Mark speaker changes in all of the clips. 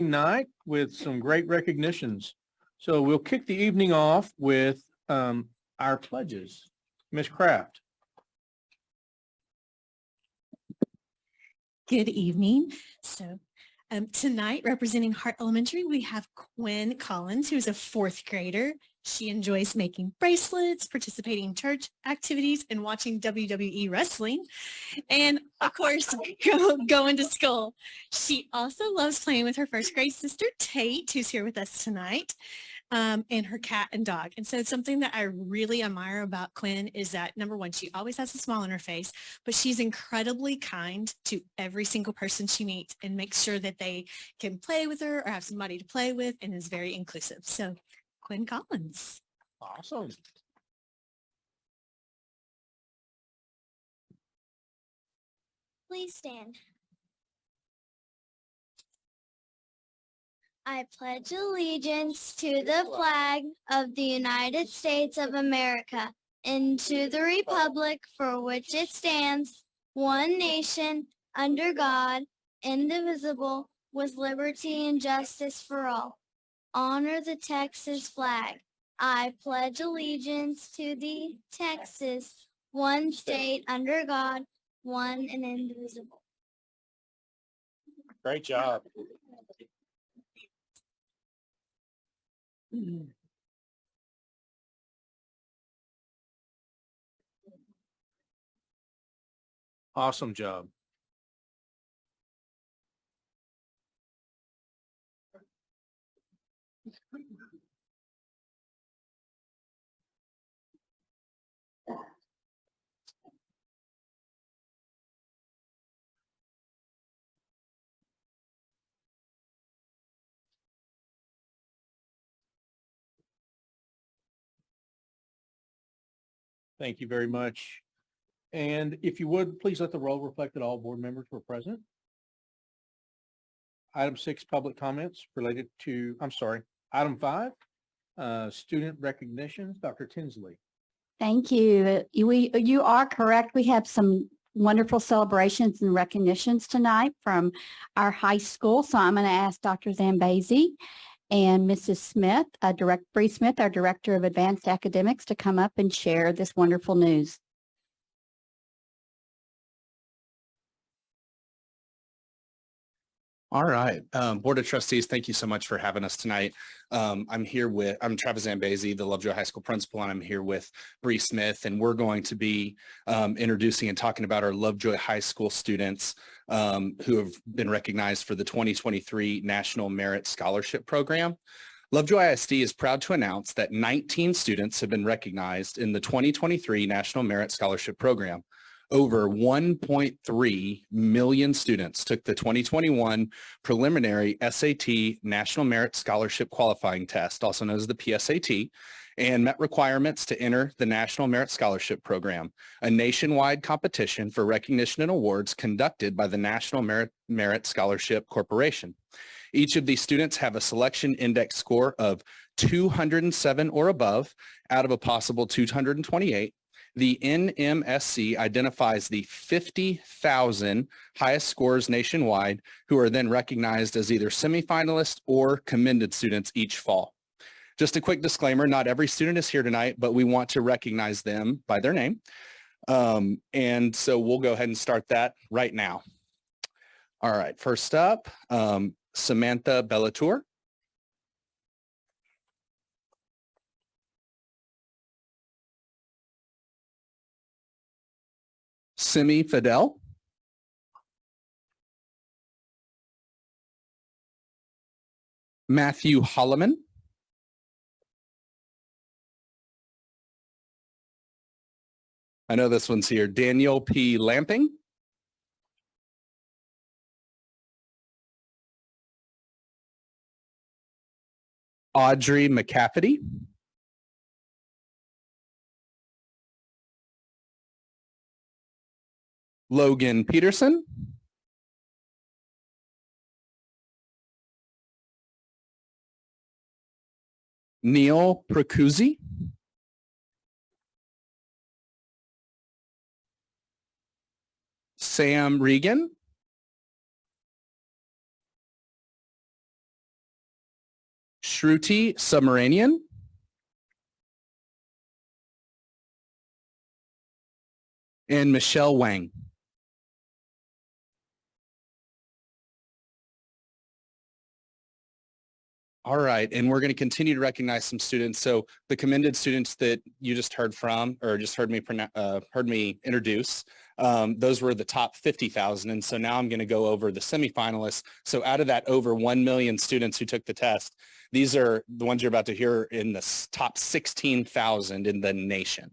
Speaker 1: night with some great recognitions. So we'll kick the evening off with our pledges. Ms. Kraft.
Speaker 2: Good evening. So tonight, representing Hart Elementary, we have Gwen Collins, who's a fourth grader. She enjoys making bracelets, participating in church activities, and watching WWE wrestling. And of course, going to school. She also loves playing with her first grade sister, Tate, who's here with us tonight. And her cat and dog. And so something that I really admire about Quinn is that, number one, she always has a smile on her face, but she's incredibly kind to every single person she meets and makes sure that they can play with her or have somebody to play with, and is very inclusive. So Quinn Collins.
Speaker 1: Awesome.
Speaker 3: Please stand. I pledge allegiance to the flag of the United States of America and to the republic for which it stands, one nation, under God, indivisible, with liberty and justice for all. Honor the Texas flag. I pledge allegiance to the Texas, one state under God, one and indivisible.
Speaker 1: Great job. Awesome job. Thank you very much. And if you would, please let the roll reflect that all board members were present. Item 6, public comments related to, Item 5, student recognitions. Dr. Tinsley.
Speaker 4: Thank you. You are correct. We have some wonderful celebrations and recognitions tonight from our high school. So I'm going to ask Dr. Zambezi and Mrs. Smith, Bree Smith, our Director of Advanced Academics, to come up and share this wonderful news.
Speaker 5: All right. Board of Trustees, thank you so much for having us tonight. I'm Travis Zambezi, the Lovejoy High School principal, and I'm here with Bree Smith, and we're going to be introducing and talking about our Lovejoy High School students who have been recognized for the 2023 National Merit Scholarship Program. Lovejoy ISD is proud to announce that 19 students have been recognized in the 2023 National Merit Scholarship Program. Over 1.3 million students took the 2021 preliminary SAT National Merit Scholarship Qualifying Test, also known as the PSAT, and met requirements to enter the National Merit Scholarship Program, a nationwide competition for recognition and awards conducted by the National Merit Scholarship Corporation. Each of these students have a selection index score of 207 or above out of a possible 228. The NMSC identifies the 50,000 highest scores nationwide who are then recognized as either semi-finalists or commended students each fall. Just a quick disclaimer, not every student is here tonight, but we want to recognize them by their name. And so we'll go ahead and start that right now. All right, first up, Samantha Bellatour. Simi Fidel. Matthew Holloman. I know this one's here. Daniel P. Lamping. Audrey McCafferty. Logan Peterson. Neil Procuzzi. Sam Regan. Shruti Submaranian. And Michelle Wang. All right, and we're going to continue to recognize some students. So the commended students that you just heard from, or just heard me introduce, those were the top 50,000. And so now I'm going to go over the semifinalists. So out of that over 1 million students who took the test, these are the ones you're about to hear in the top 16,000 in the nation.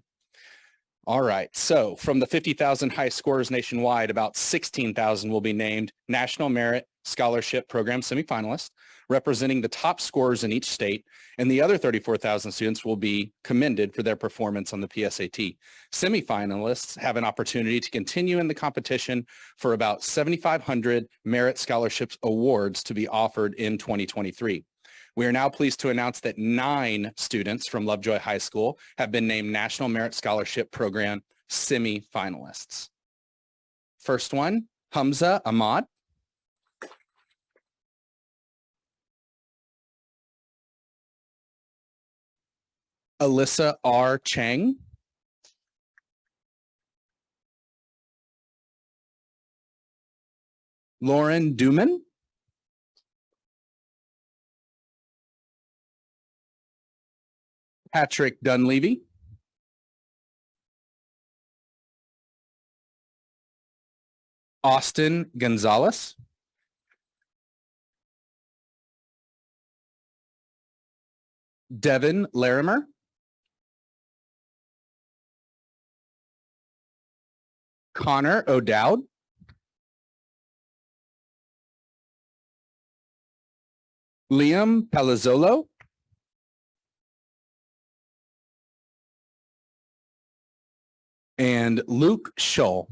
Speaker 5: All right, so from the 50,000 high scorers nationwide, about 16,000 will be named National Merit Scholarship Program semifinalists, representing the top scorers in each state, and the other 34,000 students will be commended for their performance on the PSAT. Semifinalists have an opportunity to continue in the competition for about 7,500 Merit Scholarships awards to be offered in 2023. We are now pleased to announce that 9 students from Lovejoy High School have been named National Merit Scholarship Program semifinalists. First one, Hamza Ahmad. Alyssa R. Chang. Lauren Duman. Patrick Dunleavy. Austin Gonzalez. Devin Larimer. Connor O'Dowd. Liam Palazzolo. And Luke Schull.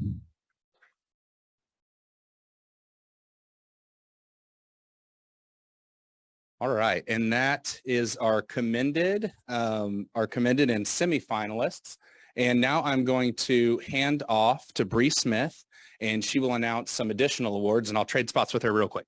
Speaker 5: All right, and that is our commended and semifinalists. And now I'm going to hand off to Bree Smith, and she will announce some additional awards, and I'll trade spots with her real quick.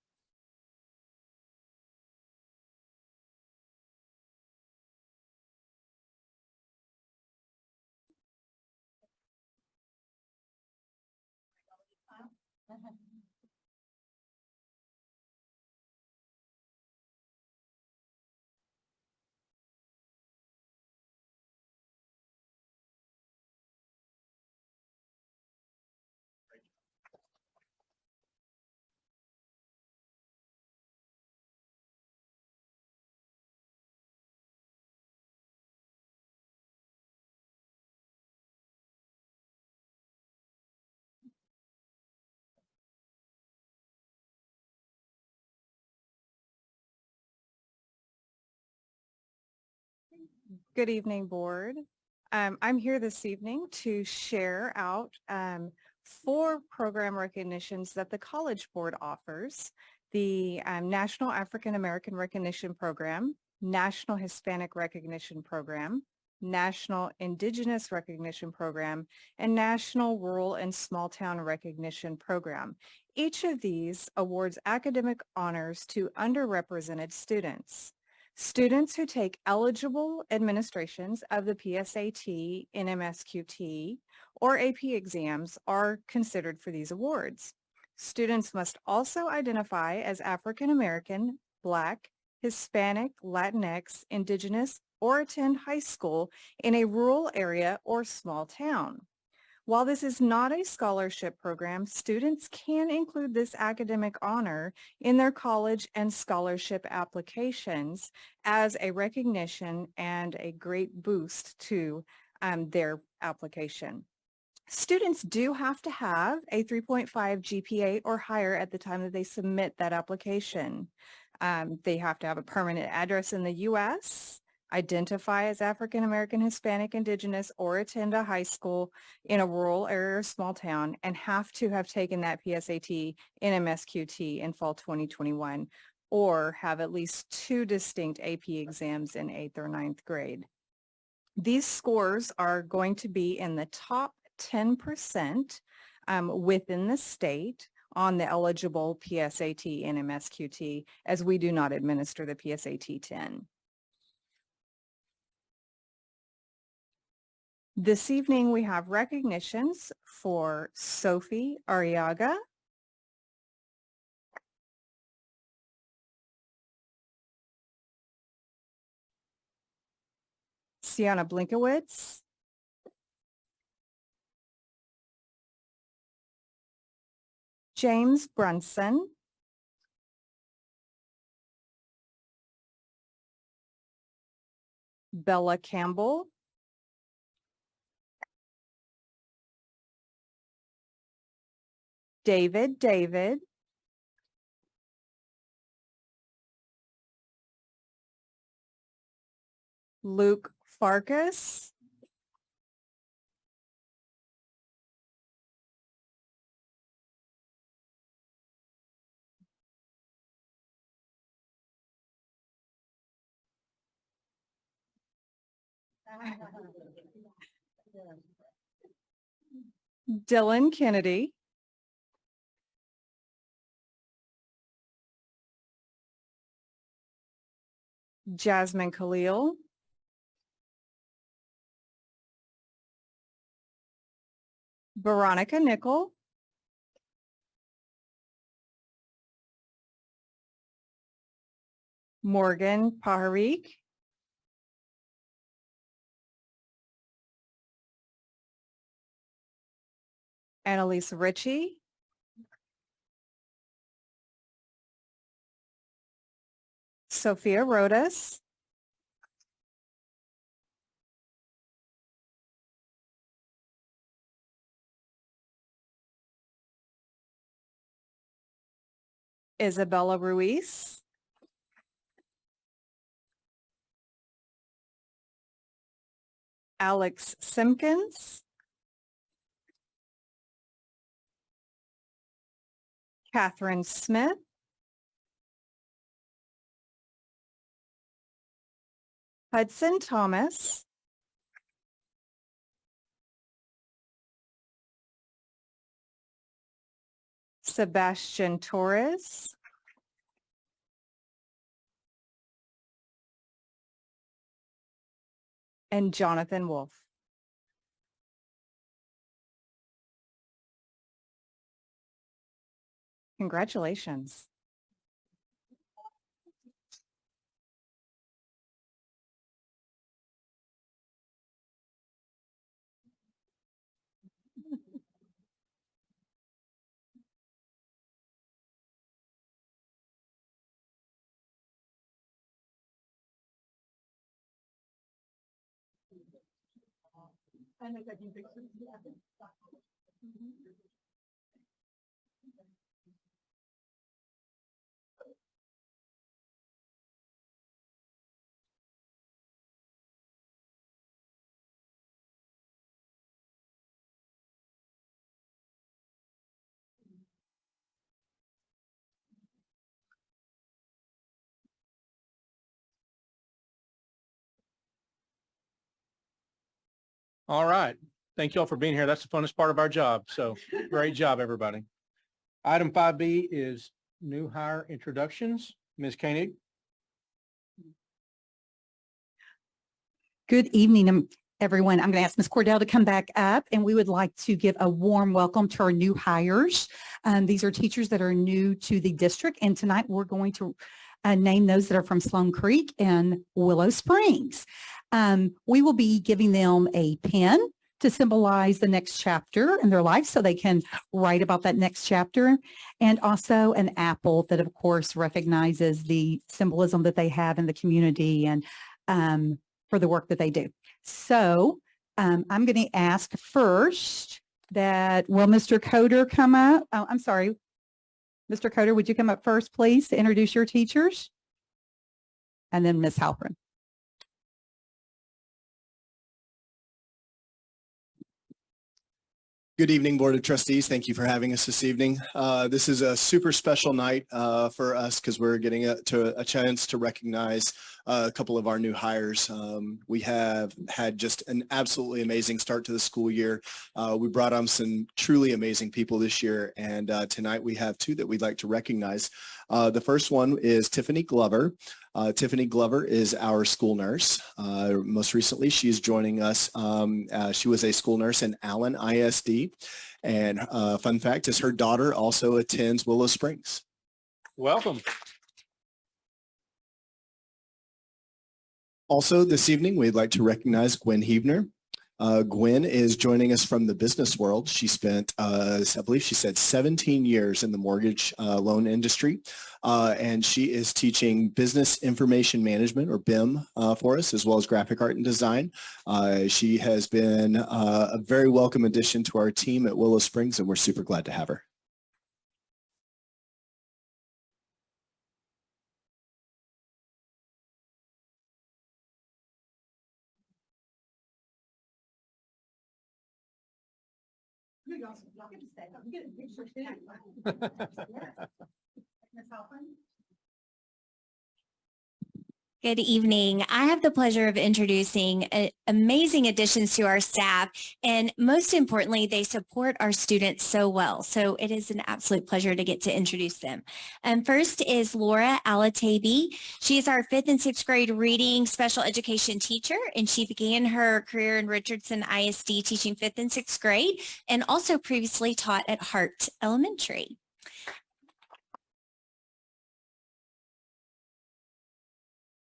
Speaker 6: Good evening, board. I'm here this evening to share out 4 program recognitions that the College Board offers: the National African American Recognition Program, National Hispanic Recognition Program, National Indigenous Recognition Program, and National Rural and Small Town Recognition Program. Each of these awards academic honors to underrepresented students. Students who take eligible administrations of the PSAT, NMSQT, or AP exams are considered for these awards. Students must also identify as African American, Black, Hispanic, Latinx, Indigenous, or attend high school in a rural area or small town. While this is not a scholarship program, students can include this academic honor in their college and scholarship applications as a recognition and a great boost to their application. Students do have to have a 3.5 GPA or higher at the time that they submit that application. They have to have a permanent address in the U.S., identify as African American, Hispanic, Indigenous, or attend a high school in a rural area or small town, and have to have taken that PSAT NMSQT in fall 2021, or have at least 2 distinct AP exams in 8th or 9th grade. These scores are going to be in the top 10% within the state, on the eligible PSAT and MSQT, as we do not administer the PSAT 10. This evening, we have recognitions for Sophie Arriaga, Sienna Blinkowitz, James Brunson, Bella Campbell, David, Luke Farkas, Dylan Kennedy, Jasmine Khalil, Veronica Nickel, Morgan Paharik, Annalise Ritchie, Sophia Rodas, Isabella Ruiz, Alex Simpkins, Catherine Smith, Hudson Thomas, Sebastian Torres, and Jonathan Wolf. Congratulations.
Speaker 1: All right. Thank you all for being here. That's the funnest part of our job. So great job, everybody. Item 5B is new hire introductions. Ms. Koenig.
Speaker 7: Good evening, everyone. I'm going to ask Ms. Cordell to come back up, and we would like to give a warm welcome to our new hires. These are teachers that are new to the district, and tonight we're going to name those that are from Sloan Creek and Willow Springs. We will be giving them a pen to symbolize the next chapter in their life so they can write about that next chapter, and also an apple that, of course, recognizes the symbolism that they have in the community and for the work that they do. So I'm going to ask first that, will Mr. Coder come up? Oh, I'm sorry. Mr. Coder, would you come up first, please, to introduce your teachers? And then Ms. Halpern.
Speaker 8: Good evening, Board of Trustees. Thank you for having us this evening. This is a super special night for us because we're getting a chance to recognize a couple of our new hires. We have had just an absolutely amazing start to the school year. We brought on some truly amazing people this year, and tonight we have two that we'd like to recognize. The first one is Tiffany Glover. Tiffany Glover is our school nurse. Most recently, she's joining us. She was a school nurse in Allen ISD. And fun fact is her daughter also attends Willow Springs.
Speaker 1: Welcome.
Speaker 8: Also this evening, we'd like to recognize Gwen Huebner. Gwen is joining us from the business world. She spent, I believe she said 17 years in the mortgage loan industry. And she is teaching business information management, or BIM, for us, as well as graphic art and design. She has been a very welcome addition to our team at Willow Springs, and we're super glad to have her.
Speaker 9: Good evening. I have the pleasure of introducing amazing additions to our staff, and most importantly, they support our students so well. So it is an absolute pleasure to get to introduce them. First is Laura Alatabi. She is our 5th and 6th grade reading special education teacher, and she began her career in Richardson ISD teaching 5th and 6th grade, and also previously taught at Hart Elementary.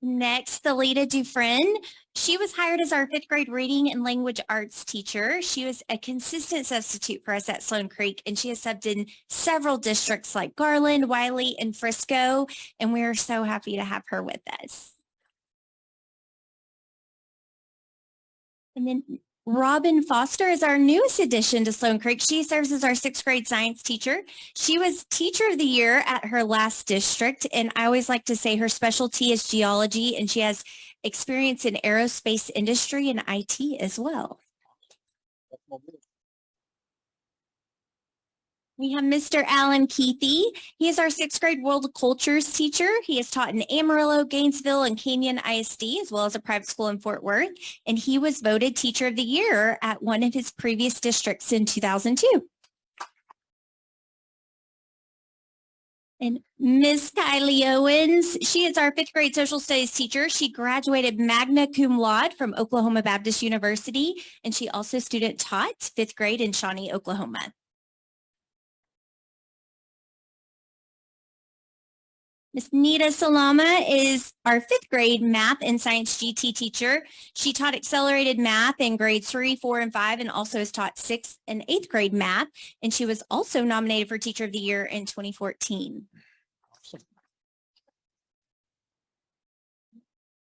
Speaker 9: Next, Thalita Dufresne. She was hired as our 5th grade reading and language arts teacher. She was a consistent substitute for us at Sloan Creek, and she has subbed in several districts like Garland, Wiley, and Frisco, and we are so happy to have her with us. And then Robin Foster is our newest addition to Sloan Creek. She serves as our 6th grade science teacher. She was teacher of the year at her last district, and I always like to say her specialty is geology, and she has experience in aerospace industry and IT as well. We have Mr. Alan Keithy. He is our 6th grade world cultures teacher. He has taught in Amarillo, Gainesville, and Canyon ISD, as well as a private school in Fort Worth. And he was voted teacher of the year at one of his previous districts in 2002. And Ms. Kylie Owens, she is our 5th grade social studies teacher. She graduated magna cum laude from Oklahoma Baptist University, and she also student taught 5th grade in Shawnee, Oklahoma. Ms. Nita Salama is our 5th grade math and science GT teacher. She taught accelerated math in grades 3, 4, and 5, and also has taught 6th and 8th grade math. And she was also nominated for Teacher of the Year in 2014.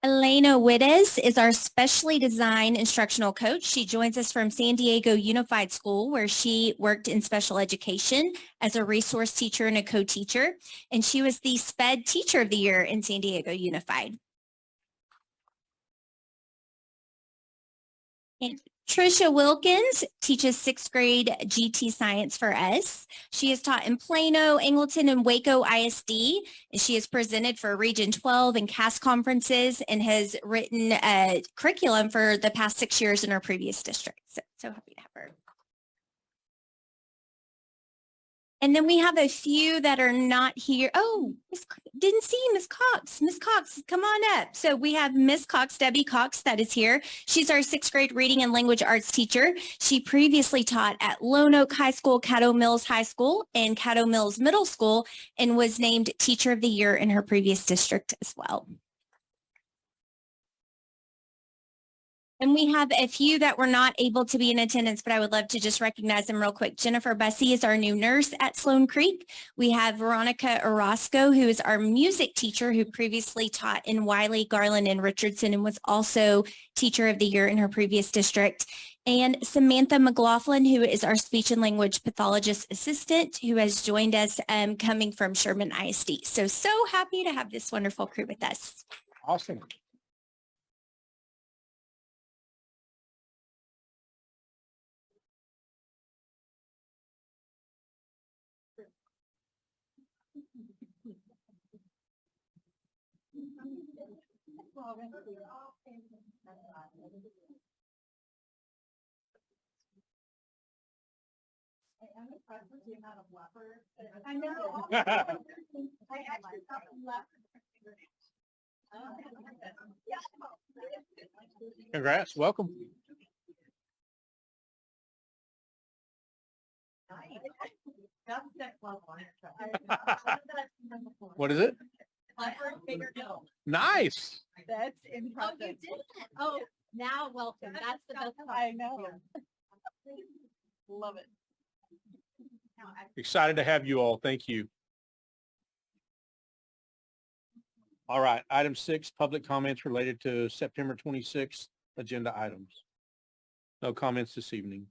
Speaker 9: Elena Wittes is our specially designed instructional coach. She joins us from San Diego Unified School, where she worked in special education as a resource teacher and a co-teacher. And she was the SPED Teacher of the Year in San Diego Unified. And Trisha Wilkins teaches 6th grade GT science for us. She has taught in Plano, Angleton, and Waco ISD. And she has presented for Region 12 and CAS conferences and has written a curriculum for the past 6 years in her previous district. So happy to have her. And then we have a few that are not here. Oh, didn't see Miss Cox. Miss Cox, come on up. So we have Miss Cox, Debbie Cox, that is here. She's our 6th grade reading and language arts teacher. She previously taught at Lone Oak High School, Caddo Mills High School, and Caddo Mills Middle School, and was named Teacher of the Year in her previous district as well. And we have a few that were not able to be in attendance, but I would love to just recognize them real quick. Jennifer Bussey is our new nurse at Sloan Creek. We have Veronica Orozco, who is our music teacher, who previously taught in Wiley, Garland, and Richardson, and was also Teacher of the Year in her previous district. And Samantha McLaughlin, who is our speech and language pathologist assistant, who has joined us coming from Sherman ISD. So happy to have this wonderful crew with us.
Speaker 1: Awesome. Congrats, welcome. What is it? Nice.
Speaker 4: That's impressive. Oh, now welcome. That's the best part. I know. Love it.
Speaker 1: Excited to have you all. Thank you. All right, item 6, public comments related to September 26th agenda items. No comments this evening.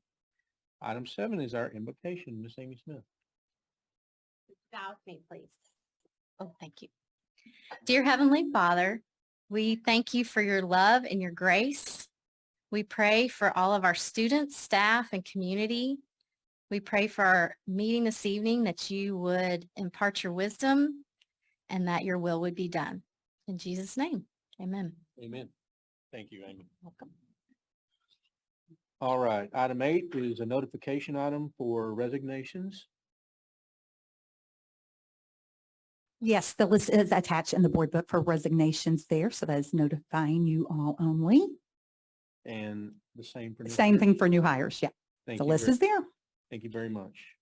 Speaker 1: Item 7 is our invocation. Miss Amy Smith.
Speaker 10: Bow with me, please. Oh, thank you. Dear Heavenly Father, we thank you for your love and your grace. We pray for all of our students, staff, and community. We pray for our meeting this evening that you would impart your wisdom and that your will would be done. In Jesus' name, amen.
Speaker 1: Amen. Thank you, Amy.
Speaker 10: Welcome.
Speaker 1: All right, item 8 is a notification item for resignations.
Speaker 7: Yes, the list is attached in the board book for resignations there. So that is notifying you all only.
Speaker 1: And the same for. new
Speaker 7: Same
Speaker 1: hires.
Speaker 7: thing for new hires. Yeah,
Speaker 1: Thank
Speaker 7: the
Speaker 1: you
Speaker 7: list
Speaker 1: very-
Speaker 7: is there.
Speaker 1: Thank you very much.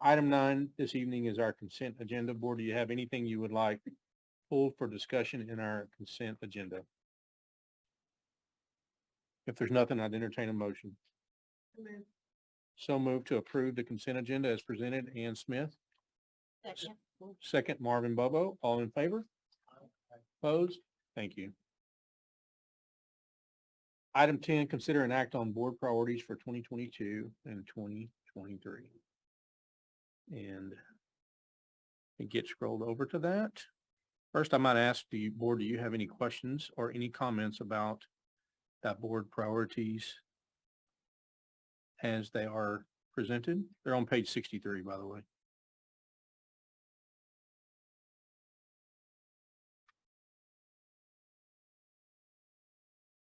Speaker 1: Item 9 this evening is our consent agenda. Board, do you have anything you would like pulled for discussion in our consent agenda? If there's nothing, I'd entertain a motion. So moved to approve the consent agenda as presented. Ann Smith. Second, Marvin Bobo. All in favor? Opposed? Thank you. Item 10, consider an act on board priorities for 2022 and 2023. And it gets scrolled over to that. First, I might ask the board, do you have any questions or any comments about that board priorities as they are presented? They're on page 63, by the way.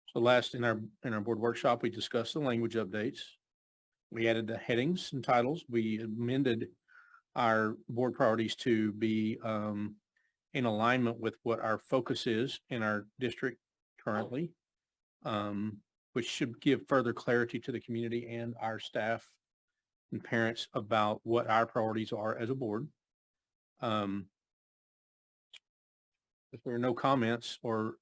Speaker 1: So last in our board workshop, we discussed the language updates. We added the headings and titles. We amended our board priorities to be in alignment with what our focus is in our district currently, which should give further clarity to the community and our staff and parents about what our priorities are as a board. If there are no comments or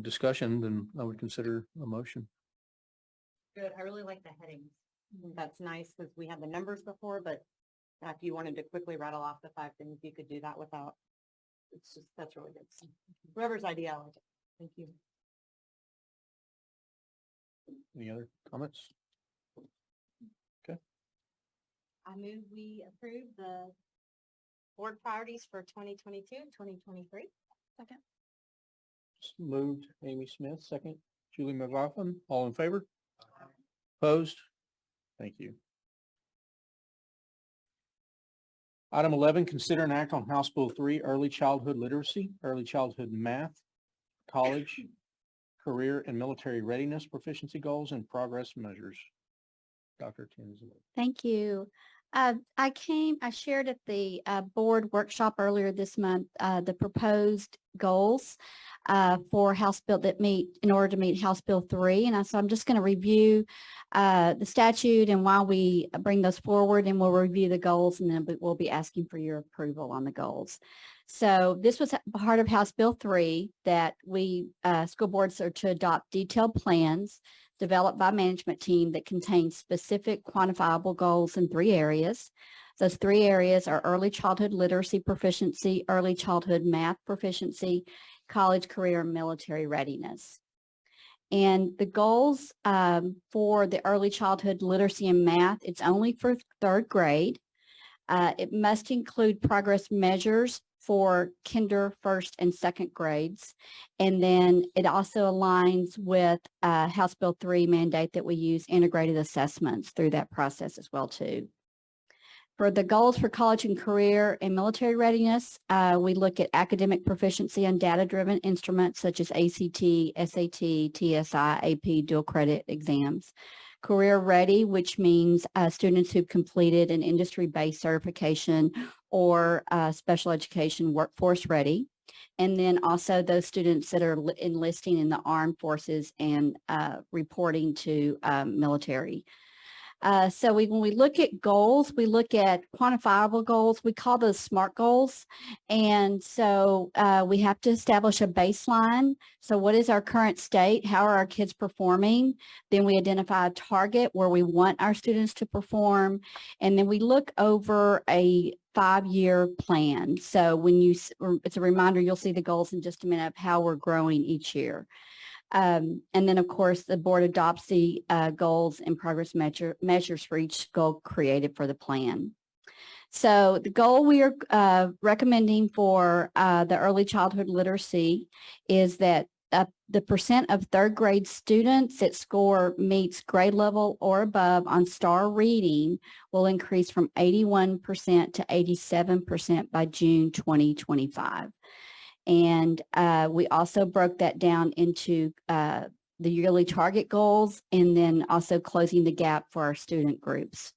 Speaker 1: discussion, then I would consider a motion.
Speaker 11: Good. I really like the headings. That's nice because we had the numbers before, but if you wanted to quickly rattle off the 5 things, you could do that without, that's really good. Whoever's idea, I like it. Thank you.
Speaker 1: Any other comments? Okay.
Speaker 11: I move we approve the board priorities for 2022, 2023.
Speaker 10: Second.
Speaker 1: Moved Amy Smith, second Julie McLaughlin. All in favor? Opposed? Thank you. Item 11, consider an act on House Bill 3, early childhood literacy, early childhood math, college, career and military readiness proficiency goals and progress measures. Dr. Tinsley.
Speaker 4: Thank you. I shared at the board workshop earlier this month, the proposed goals for House Bill in order to meet House Bill 3. And so I'm just going to review the statute and why we bring those forward, and we'll review the goals, and then we'll be asking for your approval on the goals. So this was part of House Bill 3 that we, school boards are to adopt detailed plans developed by management team that contain specific quantifiable goals in 3 areas. Those 3 areas are early childhood literacy proficiency, early childhood math proficiency, college, career, and military readiness. And the goals for the early childhood literacy and math, it's only for 3rd grade. It must include progress measures for kinder, 1st, and 2nd grades. And then it also aligns with House Bill 3 mandate that we use integrated assessments through that process as well too. For the goals for college and career and military readiness, we look at academic proficiency on data-driven instruments such as ACT, SAT, TSI, AP, dual credit exams. Career ready, which means students who've completed an industry-based certification or special education workforce ready. And then also those students that are enlisting in the armed forces and reporting to military. So when we look at goals, we look at quantifiable goals. We call those SMART goals. And so we have to establish a baseline. So what is our current state? How are our kids performing? Then we identify a target where we want our students to perform. And then we look over a 5-year plan. So when it's a reminder, you'll see the goals in just a minute of how we're growing each year. And then, of course, the board adopts the goals and progress measures for each goal created for the plan. So the goal we are recommending for the early childhood literacy is that the percent of third grade students that score meets grade level or above on STAR reading will increase from 81% to 87% by June 2025. And we also broke that down into the yearly target goals and then also closing the gap for our student groups.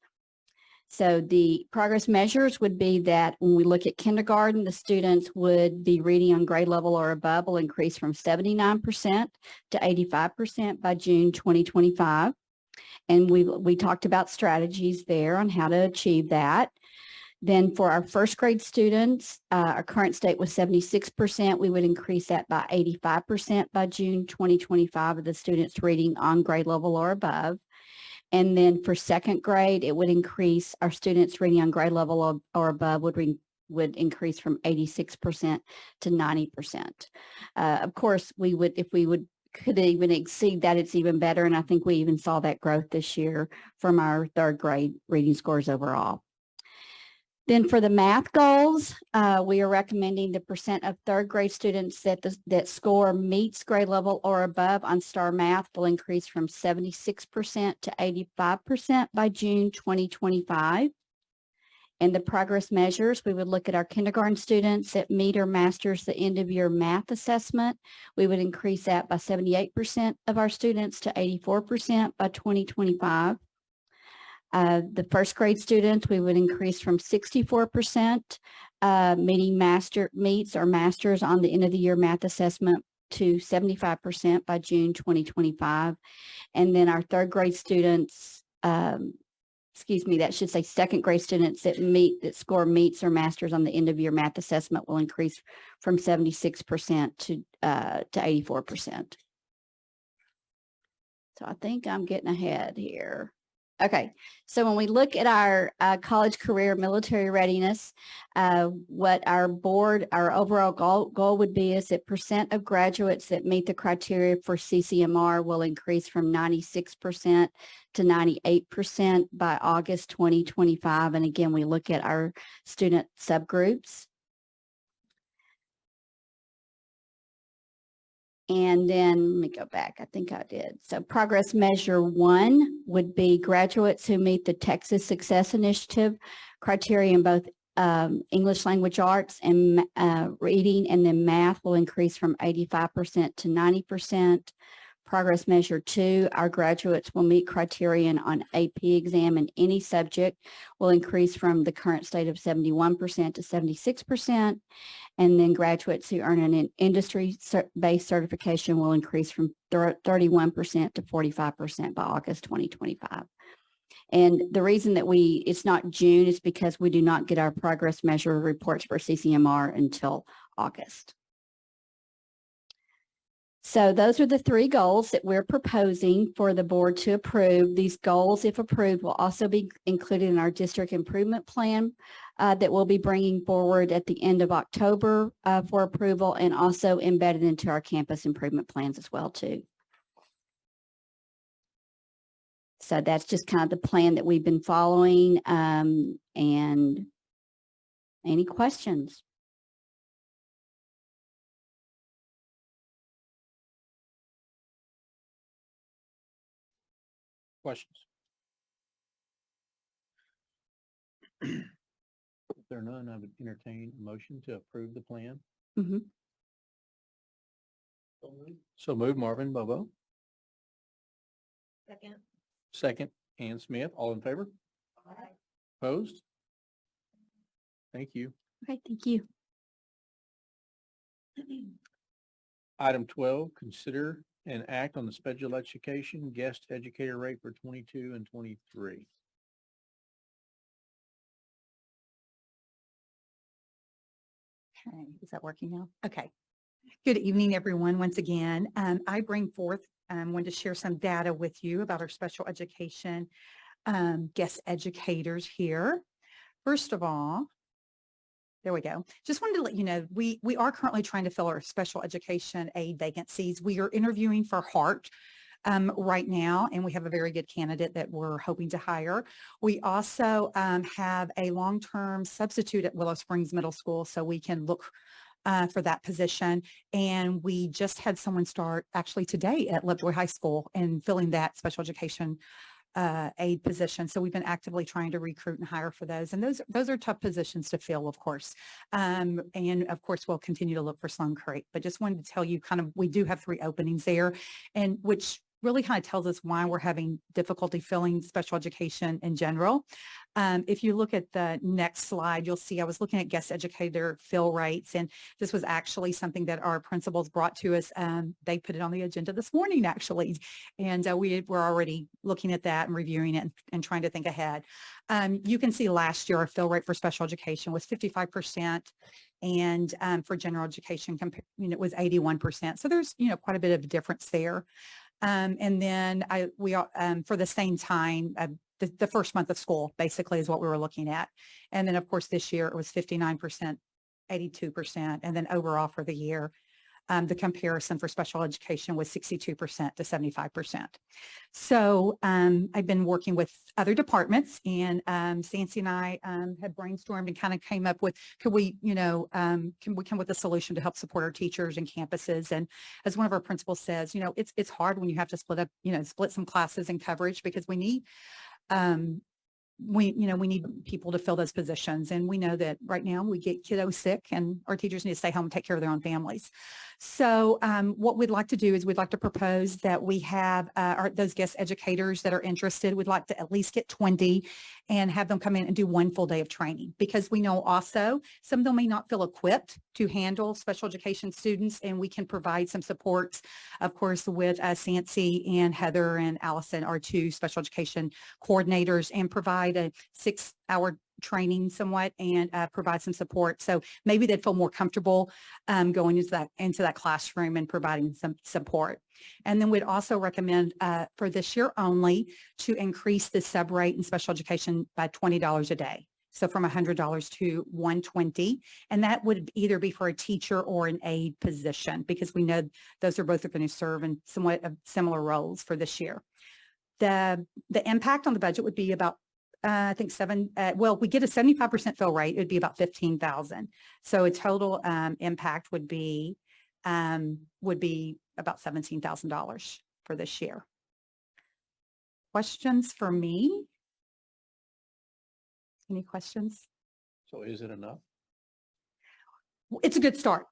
Speaker 4: So the progress measures would be that when we look at kindergarten, the students would be reading on grade level or above will increase from 79% to 85% by June 2025. And we talked about strategies there on how to achieve that. Then for our first grade students, our current state was 76%. We would increase that by 85% by June 2025 of the students reading on grade level or above. And then for second grade, it would increase our students reading on grade level or above would increase from 86% to 90%. Of course, if we could even exceed that, it's even better. And I think we even saw that growth this year from our third grade reading scores overall. Then for the math goals, we are recommending the percent of third grade students that score meets grade level or above on STAR Math will increase from 76% to 85% by June 2025. And the progress measures, we would look at our kindergarten students that meet or masters the end of year math assessment. We would increase that by 78% of our students to 84% by 2025. The first grade students, we would increase from 64% meets or masters on the end of the year math assessment to 75% by June 2025. And then our third grade students, that should say second grade students that score meets or masters on the end of year math assessment will increase from 76% to 84%. So I think I'm getting ahead here. Okay, so when we look at our college career military readiness, what our overall goal would be is that percent of graduates that meet the criteria for CCMR will increase from 96% to 98% by August 2025. And again, we look at our student subgroups. And then let me go back. I think I did. So progress measure 1 would be graduates who meet the Texas Success Initiative criteria in both English language arts and reading, and then math will increase from 85% to 90%. Progress measure 2, our graduates will meet criterion on AP exam in any subject will increase from the current state of 71% to 76%. And then graduates who earn an industry-based certification will increase from 31% to 45% by August 2025. And the reason that it's not June is because we do not get our progress measure reports for CCMR until August. So those are the 3 goals that we're proposing for the board to approve. These goals, if approved, will also be included in our district improvement plan that we'll be bringing forward at the end of October for approval, and also embedded into our campus improvement plans as well too. So that's just kind of the plan that we've been following. And any questions?
Speaker 1: Questions? If there are none, I would entertain a motion to approve the plan.
Speaker 4: Mhm.
Speaker 1: So move Marvin Bobo.
Speaker 11: Second.
Speaker 1: Second, Ann Smith, all in favor? Opposed? Thank you.
Speaker 4: Okay, thank you.
Speaker 1: Item 12, consider and act on the special education guest educator rate for 22 and 23.
Speaker 7: Okay, is that working now? Okay. Good evening, everyone. Once again, I bring forth, wanted to share some data with you about our special education guest educators here. First of all, there we go. Just wanted to let you know, we are currently trying to fill our special education aid vacancies. We are interviewing for Hart right now, and we have a very good candidate that we're hoping to hire. We also have a long-term substitute at Willow Springs Middle School, so we can look for that position. And we just had someone start actually today at Lovejoy High School and filling that special education aid position. So we've been actively trying to recruit and hire for those. And those are tough positions to fill, of course. And of course, we'll continue to look for Sloan Creek. But just wanted to tell you kind of, we do have 3 openings there, and which really kind of tells us why we're having difficulty filling special education in general. If you look at the next slide, you'll see I was looking at guest educator fill rates, and this was actually something that our principals brought to us. They put it on the agenda this morning, actually, and we were already looking at that and reviewing it and trying to think ahead. You can see last year our fill rate for special education was 55%, and for general education, it was 81%. So there's quite a bit of difference there. And then for the same time, the first month of school basically is what we were looking at. And then of course this year it was 59%, 82%. And then overall for the year, the comparison for special education was 62% to 75%. So I've been working with other departments, and Sancy and I had brainstormed and kind of came up with, can we come with a solution to help support our teachers and campuses? And as one of our principals says, it's hard when you have to split some classes and coverage, because we need we need people to fill those positions. And we know that right now we get kiddos sick and our teachers need to stay home and take care of their own families. So what we'd like to do is we'd like to propose that we have those guest educators that are interested. We'd like to at least get 20 and have them come in and do 1 full day of training, because we know also some of them may not feel equipped to handle special education students, and we can provide some supports, of course, with Sancy and Heather and Allison, our 2 special education coordinators, and provide a 6-hour training somewhat and provide some support. So maybe they'd feel more comfortable going into that classroom and providing some support. And then we'd also recommend for this year only to increase the sub rate in special education by $20 a day. So from $100 to $120, and that would either be for a teacher or an aide position, because we know those are both going to serve in somewhat of similar roles for this year. The impact on the budget would be about I think we get a 75% fill rate. It would be about $15,000. So a total impact would be about $17,000 for this year. Questions for me? Any questions?
Speaker 1: So is it enough?
Speaker 7: It's a good start,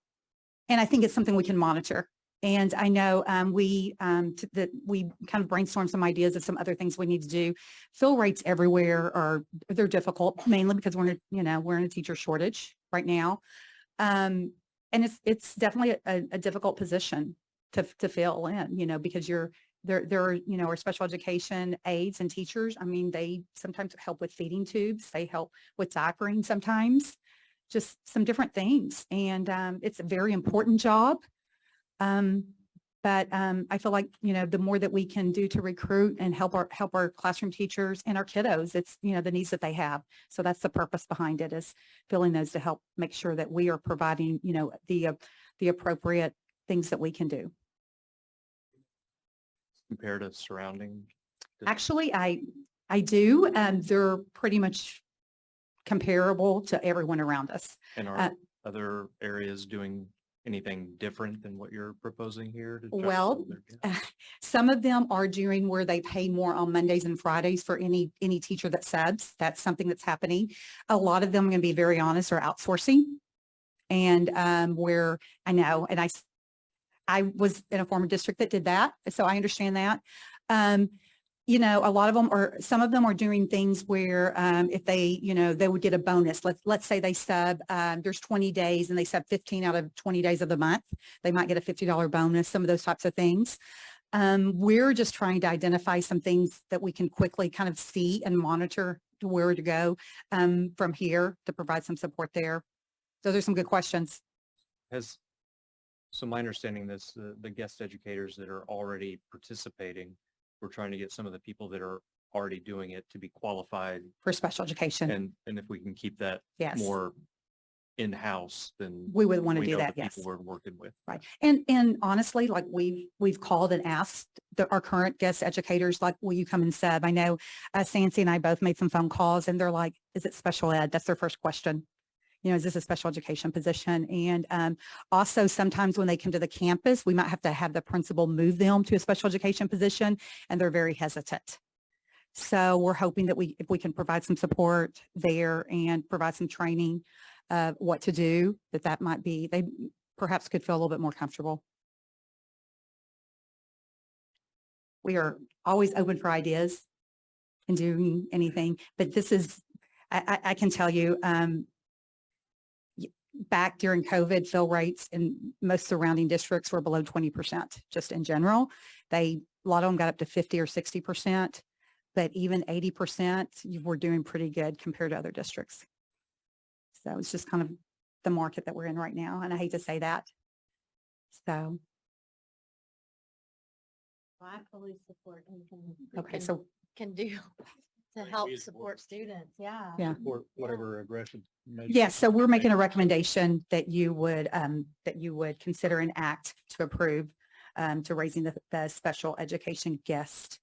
Speaker 7: and I think it's something we can monitor. And I know we kind of brainstormed some ideas of some other things we need to do. Fill rates everywhere they're difficult, mainly because we're in a teacher shortage right now, and it's definitely a difficult position to fill in, because our special education aides and teachers. I mean, they sometimes help with feeding tubes, they help with diapering sometimes, just some different things, and it's a very important job. But I feel like, the more that we can do to recruit and help our classroom teachers and our kiddos, it's, the needs that they have. So that's the purpose behind it, is filling those to help make sure that we are providing, the appropriate things that we can do.
Speaker 12: Compared to surrounding?
Speaker 7: Actually, I do. They're pretty much comparable to everyone around us.
Speaker 12: And are other areas doing anything different than what you're proposing here? to try to
Speaker 7: Well,
Speaker 12: fill their gap?
Speaker 7: some of them are doing where they pay more on Mondays and Fridays for any teacher that subs. That's something that's happening. A lot of them, I'm going to be very honest, are outsourcing. And where I know, and I was in a former district that did that, so I understand that. You know, a lot of them are, some of them are doing things where if they, you know, they would get a bonus. Let's say they sub, there's 20 days and they sub 15 out of 20 days of the month. They might get a $50 bonus, some of those types of things. We're just trying to identify some things that we can quickly kind of see and monitor to where to go from here to provide some support there. So there's some good questions.
Speaker 12: So my understanding this, the guest educators that are already participating, we're trying to get some of the people that are already doing it to be qualified.
Speaker 7: For special education.
Speaker 12: And if we can keep that
Speaker 7: Yes.
Speaker 12: more in-house, then
Speaker 7: We would want to
Speaker 12: we
Speaker 7: do
Speaker 12: know
Speaker 7: that,
Speaker 12: the
Speaker 7: yes.
Speaker 12: people we're working with.
Speaker 7: Right. And honestly, like we've called and asked our current guest educators, like, will you come and sub? I know Sancy and I both made some phone calls and they're like, is it special ed? That's their first question. You know, is this a special education position? And also sometimes when they come to the campus, we might have to have the principal move them to a special education position and they're very hesitant. So we're hoping that if we can provide some support there and provide some training of what to do, that might be, they perhaps could feel a little bit more comfortable. We are always open for ideas and doing anything, but this is, I can tell you, back during COVID, fill rates in most surrounding districts were below 20%, just in general. A lot of them got up to 50 or 60%, but even 80%, we're doing pretty good compared to other districts. So it's just kind of the market that we're in right now. And I hate to say that. So.
Speaker 11: I fully support anything.
Speaker 7: Okay, so.
Speaker 11: Can do to help support students. Yeah.
Speaker 7: Yeah.
Speaker 1: Support whatever aggressive. measures.
Speaker 7: Yes, so we're making a recommendation that you would consider an act to approve to raising the special education guest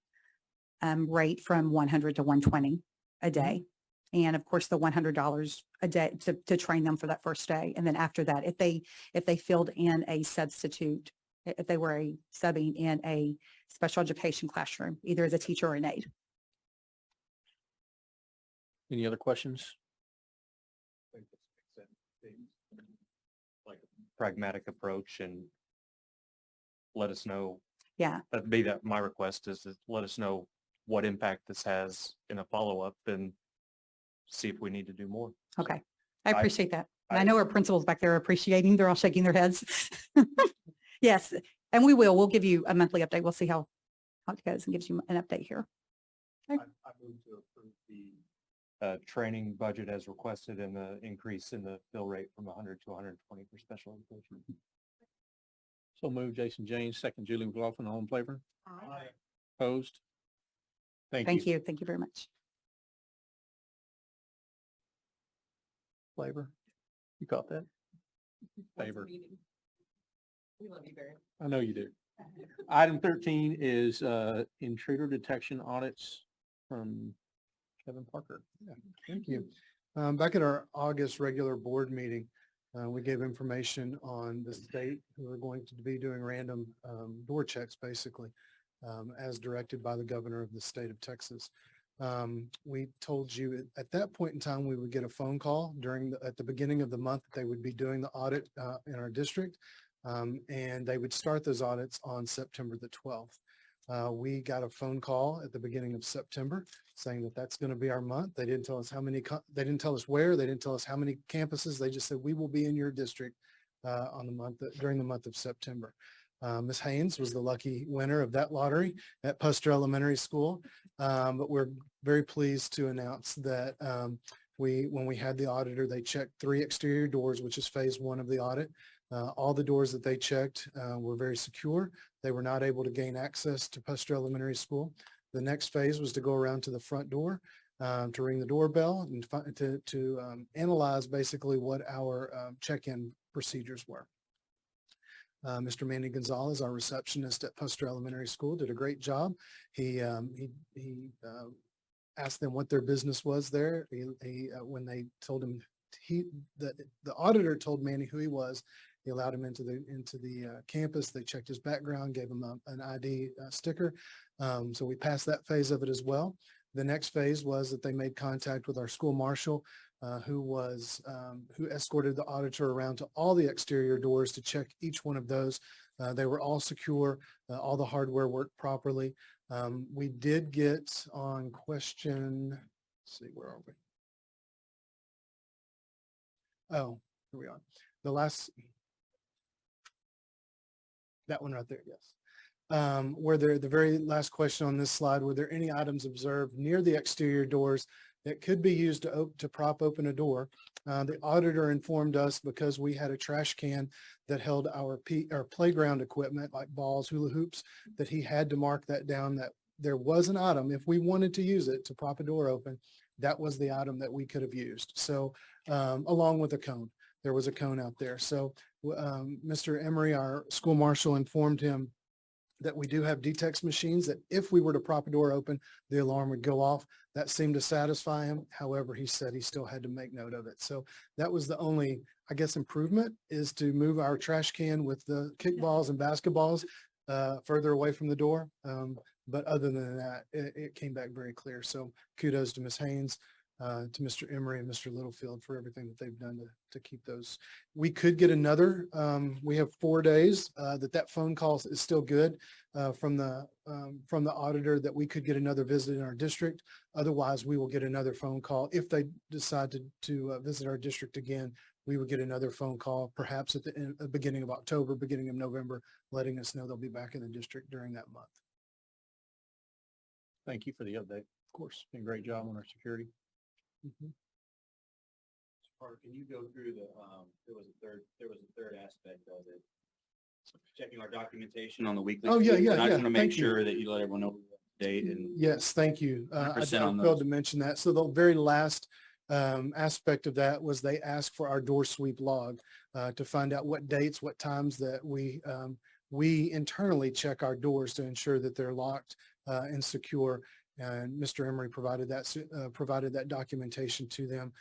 Speaker 7: rate from 100 to 120 a day. And of course, the $100 a day to train them for that first day. And then after that, if they filled in a substitute, if they were subbing in a special education classroom, either as a teacher or an aide.
Speaker 1: Any other questions?
Speaker 12: Like a pragmatic approach and let us know.
Speaker 7: Yeah.
Speaker 12: That'd be my request is to let us know what impact this has in a follow-up and see if we need to do more.
Speaker 7: Okay. I appreciate that. And I know our principals back there are appreciating, they're all shaking their heads. Yes. And we'll give you a monthly update. We'll see how it goes and gives you an update here. Okay.
Speaker 12: I move to approve the training budget as requested and the increase in the fill rate from 100 to 120 for special education.
Speaker 1: So move Jason James, second Julie McLaughlin, all in favor?
Speaker 11: Aye.
Speaker 1: Opposed? Thank
Speaker 7: Thank
Speaker 1: you.
Speaker 7: you. Thank you very much.
Speaker 1: Flavor. You caught that? Favor.
Speaker 11: We love you, Barry.
Speaker 1: I know you do. Item 13 is intruder detection audits from Kevin Parker.
Speaker 13: Thank you. Back at our August regular board meeting, we gave information on the state who are going to be doing random door checks, basically, as directed by the governor of the state of Texas. We told you at that point in time, we would get a phone call at the beginning of the month that they would be doing the audit in our district. And they would start those audits on September the 12th. We got a phone call at the beginning of September saying that that's going to be our month. They didn't tell us how many, they didn't tell us where, they didn't tell us how many campuses. They just said, we will be in your district during the month of September. Ms. Haynes was the lucky winner of that lottery at Puster Elementary School. But we're very pleased to announce that when we had the auditor, they checked 3 exterior doors, which is phase 1 of the audit. All the doors that they checked were very secure. They were not able to gain access to Puster Elementary School. The next phase was to go around to the front door to ring the doorbell and to analyze basically what our check-in procedures were. Mr. Manny Gonzalez, our receptionist at Puster Elementary School, did a great job. He asked them what their business was there. When they told him, the auditor told Manny who he was. They allowed him into the campus. They checked his background, gave him an ID sticker. So we passed that phase of it as well. The next phase was that they made contact with our school marshal, who escorted the auditor around to all the exterior doors to check each one of those. They were all secure. All the hardware worked properly. We did get on question, let's see, where are we? Oh, here we are. The last, that one right there, yes. The very last question on this slide, were there any items observed near the exterior doors that could be used to prop open a door? The auditor informed us, because we had a trash can that held our playground equipment like balls, hula hoops, that he had to mark that down, that there was an item, if we wanted to use it to prop a door open, that was the item that we could have used. So along with a cone, there was a cone out there. So Mr. Emery, our school marshal, informed him that we do have detext machines that if we were to prop a door open, the alarm would go off. That seemed to satisfy him. However, he said he still had to make note of it. So that was the only, I guess, improvement, is to move our trash can with the kickballs and basketballs further away from the door. But other than that, it came back very clear. So kudos to Ms. Haynes, to Mr. Emery and Mr. Littlefield for everything that they've done to keep those. We could get another, we have 4 days that phone call is still good from the auditor, that we could get another visit in our district. Otherwise, we will get another phone call. If they decide to visit our district again, we would get another phone call, perhaps at the beginning of October, beginning of November, letting us know they'll be back in the district during that month.
Speaker 1: Thank you for the update. Of course, been a great job on our security.
Speaker 14: Parker, can you go through there was a third aspect of it. Checking our documentation on the weekly.
Speaker 13: Oh, yeah.
Speaker 14: And I just want to make
Speaker 13: Thank you.
Speaker 14: sure that you let everyone know the date and.
Speaker 13: Yes, thank you. I
Speaker 14: 100% on
Speaker 13: failed
Speaker 14: those.
Speaker 13: to mention that. So the very last aspect of that was they asked for our door sweep log to find out what dates, what times that we internally check our doors to ensure that they're locked and secure. And Mr. Emery provided that documentation to them,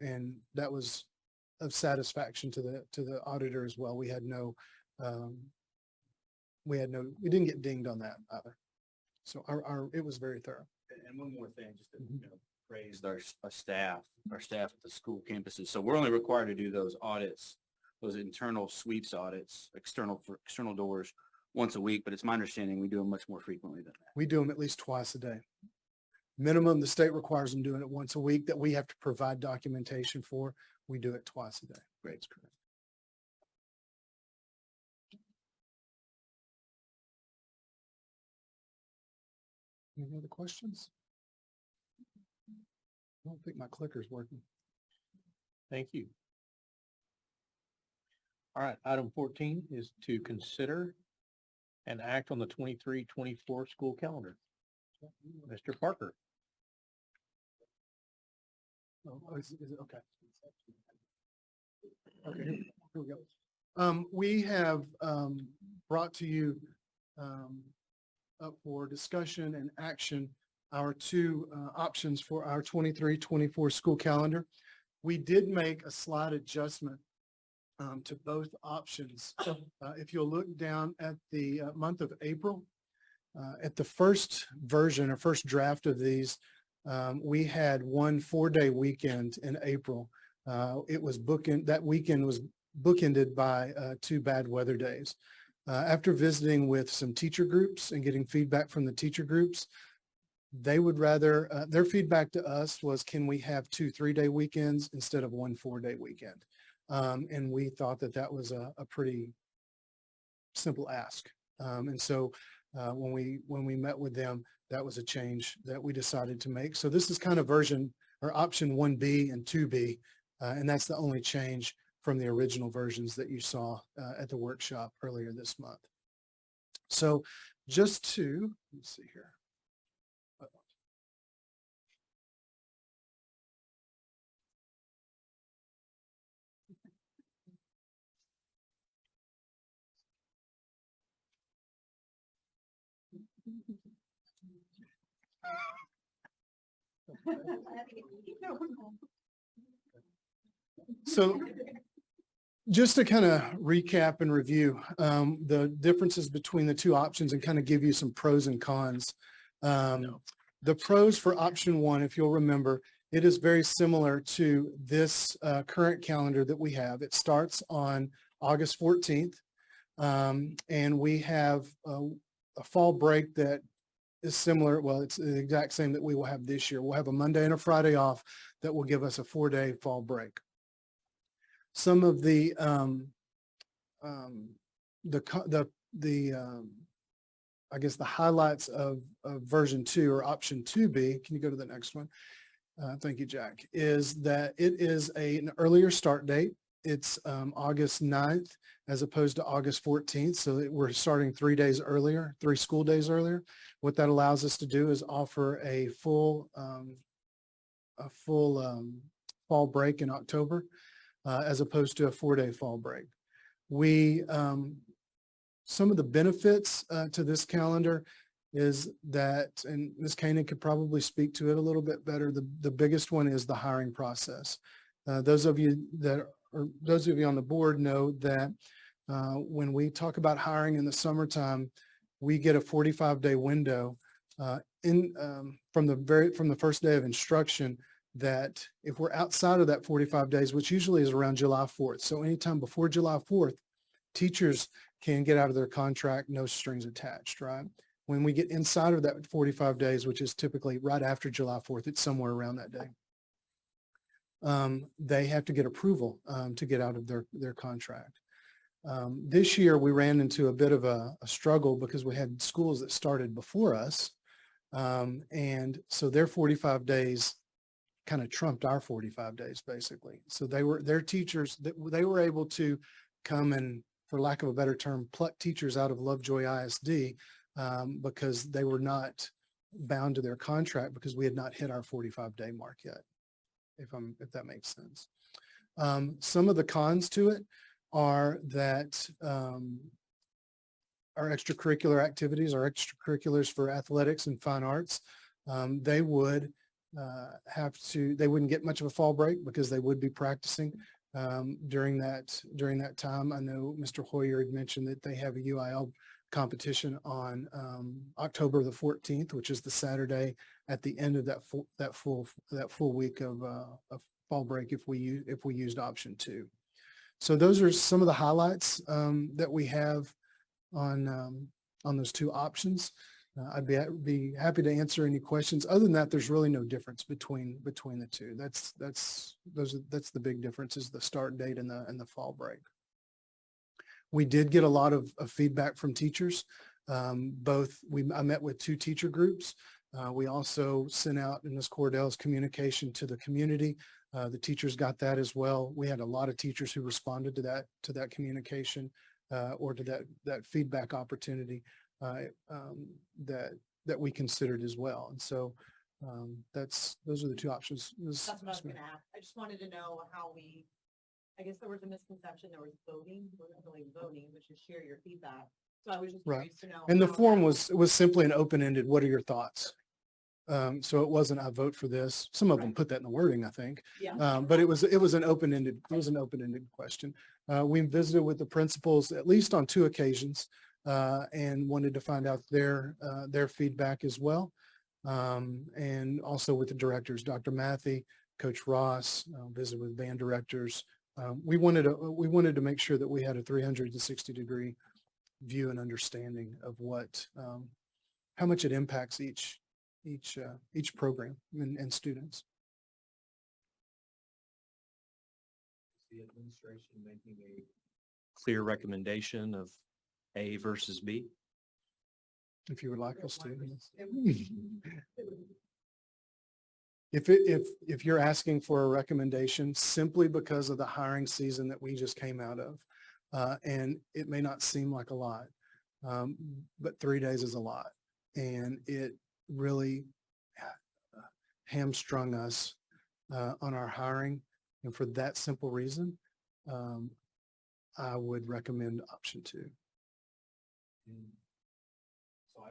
Speaker 13: and that was of satisfaction to the auditor as well. We didn't get dinged on that either. So it was very thorough.
Speaker 14: And one more thing, just to praise our staff at the school campuses. So we're only required to do those audits, those internal sweeps audits, for external doors, once a week, but it's my understanding we do them much more frequently than that.
Speaker 13: We do them at least twice a day. Minimum, the state requires them doing it once a week that we have to provide documentation for. We do it twice a day.
Speaker 14: Great, that's correct.
Speaker 13: Any other questions? I don't think my clicker's working.
Speaker 1: Thank you. All right, item 14 is to consider and act on the 23-24 school calendar. Mr. Parker.
Speaker 13: Oh, is it okay? Okay, here we go. We have brought to you up for discussion and action our two options for our 23-24 school calendar. We did make a slight adjustment to both options. If you'll look down at the month of April, at the first version or first draft of these, we had one 4-day weekend in April. That weekend was bookended by 2 bad weather days. After visiting with some teacher groups and getting feedback from the teacher groups, they would rather, their feedback to us was, can we have 2 3-day weekends instead of one 4-day weekend? And we thought that was a pretty simple ask. And so when we met with them, that was a change that we decided to make. So this is kind of version or option 1B and 2B. And that's the only change from the original versions that you saw at the workshop earlier this month. So just to, let's see here. So just to kind of recap and review the differences between the two options and kind of give you some pros and cons. The pros for option one, if you'll remember, it is very similar to this current calendar that we have. It starts on August 14th, and we have a fall break that is similar. Well, it's the exact same that we will have this year. We'll have a Monday and a Friday off that will give us a 4-day fall break. Some of the I guess the highlights of version 2 or option 2B, can you go to the next one? Thank you, Jack, is that it is an earlier start date. It's August 9th as opposed to August 14th. So we're starting 3 days earlier, 3 school days earlier. What that allows us to do is offer a full fall break in October as opposed to a 4-day fall break. Some of the benefits to this calendar is that, and Ms. Koenig could probably speak to it a little bit better, the biggest one is the hiring process. Those of you on the board know that when we talk about hiring in the summertime, we get a 45-day window from the first day of instruction, that if we're outside of that 45 days, which usually is around July 4th. So anytime before July 4th, teachers can get out of their contract, no strings attached, right? When we get inside of that 45 days, which is typically right after July 4th, it's somewhere around that day. They have to get approval to get out of their contract. This year, we ran into a bit of a struggle because we had schools that started before us. And so their 45 days kind of trumped our 45 days, basically. So their teachers, they were able to come and, for lack of a better term, pluck teachers out of Lovejoy ISD because they were not bound to their contract because we had not hit our 45-day mark yet, if that makes sense. Some of the cons to it are that our extracurricular activities, our extracurriculars for athletics and fine arts, they would they wouldn't get much of a fall break because they would be practicing during that time. I know Mr. Hoyer had mentioned that they have a UIL competition on October the 14th, which is the Saturday at the end of that full week of fall break if we used option 2. So those are some of the highlights that we have on those 2 options. I'd be happy to answer any questions. Other than that, there's really no difference between the two. That's the big difference, is the start date and the fall break. We did get a lot of feedback from teachers. I met with 2 teacher groups. We also sent out in Ms. Cordell's communication to the community. The teachers got that as well. We had a lot of teachers who responded to that communication or to that feedback opportunity that we considered as well. And so those are the 2 options.
Speaker 11: That's what I was going to ask. I just wanted to know how I guess there was a misconception. There was voting. We're not really voting, but just share your feedback. So I was just curious to know.
Speaker 13: And the form was simply an open-ended, what are your thoughts? So it wasn't, I vote for this. Some of them put that in the wording, I think.
Speaker 11: Yeah.
Speaker 13: But it was an open-ended question. We visited with the principals at least on 2 occasions and wanted to find out their feedback as well. And also with the directors, Dr. Matthey, Coach Ross, visited with band directors. We wanted to make sure that we had a 360-degree view and understanding of how much it impacts each program and students.
Speaker 12: The administration making a clear recommendation of A versus B?
Speaker 13: If you would like us to. If you're asking for a recommendation simply because of the hiring season that we just came out of, and it may not seem like a lot, but 3 days is a lot, and it really hamstrung us on our hiring. And for that simple reason, I would recommend option 2.
Speaker 12: So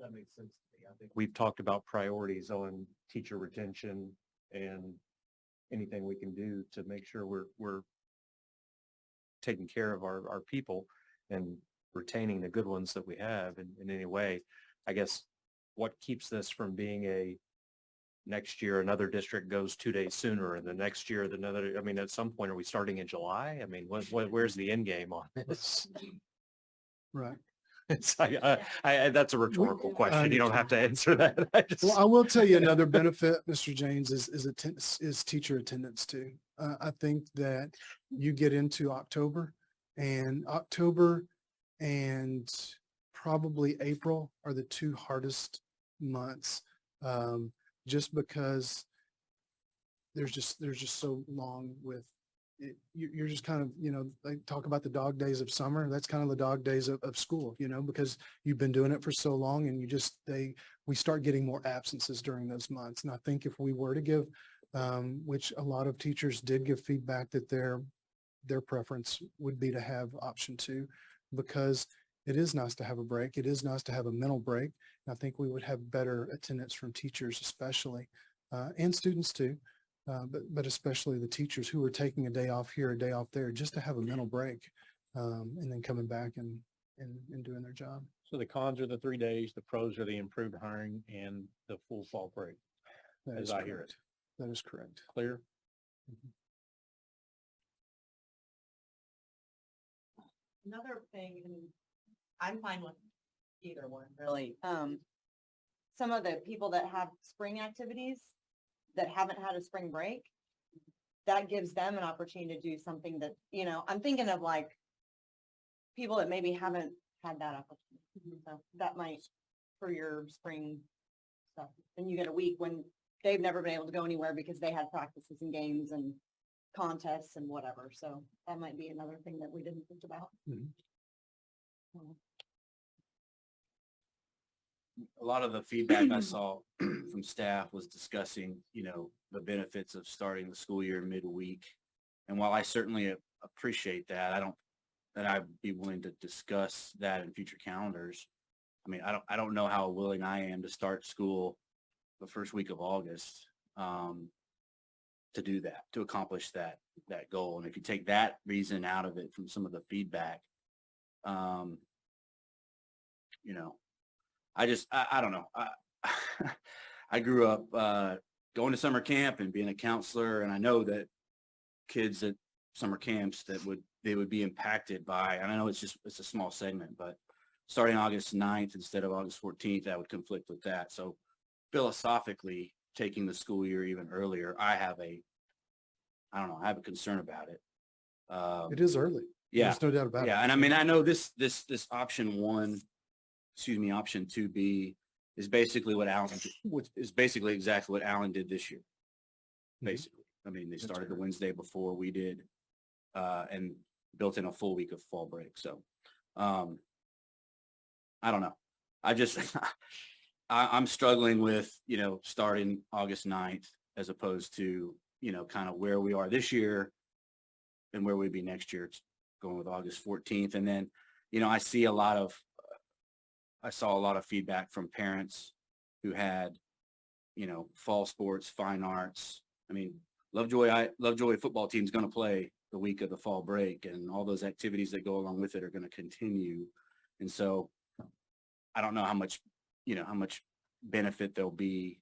Speaker 12: that makes sense to me. I think we've talked about priorities on teacher retention and anything we can do to make sure we're taking care of our people and retaining the good ones that we have in any way. I guess what keeps this from being a next year, another district goes 2 days sooner and the next year, another, I mean, at some point, are we starting in July? I mean, where's the end game on this?
Speaker 13: Right.
Speaker 12: It's, that's a rhetorical question. You don't have to answer that.
Speaker 13: Well, I will tell you another benefit, Mr. James, is teacher attendance too. I think that you get into October and probably April are the two hardest months. Just because there's just so long with it, you're just kind of, they talk about the dog days of summer. That's kind of the dog days of school, because you've been doing it for so long and we start getting more absences during those months. And I think if we were to give, which a lot of teachers did give feedback that their preference would be to have option 2, because it is nice to have a break. It is nice to have a mental break. And I think we would have better attendance from teachers especially, and students too. But especially the teachers who are taking a day off here, a day off there, just to have a mental break, and then coming back and doing their job.
Speaker 1: So the cons are the 3 days, the pros are the improved hiring and the full fall break, as I hear it.
Speaker 13: That is correct.
Speaker 1: Clear?
Speaker 11: Another thing, and I'm fine with either one, really. Some of the people that have spring activities that haven't had a spring break, that gives them an opportunity to do something that, I'm thinking of like people that maybe haven't had that opportunity. So that might, for your spring stuff, and you get a week when they've never been able to go anywhere because they had practices and games and contests and whatever. So that might be another thing that we didn't think about.
Speaker 14: A lot of the feedback I saw from staff was discussing, the benefits of starting the school year midweek. And while I certainly appreciate that, I'd be willing to discuss that in future calendars. I mean, I don't know how willing I am to start school the first week of August, to do that, to accomplish that goal. And if you take that reason out of it from some of the feedback, I don't know. I grew up going to summer camp and being a counselor, and I know that kids at summer camps they would be impacted by, and I know it's a small segment, but starting August 9th instead of August 14th, that would conflict with that. So philosophically, taking the school year even earlier, I have a concern about it.
Speaker 13: It is early.
Speaker 14: Yeah.
Speaker 13: There's no doubt about it.
Speaker 14: Yeah. And I mean, I know this option 2B is basically basically exactly what Alan did this year. Basically. I mean, they started the Wednesday before we did, and built in a full week of fall break. So, I don't know. I'm struggling with, starting August 9th as opposed to, kind of where we are this year and where we'd be next year. It's going with August 14th. And then, I saw a lot of feedback from parents who had, fall sports, fine arts. I mean, Lovejoy football team is going to play the week of the fall break, and all those activities that go along with it are going to continue. And so I don't know how much benefit there'll be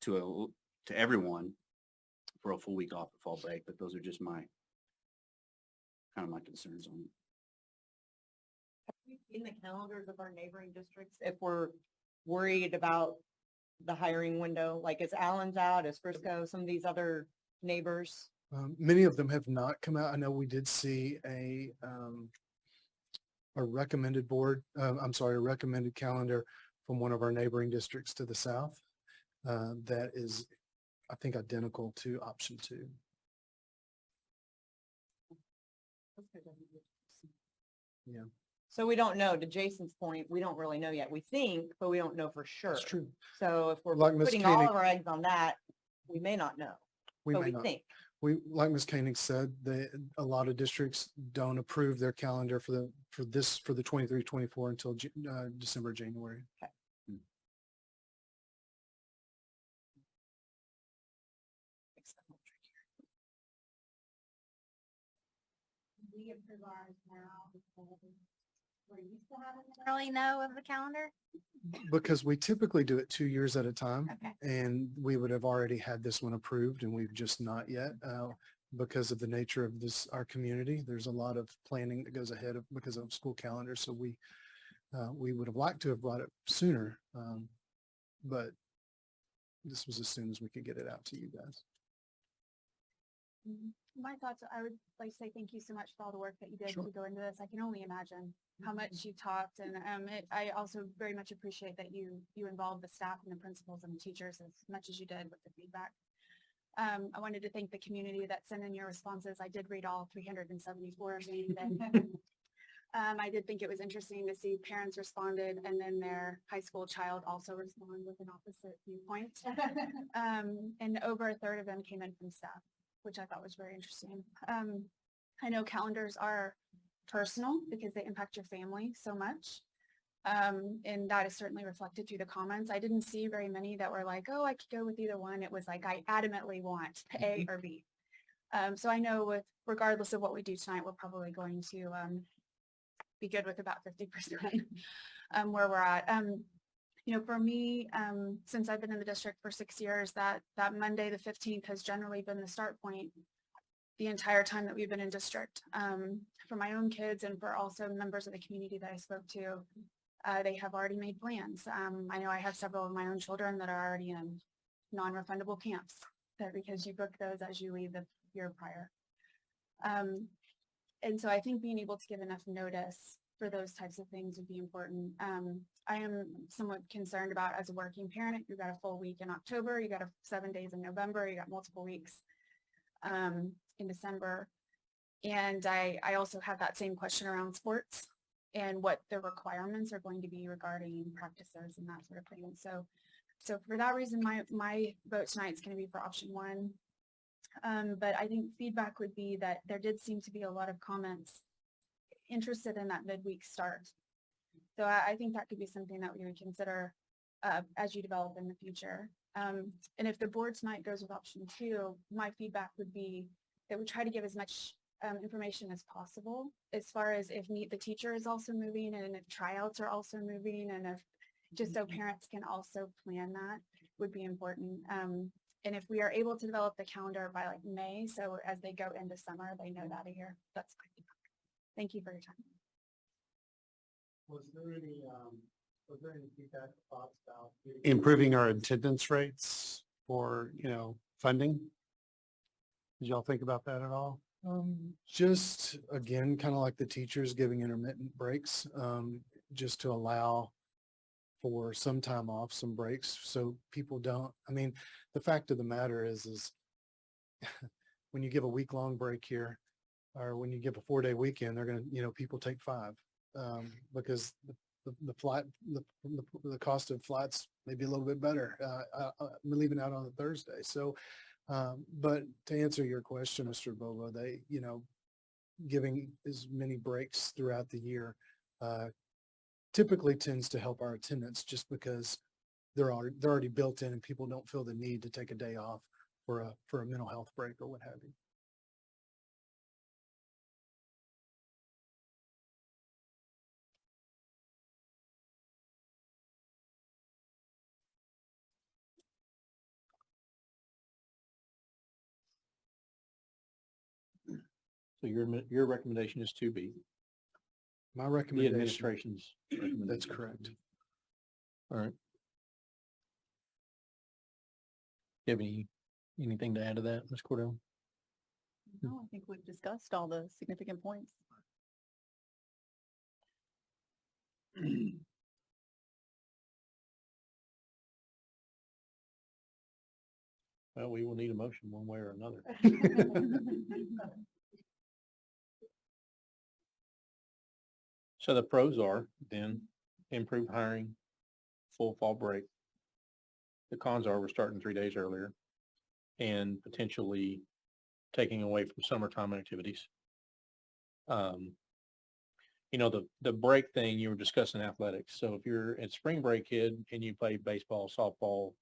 Speaker 14: to everyone for a full week off the fall break, but those are just my concerns on it.
Speaker 11: Have we seen the calendars of our neighboring districts if we're worried about the hiring window? Like, is Allen's out, is Frisco, some of these other neighbors?
Speaker 13: Many of them have not come out. I know we did see a recommended a recommended calendar from one of our neighboring districts to the south. That is, I think, identical to option 2. Yeah.
Speaker 11: So we don't know, to Jason's point, we don't really know yet. We think, but we don't know for sure.
Speaker 13: That's true.
Speaker 11: So if we're
Speaker 13: Like Ms.
Speaker 11: putting all
Speaker 13: Koenig-
Speaker 11: of our eggs on that, we may not know, but
Speaker 13: may
Speaker 11: we
Speaker 13: not.
Speaker 11: think.
Speaker 13: Like Ms. Koenig said, a lot of districts don't approve their calendar for the 23-24 until December, January.
Speaker 11: Okay.
Speaker 9: We approve
Speaker 10: of ours now because we're used to having an early know of the calendar?
Speaker 13: Because we typically do it 2 years at a time.
Speaker 10: Okay.
Speaker 13: And we would have already had this one approved and we've just not yet. Because of the nature of this, our community, there's a lot of planning that goes ahead of because of school calendar. So we would have liked to have brought it sooner. But this was as soon as we could get it out to you guys.
Speaker 15: My thoughts, I would like to say thank you so much for all the work that you did
Speaker 13: Sure.
Speaker 15: to go into this. I can only imagine how much you talked, and I also very much appreciate that you involved the staff and the principals and the teachers as much as you did with the feedback. I wanted to thank the community that sent in your responses. I did read all 374 of them. I did think it was interesting to see parents responded and then their high school child also respond with an opposite viewpoint. And over a third of them came in from staff, which I thought was very interesting. I know calendars are personal because they impact your family so much. And that is certainly reflected through the comments. I didn't see very many that were like, oh, I could go with either one. It was like, I adamantly want A or B. So I know regardless of what we do tonight, we're probably going to be good with about 50% where we're at. For me, since I've been in the district for 6 years, that Monday, the 15th has generally been the start point the entire time that we've been in district. For my own kids and for also members of the community that I spoke to, they have already made plans. I know I have several of my own children that are already in non-refundable camps because you book those as you leave the year prior. And so I think being able to give enough notice for those types of things would be important. I am somewhat concerned about as a working parent, you've got a full week in October, you got 7 days in November, you got multiple weeks in December. And I also have that same question around sports and what the requirements are going to be regarding practices and that sort of thing. So for that reason, my vote tonight is going to be for option one. But I think feedback would be that there did seem to be a lot of comments interested in that midweek start. So I think that could be something that we would consider as you develop in the future. And if the board tonight goes with option two, my feedback would be that we try to give as much information as possible as far as if Meet the Teacher is also moving and if tryouts are also moving and if just so parents can also plan that would be important. And if we are able to develop the calendar by like May, so as they go into summer, they know that a year. That's my feedback. Thank you for your time.
Speaker 13: Was there any feedback thoughts about
Speaker 16: improving our attendance rates for, funding? Did y'all think about that at all?
Speaker 13: Just again, kind of like the teachers giving intermittent breaks, just to allow for some time off, some breaks, so people don't, the fact of the matter is when you give a week-long break here, or when you give a 4-day weekend, they're going to, people take 5, because the cost of flights may be a little bit better. I'm leaving out on a Thursday. So, but to answer your question, Mr. Bovo, they, giving as many breaks throughout the year, typically tends to help our attendance just because they're already built in and people don't feel the need to take a day off for a mental health break or what have you.
Speaker 1: So your recommendation is 2B.
Speaker 13: My
Speaker 1: The
Speaker 13: recommendation.
Speaker 1: administration's recommendation.
Speaker 13: That's correct.
Speaker 1: All right. You have anything to add to that, Ms. Cordell?
Speaker 11: No, I think we've discussed all the significant points.
Speaker 1: Well, we will need a motion one way or another. So the pros are then improved hiring, full fall break. The cons are we're starting 3 days earlier and potentially taking away from summertime activities. The break thing, you were discussing athletics. So if you're a spring break kid and you play baseball, softball,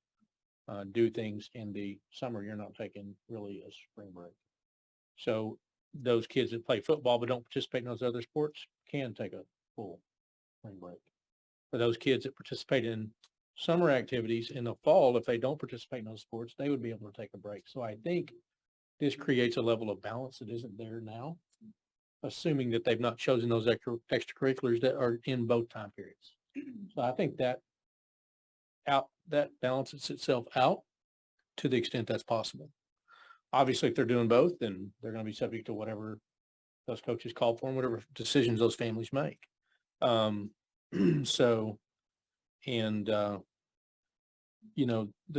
Speaker 1: do things in the summer, you're not taking really a spring break. So those kids that play football but don't participate in those other sports can take a full spring break. For those kids that participate in summer activities in the fall, if they don't participate in those sports, they would be able to take a break. So I think this creates a level of balance that isn't there now, assuming that they've not chosen those extracurriculars that are in both time periods. So I think that balances itself out to the extent that's possible. Obviously, if they're doing both, then they're going to be subject to whatever those coaches call for and whatever decisions those families make. So, and, the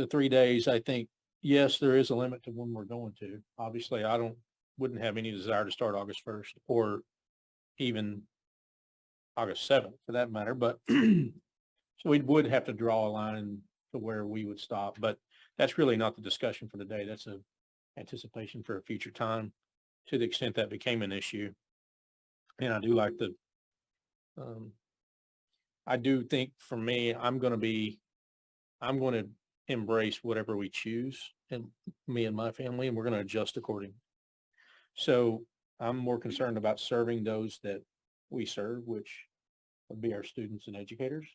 Speaker 1: 3 days, I think, yes, there is a limit to when we're going to. Obviously, wouldn't have any desire to start August 1st or even August 7th for that matter, but so we would have to draw a line to where we would stop, but that's really not the discussion for today. That's a anticipation for a future time to the extent that became an issue. And I do like I do think for me, I'm going to embrace whatever we choose, and me and my family, and we're going to adjust accordingly. So I'm more concerned about serving those that we serve, which would be our students and educators,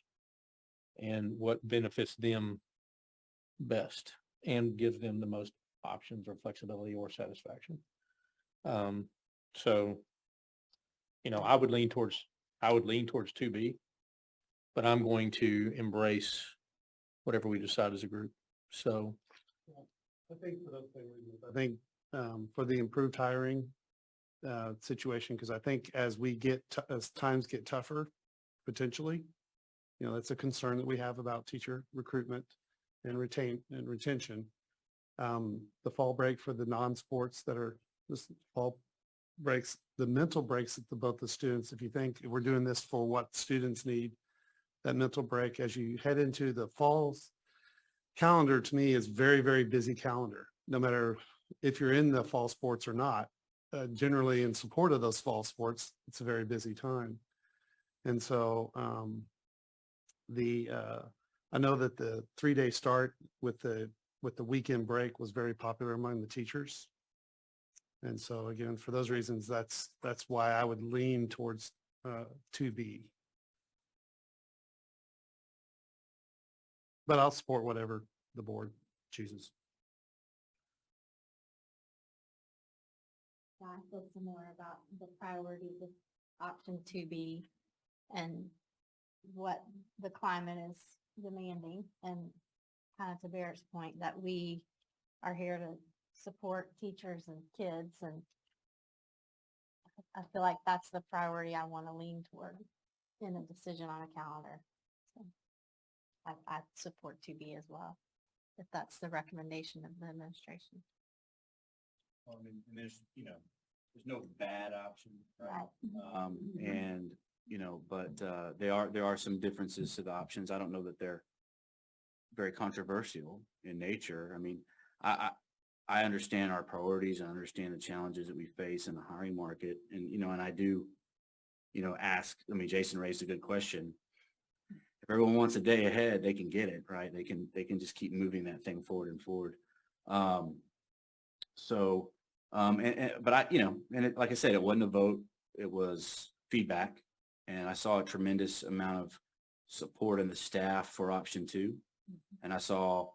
Speaker 1: and what benefits them best and gives them the most options or flexibility or satisfaction. So, I would lean towards 2B, but I'm going to embrace whatever we decide as a group. So
Speaker 16: I think for those reasons, I think for the improved hiring situation, because I think as times get tougher, potentially, that's a concern that we have about teacher recruitment and retention. The fall break for the non-sports that are this fall breaks, the mental breaks at both the students. If you think we're doing this for what students need, that mental break as you head into the fall's calendar, to me, is very, very busy calendar, no matter if you're in the fall sports or not. Generally in support of those fall sports, it's a very busy time. And so I know that the 3-day start with the weekend break was very popular among the teachers. And so again, for those reasons, that's why I would lean towards 2B. But I'll support whatever the board chooses.
Speaker 10: I feel similar about the priority with option 2B and what the climate is demanding, and kind of to Barrett's point that we are here to support teachers and kids, and I feel like that's the priority I want to lean toward in a decision on a calendar. So I support 2B as well, if that's the recommendation of the administration.
Speaker 14: Well, I mean, and there's no bad option, right?
Speaker 10: Right.
Speaker 14: And, but there are some differences to the options. I don't know that they're very controversial in nature. I mean, I understand our priorities. I understand the challenges that we face in the hiring market. And, and I do, Jason raised a good question. If everyone wants a day ahead, they can get it, right? They can just keep moving that thing forward and forward. But like I said, it wasn't a vote, it was feedback. And I saw a tremendous amount of support in the staff for option 2. And I saw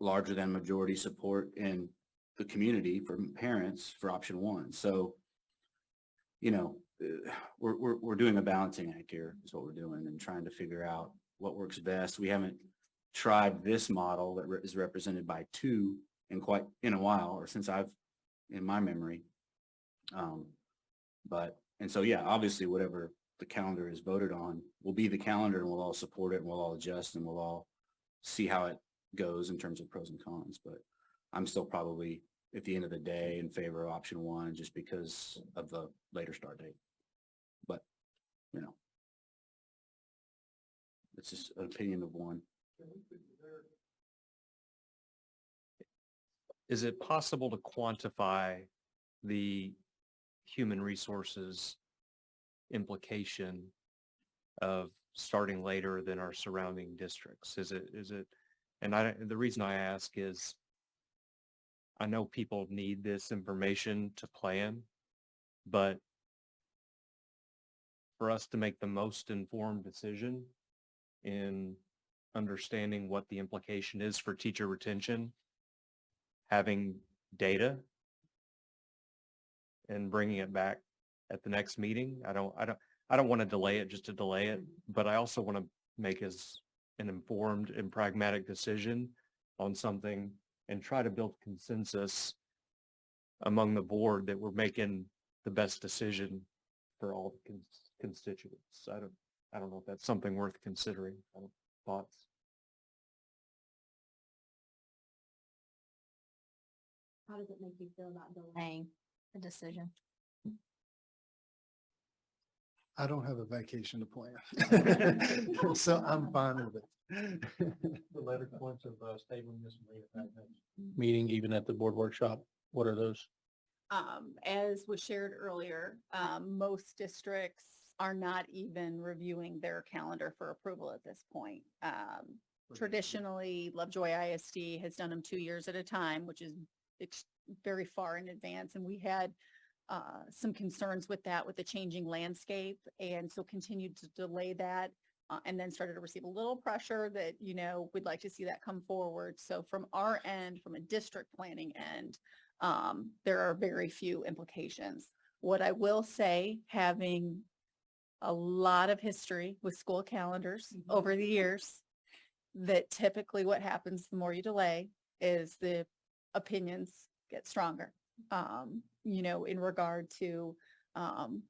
Speaker 14: larger than majority support in the community from parents for option 1. So, we're doing a balancing act here is what we're doing, and trying to figure out what works best. We haven't tried this model that is represented by 2 in a while, or since in my memory. Obviously whatever the calendar is voted on will be the calendar, and we'll all support it, and we'll all adjust, and we'll all see how it goes in terms of pros and cons. But I'm still probably at the end of the day in favor of option 1, just because of the later start date. But, it's just an opinion of one.
Speaker 12: Is it possible to quantify the human resources implication of starting later than our surrounding districts? Is it, and the reason I ask is I know people need this information to plan, but for us to make the most informed decision in understanding what the implication is for teacher retention, having data and bringing it back at the next meeting. I don't want to delay it just to delay it, but I also want to make as an informed and pragmatic decision on something and try to build consensus among the board that we're making the best decision for all the constituents. I don't know if that's something worth considering. Thoughts?
Speaker 10: How does it make you feel about delaying a decision?
Speaker 13: I don't have a vacation to plan. So I'm fine with it.
Speaker 1: The letter points of stabling this meeting, even at the board workshop, what are those?
Speaker 17: As was shared earlier, most districts are not even reviewing their calendar for approval at this point. Traditionally, Lovejoy ISD has done them 2 years at a time, which is very far in advance. And we had some concerns with that, with the changing landscape. And so continued to delay that and then started to receive a little pressure that, we'd like to see that come forward. So from our end, from a district planning end, there are very few implications. What I will say, having a lot of history with school calendars over the years, that typically what happens the more you delay is the opinions get stronger, in regard to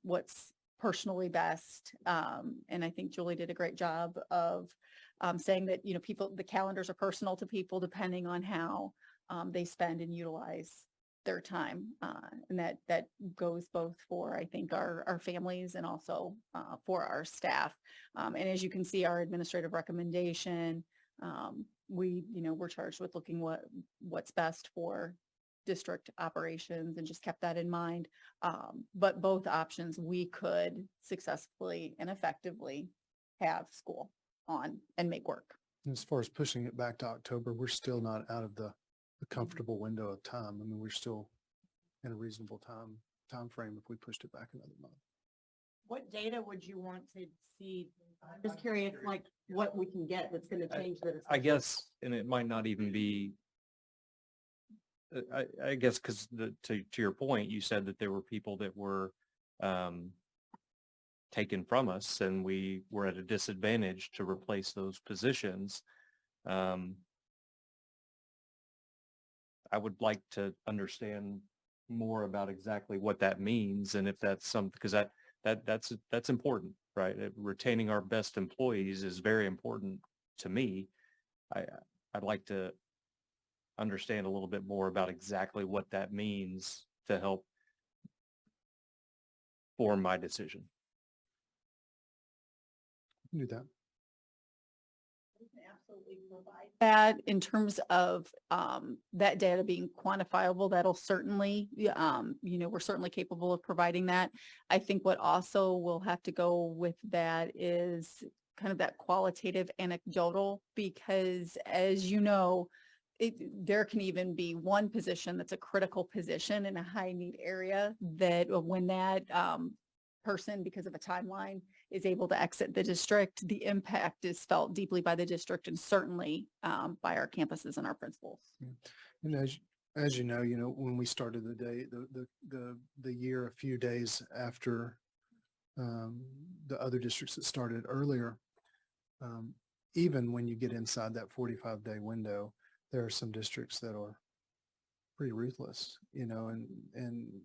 Speaker 17: what's personally best. And I think Julie did a great job of saying that, the calendars are personal to people depending on how they spend and utilize their time. And that goes both for, I think, our families and also for our staff. And as you can see, our administrative recommendation, we're charged with looking what's best for district operations and just kept that in mind. But both options, we could successfully and effectively have school on and make work.
Speaker 13: As far as pushing it back to October, we're still not out of the comfortable window of time. I mean, we're still in a reasonable time frame if we pushed it back another month.
Speaker 11: What data would you want to see? I'm just curious, like what we can get that's going to change the
Speaker 12: I guess, and it might not even be, I guess, because to your point, you said that there were people that were taken from us and we were at a disadvantage to replace those positions. I would like to understand more about exactly what that means and if that's something, because that's important, right? Retaining our best employees is very important to me. I'd like to understand a little bit more about exactly what that means to help form my decision.
Speaker 13: Do that.
Speaker 17: Absolutely provide that in terms of that data being quantifiable. That'll certainly, we're certainly capable of providing that. I think what also will have to go with that is kind of that qualitative anecdotal, because as you know, there can even be one position that's a critical position in a high need area that when that person, because of a timeline, is able to exit the district, the impact is felt deeply by the district and certainly by our campuses and our principals.
Speaker 13: And as you know, when we started the day, the year, a few days after the other districts that started earlier, even when you get inside that 45-day window, there are some districts that are pretty ruthless, and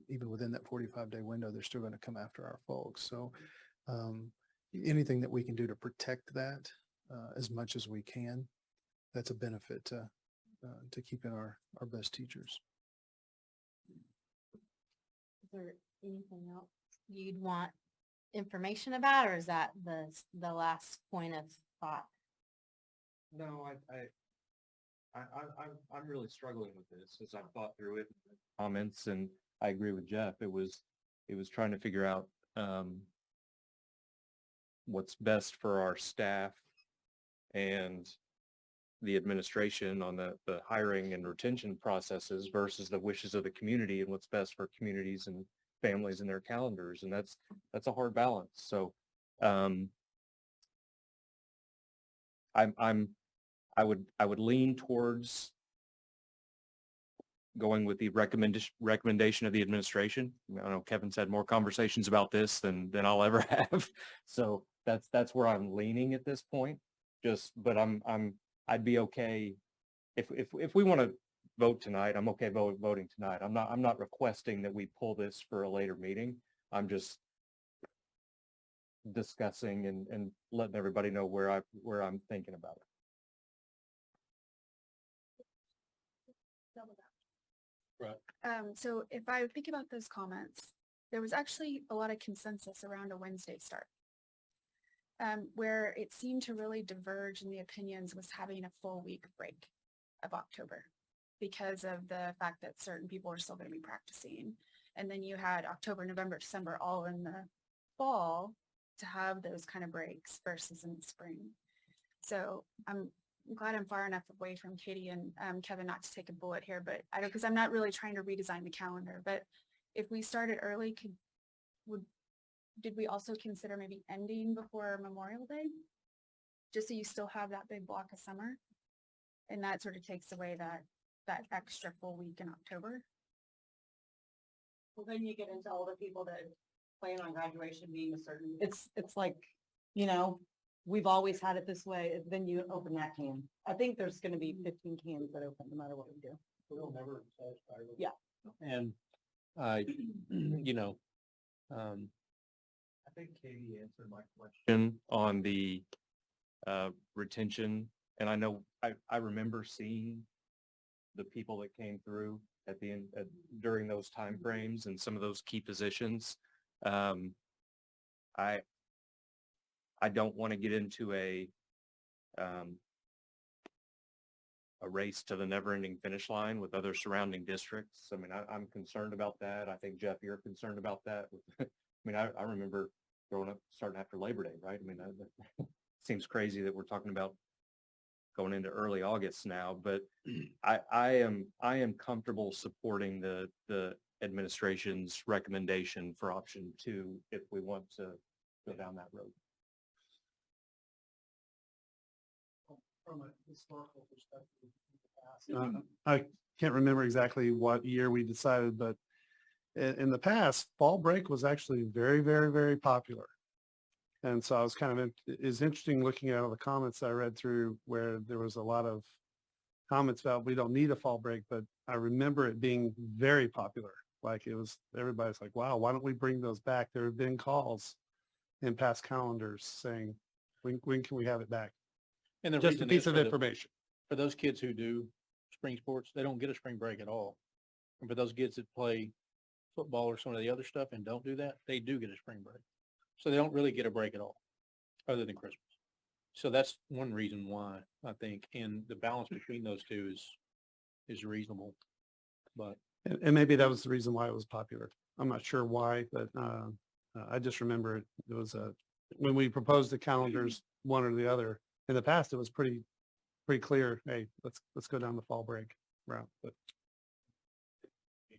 Speaker 13: even within that 45-day window, they're still going to come after our folks. So anything that we can do to protect that as much as we can, that's a benefit to keeping our best teachers.
Speaker 10: Is there anything else you'd want information about, or is that the last point of thought?
Speaker 12: No, I'm really struggling with this as I've thought through it. Comments, and I agree with Jeff. It was trying to figure out what's best for our staff and the administration on the hiring and retention processes versus the wishes of the community and what's best for communities and families and their calendars. And that's a hard balance. So I would lean towards going with the recommendation of the administration. I know Kevin's had more conversations about this than I'll ever have. So that's where I'm leaning at this point. But I'd be okay if we want to vote tonight. I'm okay voting tonight. I'm not requesting that we pull this for a later meeting. I'm just discussing and letting everybody know where I'm thinking about it.
Speaker 1: Right.
Speaker 15: So if I think about those comments, there was actually a lot of consensus around a Wednesday start. Where it seemed to really diverge in the opinions was having a full week break of October because of the fact that certain people are still going to be practicing. And then you had October, November, December all in the fall to have those kind of breaks versus in the spring. So I'm glad I'm far enough away from Katie and Kevin not to take a bullet here, but I don't, because I'm not really trying to redesign the calendar, but if we started early, did we also consider maybe ending before Memorial Day? Just so you still have that big block of summer? And that sort of takes away that extra full week in October.
Speaker 11: Well, then you get into all the people that plan on graduation being a certain, it's like, you know, we've always had it this way. Then you open that can. I think there's going to be 15 cans that open no matter what we do.
Speaker 1: We'll never satisfy.
Speaker 11: Yeah.
Speaker 1: And
Speaker 12: I think Katie answered my question on the retention. And I know I remember seeing the people that came through at the end during those timeframes and some of those key positions. I don't want to get into a race to the never-ending finish line with other surrounding districts. I mean, I'm concerned about that. I think, Jeff, you're concerned about that. I mean, I remember growing up starting after Labor Day, right? I mean, that seems crazy that we're talking about going into early August now, but I am comfortable supporting the administration's recommendation for option 2 if we want to go down that road.
Speaker 13: From a historical perspective, I can't remember exactly what year we decided, but in the past, fall break was actually very, very, very popular. And so I was kind of, it's interesting looking at all the comments I read through where there was a lot of comments about we don't need a fall break, but I remember it being very popular. Like it was, everybody's like, wow, why don't we bring those back? There have been calls in past calendars saying, when can we have it back?
Speaker 1: And the
Speaker 13: Just a piece of information.
Speaker 1: For those kids who do spring sports, they don't get a spring break at all. And for those kids that play football or some of the other stuff and don't do that, they do get a spring break. So they don't really get a break at all, other than Christmas. So that's one reason why I think, and the balance between those two is reasonable. But
Speaker 13: and maybe that was the reason why it was popular. I'm not sure why, but I just remember it was when we proposed the calendars, one or the other. In the past, it was pretty clear. Hey, let's go down the fall break route. But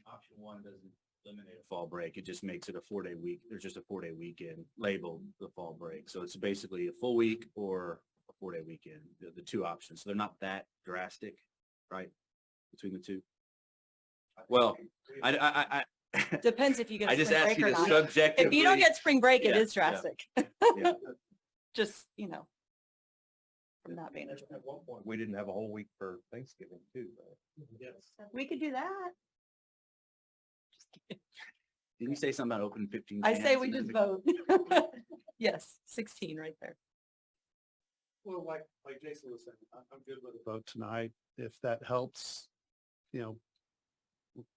Speaker 14: option 1 doesn't eliminate a fall break. It just makes it a 4-day week. There's just a 4-day weekend labeled the fall break. So it's basically a full week or a 4-day weekend, the 2 options. So they're not that drastic, right? Between the 2. Well, I
Speaker 11: depends if you get
Speaker 14: I just
Speaker 11: spring
Speaker 14: asked
Speaker 11: break
Speaker 14: you
Speaker 11: or
Speaker 14: to
Speaker 11: not.
Speaker 14: subjectively.
Speaker 11: If you don't get spring break, it
Speaker 14: Yeah,
Speaker 11: is drastic.
Speaker 14: yeah.
Speaker 11: Just, you know, from not being.
Speaker 12: At one point, we didn't have a whole week for Thanksgiving too. Right?
Speaker 1: yes.
Speaker 11: We could do that.
Speaker 14: Didn't you say something about open 15?
Speaker 11: I say
Speaker 14: cans
Speaker 11: we
Speaker 14: and
Speaker 11: just
Speaker 14: then
Speaker 11: vote. Yes, 16 right there.
Speaker 13: well, like Jason was saying, I'm good with a vote tonight. If that helps,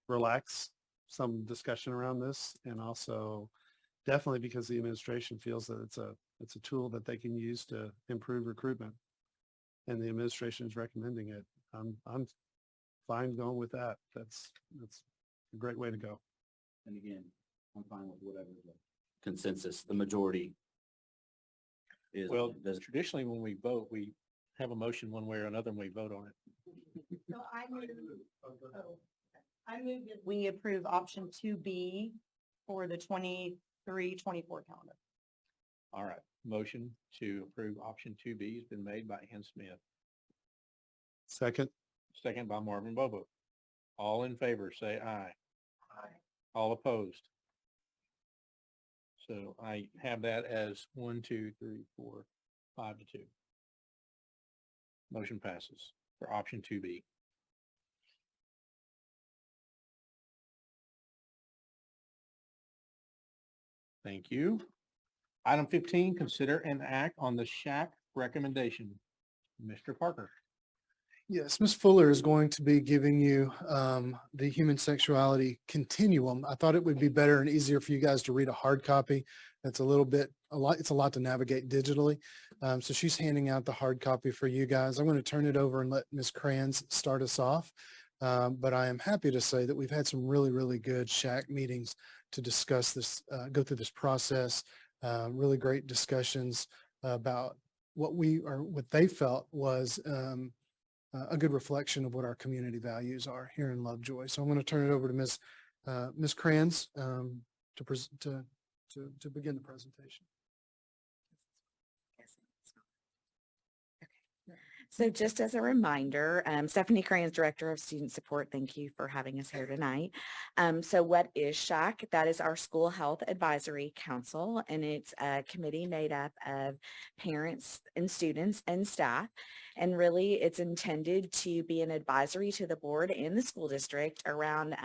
Speaker 13: relax some discussion around this, and also definitely because the administration feels that it's a tool that they can use to improve recruitment, and the administration is recommending it. I'm fine going with that. That's a great way to go.
Speaker 14: And again, I'm fine with whatever the consensus, the majority is.
Speaker 1: Well, traditionally when we vote, we have a motion one way or another and we vote on it.
Speaker 11: So I move that we approve option 2B for the 23-24 calendar.
Speaker 1: All right, motion to approve option 2B has been made by Ann Smith,
Speaker 16: Second.
Speaker 1: second by Marvin Bobo. All in favor, say aye. Aye. All opposed. So I have that as 1, 2, 3, 4, 5 to 2. Motion passes for option 2B. Thank you. Item 15, consider and act on the SHAC recommendation. Mr. Parker.
Speaker 13: Yes, Ms. Fuller is going to be giving you the human sexuality continuum. I thought it would be better and easier for you guys to read a hard copy. That's it's a lot to navigate digitally. So she's handing out the hard copy for you guys. I'm going to turn it over and let Ms. Kranz start us off. But I am happy to say that we've had some really, really good SHAC meetings to discuss this, go through this process. Really great discussions about what they felt was a good reflection of what our community values are here in Lovejoy. So I'm going to turn it over to Ms. Kranz to begin the presentation.
Speaker 18: So just as a reminder, Stephanie Cranes, Director of Student Support, thank you for having us here tonight. So what is SHAC? That is our School Health Advisory Council, and it's a committee made up of parents and students and staff. And really, it's intended to be an advisory to the board and the school district around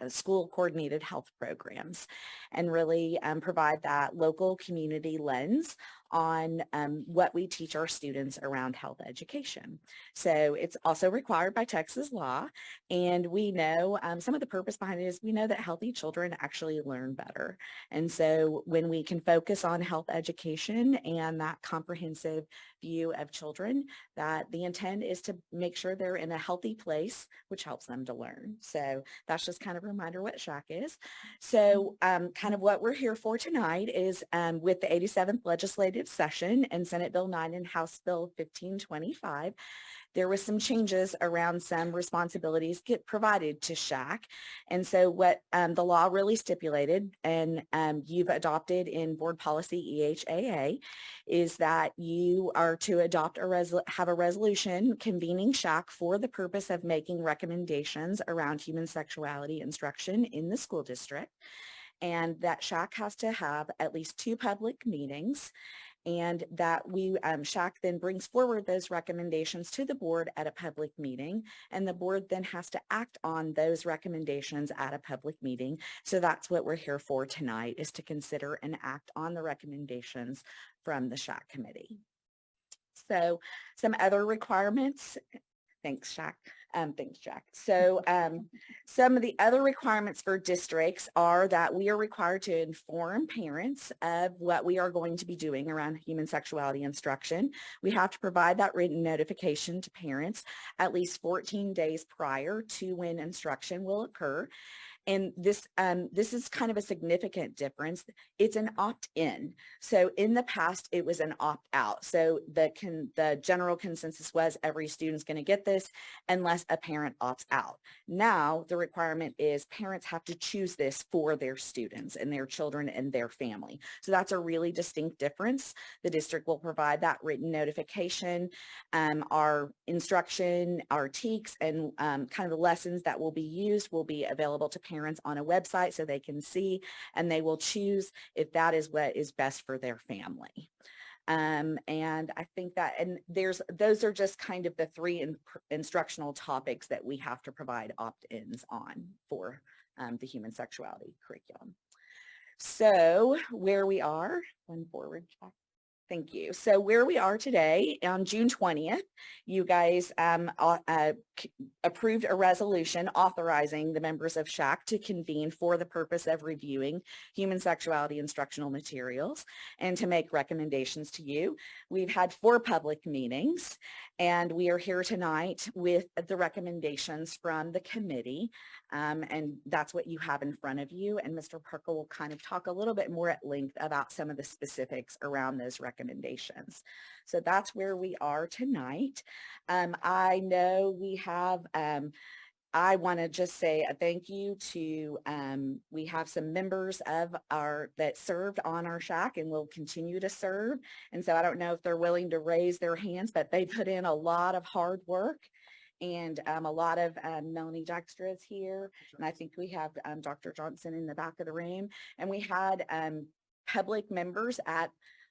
Speaker 18: school coordinated health programs, and really provide that local community lens on what we teach our students around health education. So it's also required by Texas law. And we know some of the purpose behind it is we know that healthy children actually learn better. And so when we can focus on health education and that comprehensive view of children, that the intent is to make sure they're in a healthy place, which helps them to learn. So that's just kind of a reminder what SHAC is. So kind of what we're here for tonight is with the 87th legislative session and Senate Bill 9 and House Bill 1525, there was some changes around some responsibilities get provided to SHAC. And so what the law really stipulated, and you've adopted in board policy EHAA, is that you are to adopt have a resolution convening SHAC for the purpose of making recommendations around human sexuality instruction in the school district. And that SHAC has to have at least 2 public meetings, and that SHAC then brings forward those recommendations to the board at a public meeting, and the board then has to act on those recommendations at a public meeting. So that's what we're here for tonight, is to consider and act on the recommendations from the SHAC committee. So some other requirements. Thanks, Jack. Thanks, Jack. So some of the other requirements for districts are that we are required to inform parents of what we are going to be doing around human sexuality instruction. We have to provide that written notification to parents at least 14 days prior to when instruction will occur. And this is kind of a significant difference. It's an opt-in. So in the past, it was an opt-out. So the general consensus was every student's going to get this unless a parent opts out. Now, the requirement is parents have to choose this for their students and their children and their family. So that's a really distinct difference. The district will provide that written notification, our instruction, our TEKS, and kind of the lessons that will be used will be available to parents on a website so they can see, and they will choose if that is what is best for their family. And I think that, and those are just kind of the 3 instructional topics that we have to provide opt-ins on for the human sexuality curriculum. So where we are, one forward, Jack. Thank you. So where we are today, on June 20th, you guys approved a resolution authorizing the members of SHAC to convene for the purpose of reviewing human sexuality instructional materials and to make recommendations to you. We've had 4 public meetings, and we are here tonight with the recommendations from the committee, and that's what you have in front of you. And Mr. Parker will kind of talk a little bit more at length about some of the specifics around those recommendations recommendations. So that's where we are tonight. I know we have, I want to just say a thank you to, we have some members of that served on our SHAC and will continue to serve. And so I don't know if they're willing to raise their hands, but they put in a lot of hard work. And a lot of Melanie Dykstra is here. And I think we have Dr. Johnson in the back of the room. And we had public members at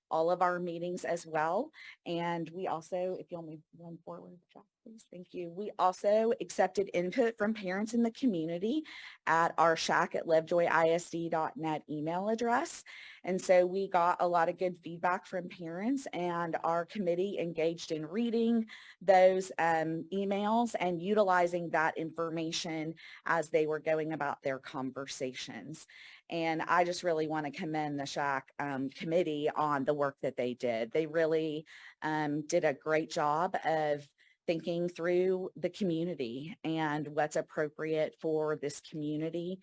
Speaker 18: all of our meetings as well. And we also, if you'll move one forward, Jack, please. Thank you. We also accepted input from parents in the community at our shack@lovejoyisd.net email address. And so we got a lot of good feedback from parents, and our committee engaged in reading those emails and utilizing that information as they were going about their conversations. And I just really want to commend the SHAC committee on the work that they did. They really did a great job of thinking through the community and what's appropriate for this community.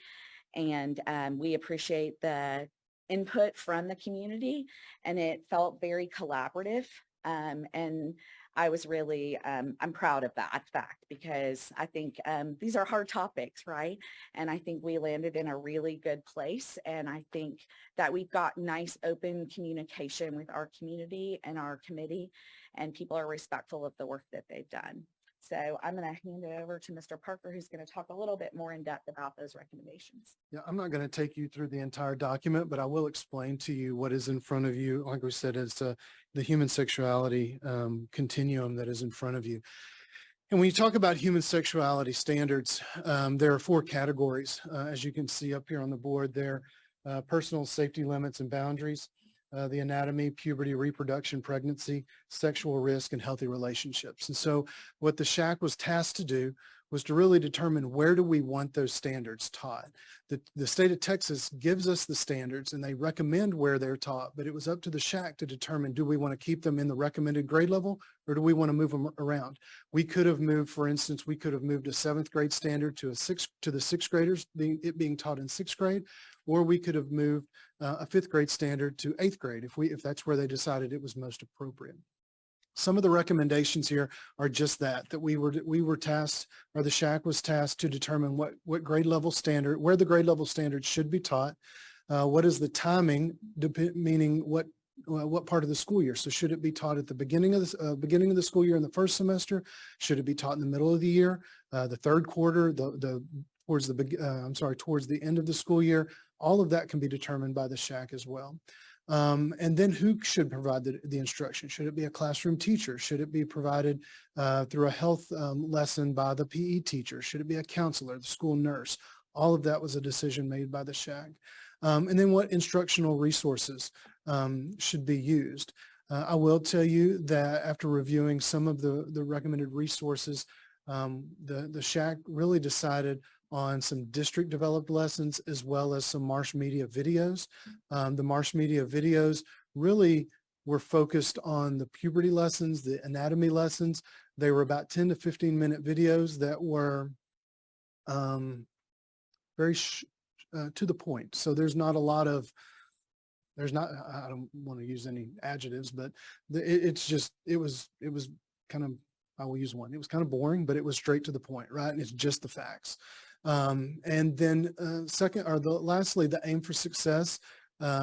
Speaker 18: And we appreciate the input from the community, and it felt very collaborative. And I was really, I'm proud of that fact, because I think these are hard topics, right? And I think we landed in a really good place. And I think that we've got nice open communication with our community and our committee, and people are respectful of the work that they've done. So I'm going to hand it over to Mr. Parker, who's going to talk a little bit more in depth about those recommendations.
Speaker 13: Yeah, I'm not going to take you through the entire document, but I will explain to you what is in front of you. Like we said, it's the human sexuality continuum that is in front of you. And when you talk about human sexuality standards, there are 4 categories, as you can see up here on the board there: personal safety limits and boundaries, the anatomy, puberty, reproduction, pregnancy, sexual risk, and healthy relationships. And so what the SHAC was tasked to do was to really determine, where do we want those standards taught? The state of Texas gives us the standards and they recommend where they're taught, but it was up to the SHAC to determine, do we want to keep them in the recommended grade level, or do we want to move them around? We could have moved, for instance, we could have moved a 7th grade standard to the 6th graders, being taught in 6th grade, or we could have moved a 5th grade standard to 8th grade if that's where they decided it was most appropriate. Some of the recommendations here are just that we were tasked, or the SHAC was tasked to determine what grade level standard, where the grade level standards should be taught. What is the timing, meaning what part of the school year? So should it be taught at the beginning of the school year in the first semester? Should it be taught in the middle of the year, the 3rd quarter, towards the end of the school year? All of that can be determined by the SHAC as well. And then who should provide the instruction? Should it be a classroom teacher? Should it be provided through a health lesson by the PE teacher? Should it be a counselor, the school nurse? All of that was a decision made by the SHAC. And then what instructional resources should be used? I will tell you that after reviewing some of the recommended resources, the SHAC really decided on some district developed lessons, as well as some Marsh Media videos. The Marsh Media videos really were focused on the puberty lessons, the anatomy lessons. They were about 10 to 15 minute videos that were very to the point. So there's not a lot of, I don't want to use any adjectives, but it was kind of, I will use one. It was kind of boring, but it was straight to the point, right? And it's just the facts. And then lastly, the Aim for Success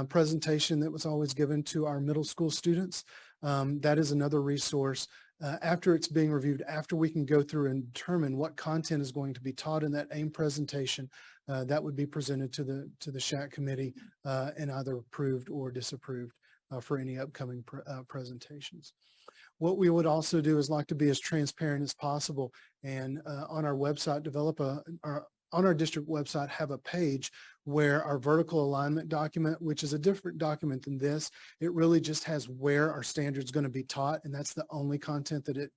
Speaker 13: presentation that was always given to our middle school students. That is another resource. After it's being reviewed, after we can go through and determine what content is going to be taught in that AIM presentation, that would be presented to the SHAC committee and either approved or disapproved for any upcoming presentations. What we would also do is like to be as transparent as possible, and on our website, on our district website, have a page where our vertical alignment document, which is a different document than this, it really just has where our standard's going to be taught, and that's the only content that it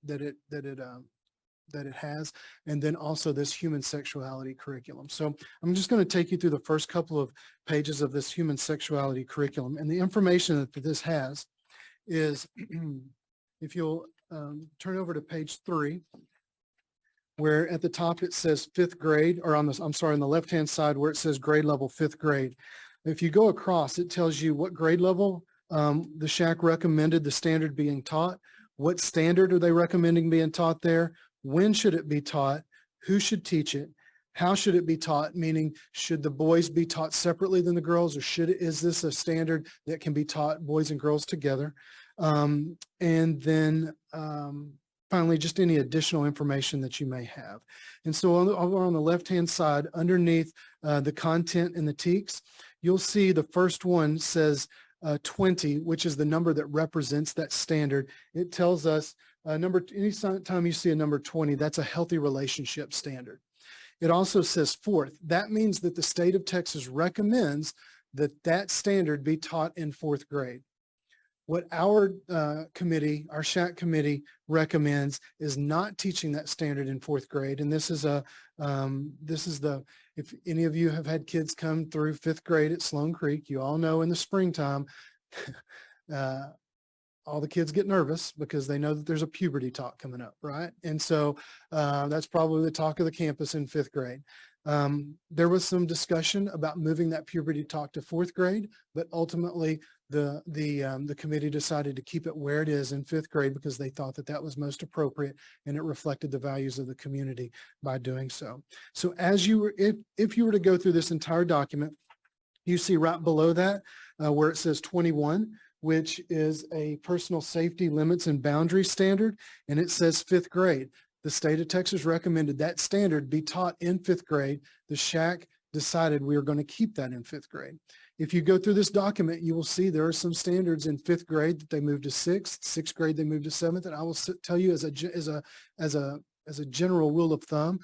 Speaker 13: has. And then also this human sexuality curriculum. So I'm just going to take you through the first couple of pages of this human sexuality curriculum, and the information that this has is if you'll turn over to page 3, where at the top it says 5th grade, or on the left-hand side where it says grade level 5th grade. If you go across, it tells you what grade level The SHAC recommended the standard being taught. What standard are they recommending being taught there? When should it be taught? Who should teach it? How should it be taught? Meaning, should the boys be taught separately than the girls, or is this a standard that can be taught boys and girls together? And then finally, just any additional information that you may have. And so on the left-hand side, underneath the content and the TEKS, you'll see the first one says 20, which is the number that represents that standard. It tells us anytime you see a number 20, that's a healthy relationship standard. It also says fourth. That means that the state of Texas recommends that that standard be taught in fourth grade. What our committee, our SHAC committee recommends is not teaching that standard in fourth grade. And this is if any of you have had kids come through fifth grade at Sloan Creek, you all know in the springtime, all the kids get nervous because they know that there's a puberty talk coming up, right? And so that's probably the talk of the campus in fifth grade. There was some discussion about moving that puberty talk to fourth grade, but ultimately the committee decided to keep it where it is in fifth grade because they thought that that was most appropriate and it reflected the values of the community by doing so. So as if you were to go through this entire document, you see right below that where it says 21, which is a personal safety limits and boundaries standard, and it says fifth grade. The state of Texas recommended that standard be taught in fifth grade. The SHAC decided we are going to keep that in fifth grade. If you go through this document, you will see there are some standards in fifth grade that they moved to sixth grade they moved to seventh, and I will tell you as a general rule of thumb,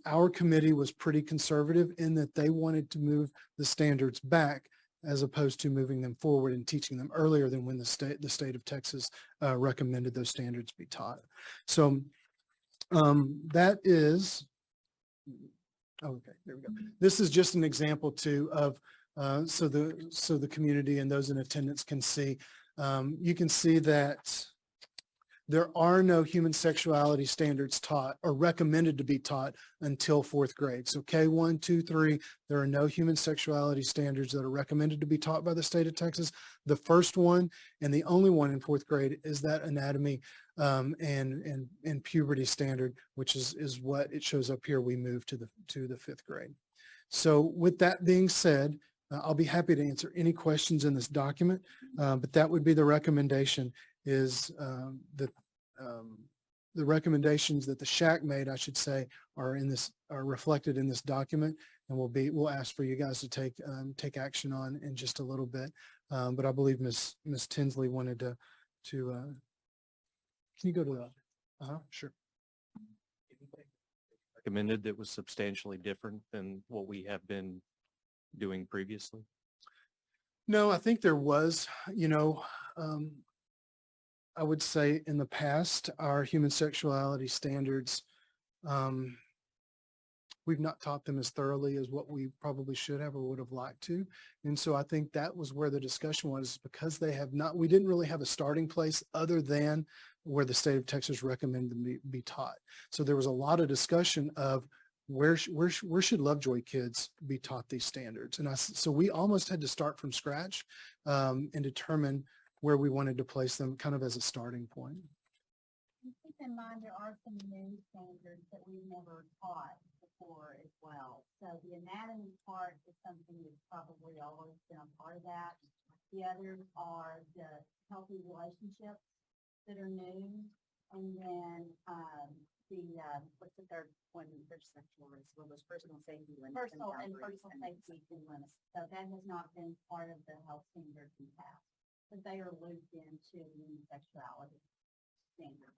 Speaker 13: our committee was pretty conservative in that they wanted to move the standards back as opposed to moving them forward and teaching them earlier than when the state of Texas recommended those standards be taught. So that is, okay, there we go. This is just an example too of, so the community and those in attendance can see. You can see that there are no human sexuality standards taught or recommended to be taught until fourth grade. So K1, 2, 3, there are no human sexuality standards that are recommended to be taught by the state of Texas. The first one and the only one in fourth grade is that anatomy and puberty standard, which is what it shows up here. We move to the fifth grade. So with that being said, I'll be happy to answer any questions in this document, but that would be the recommendation is the recommendations that the SHAC made, I should say, are reflected in this document, and we'll ask for you guys to take action on in just a little bit. But I believe Ms. Tinsley wanted to can you go to the, sure.
Speaker 12: Recommended that was substantially different than what we have been doing previously?
Speaker 13: No, I think there was, I would say in the past, our human sexuality standards, we've not taught them as thoroughly as what we probably should have or would have liked to. And so I think that was where the discussion was, because we didn't really have a starting place other than where the state of Texas recommended them be taught. So there was a lot of discussion of where should Lovejoy kids be taught these standards? And so we almost had to start from scratch and determine where we wanted to place them kind of as a starting point.
Speaker 4: Keep in mind, there are some new standards that we've never taught before as well. So the anatomy part is something that's probably always been a part of that. The others are the healthy relationships that are new. And then what's the third one? There's sexual risk. Well, there's personal safety limits. Personal safety limits. So that has not been part of the health standards in the past. But they are looped into the sexuality standard.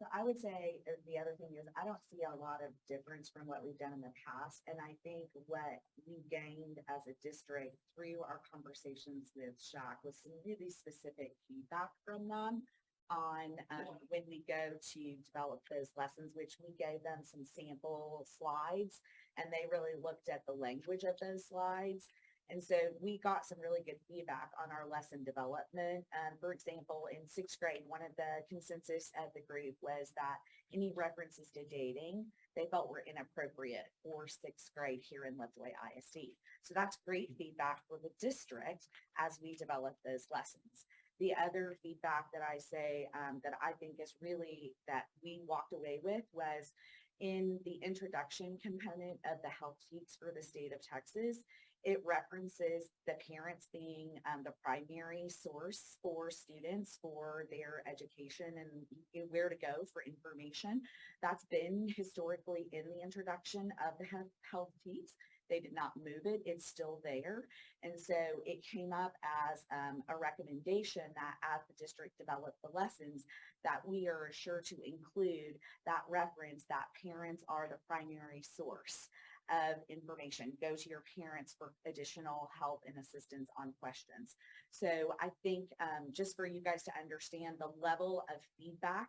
Speaker 18: So I would say the other thing is I don't see a lot of difference from what we've done in the past. And I think what we gained as a district through our conversations with SHAC was some really specific feedback from them on when we go to develop those lessons, which we gave them some sample slides, and they really looked at the language of those slides And so we got some really good feedback on our lesson development. For example, in 6th grade, one of the consensus of the group was that any references to dating, they felt were inappropriate for 6th grade here in Lovejoy ISD. So that's great feedback for the district as we develop those lessons. The other feedback that I say that I think is really that we walked away with was in the introduction component of the health sheets for the state of Texas. It references the parents being the primary source for students for their education and where to go for information. That's been historically in the introduction of the health sheets. They did not move it. It's still there. And so it came up as a recommendation that as the district developed the lessons, that we are sure to include that reference that parents are the primary source of information. Go to your parents for additional help and assistance on questions. So I think just for you guys to understand the level of feedback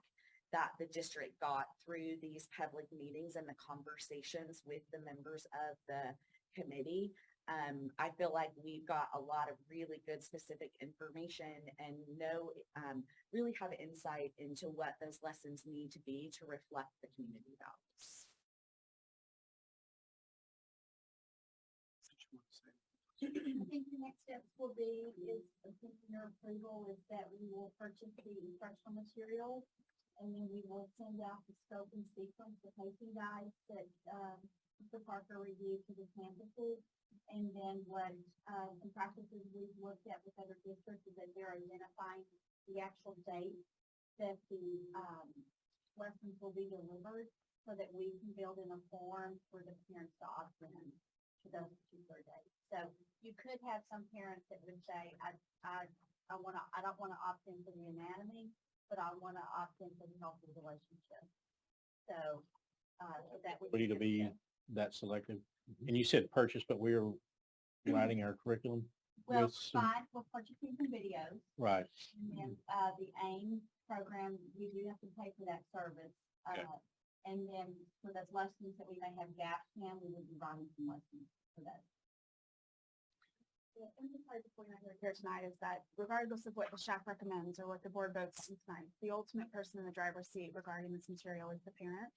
Speaker 18: that the district got through these public meetings and the conversations with the members of the committee, I feel like we've got a lot of really good specific information and really have insight into what those lessons need to be to reflect the community values.
Speaker 4: I think the next steps will be is your approval is that we will purchase the instructional material, and then we will send out the scope and sequence, the pacing guides that Mr. Parker reviewed to the campuses. And then what some practices we've looked at with other districts is that they're identifying the actual date that the lessons will be delivered so that we can build in a form for the parents to opt in to those particular dates. So you could have some parents that would say, I don't want to opt in for the anatomy, but I want to opt in for the healthy relationship. So that would
Speaker 1: Ready to be that selective. And you said purchase, but we're writing our curriculum.
Speaker 4: Well,
Speaker 1: with some-
Speaker 4: fine, we're purchasing some videos.
Speaker 1: Right.
Speaker 4: And then the AIM program, we do have to pay for that service.
Speaker 1: Okay.
Speaker 4: And then for those lessons that we may have gaps in, we would be running some lessons for that.
Speaker 15: The emphasize the point I heard here tonight is that regardless of what the SHAC recommends or what the board votes tonight, the ultimate person in the driver's seat regarding this material is the parents.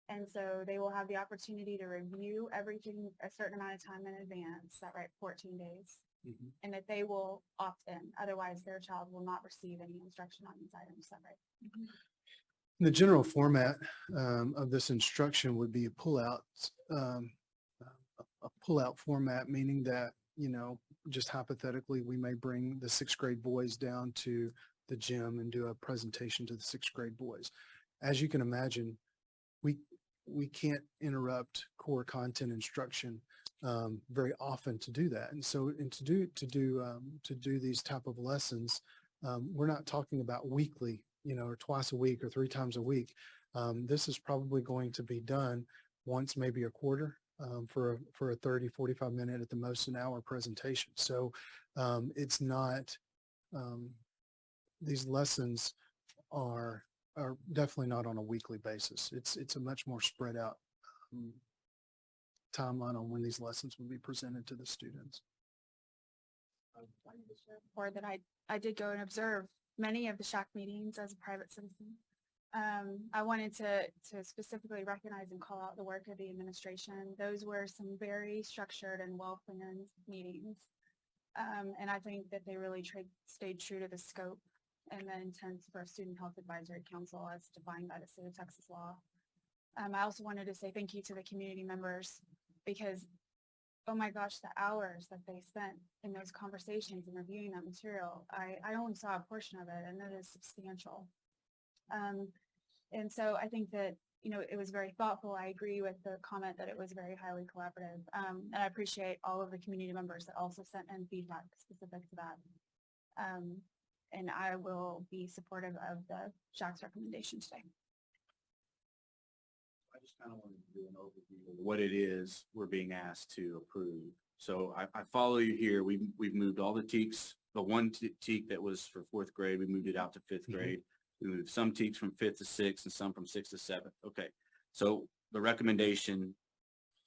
Speaker 15: And so they will have the opportunity to review everything a certain amount of time in advance, that right, 14 days, and that they will opt in. Otherwise, their child will not receive any instruction on these items, that right?
Speaker 13: The general format of this instruction would be a pullout format, meaning that, you know, just hypothetically, we may bring the 6th grade boys down to the gym and do a presentation to the 6th grade boys. As you can imagine, we can't interrupt core content instruction very often to do that. And so, to do these type of lessons, we're not talking about weekly, you know, or twice a week or 3 times a week. This is probably going to be done once, maybe a quarter, for a 30, 45 minute, at the most an hour presentation. So it's not, these lessons are definitely not on a weekly basis. It's a much more spread out timeline on when these lessons will be presented to the students.
Speaker 15: Or that I did go and observe many of the SHAC meetings as a private citizen. I wanted to specifically recognize and call out the work of the administration. Those were some very structured and well-planned meetings. And I think that they really stayed true to the scope and the intent for a Student Health Advisory Council as defined by the state of Texas law. I also wanted to say thank you to the community members because, oh my gosh, the hours that they spent in those conversations and reviewing that material, I only saw a portion of it, and that is substantial. And so I think that, you know, it was very thoughtful. I agree with the comment that it was very highly collaborative. And I appreciate all of the community members that also sent in feedback specific to that. And I will be supportive of the SHAC's recommendation today.
Speaker 14: I just kind of wanted to do an overview of what it is we're being asked to approve. So I follow you here. We've moved all the TEKs. The one TEK that was for 4th grade, we moved it out to 5th grade. We moved some TEKs from 5th to 6th and some from 6th to 7th. Okay. So the recommendation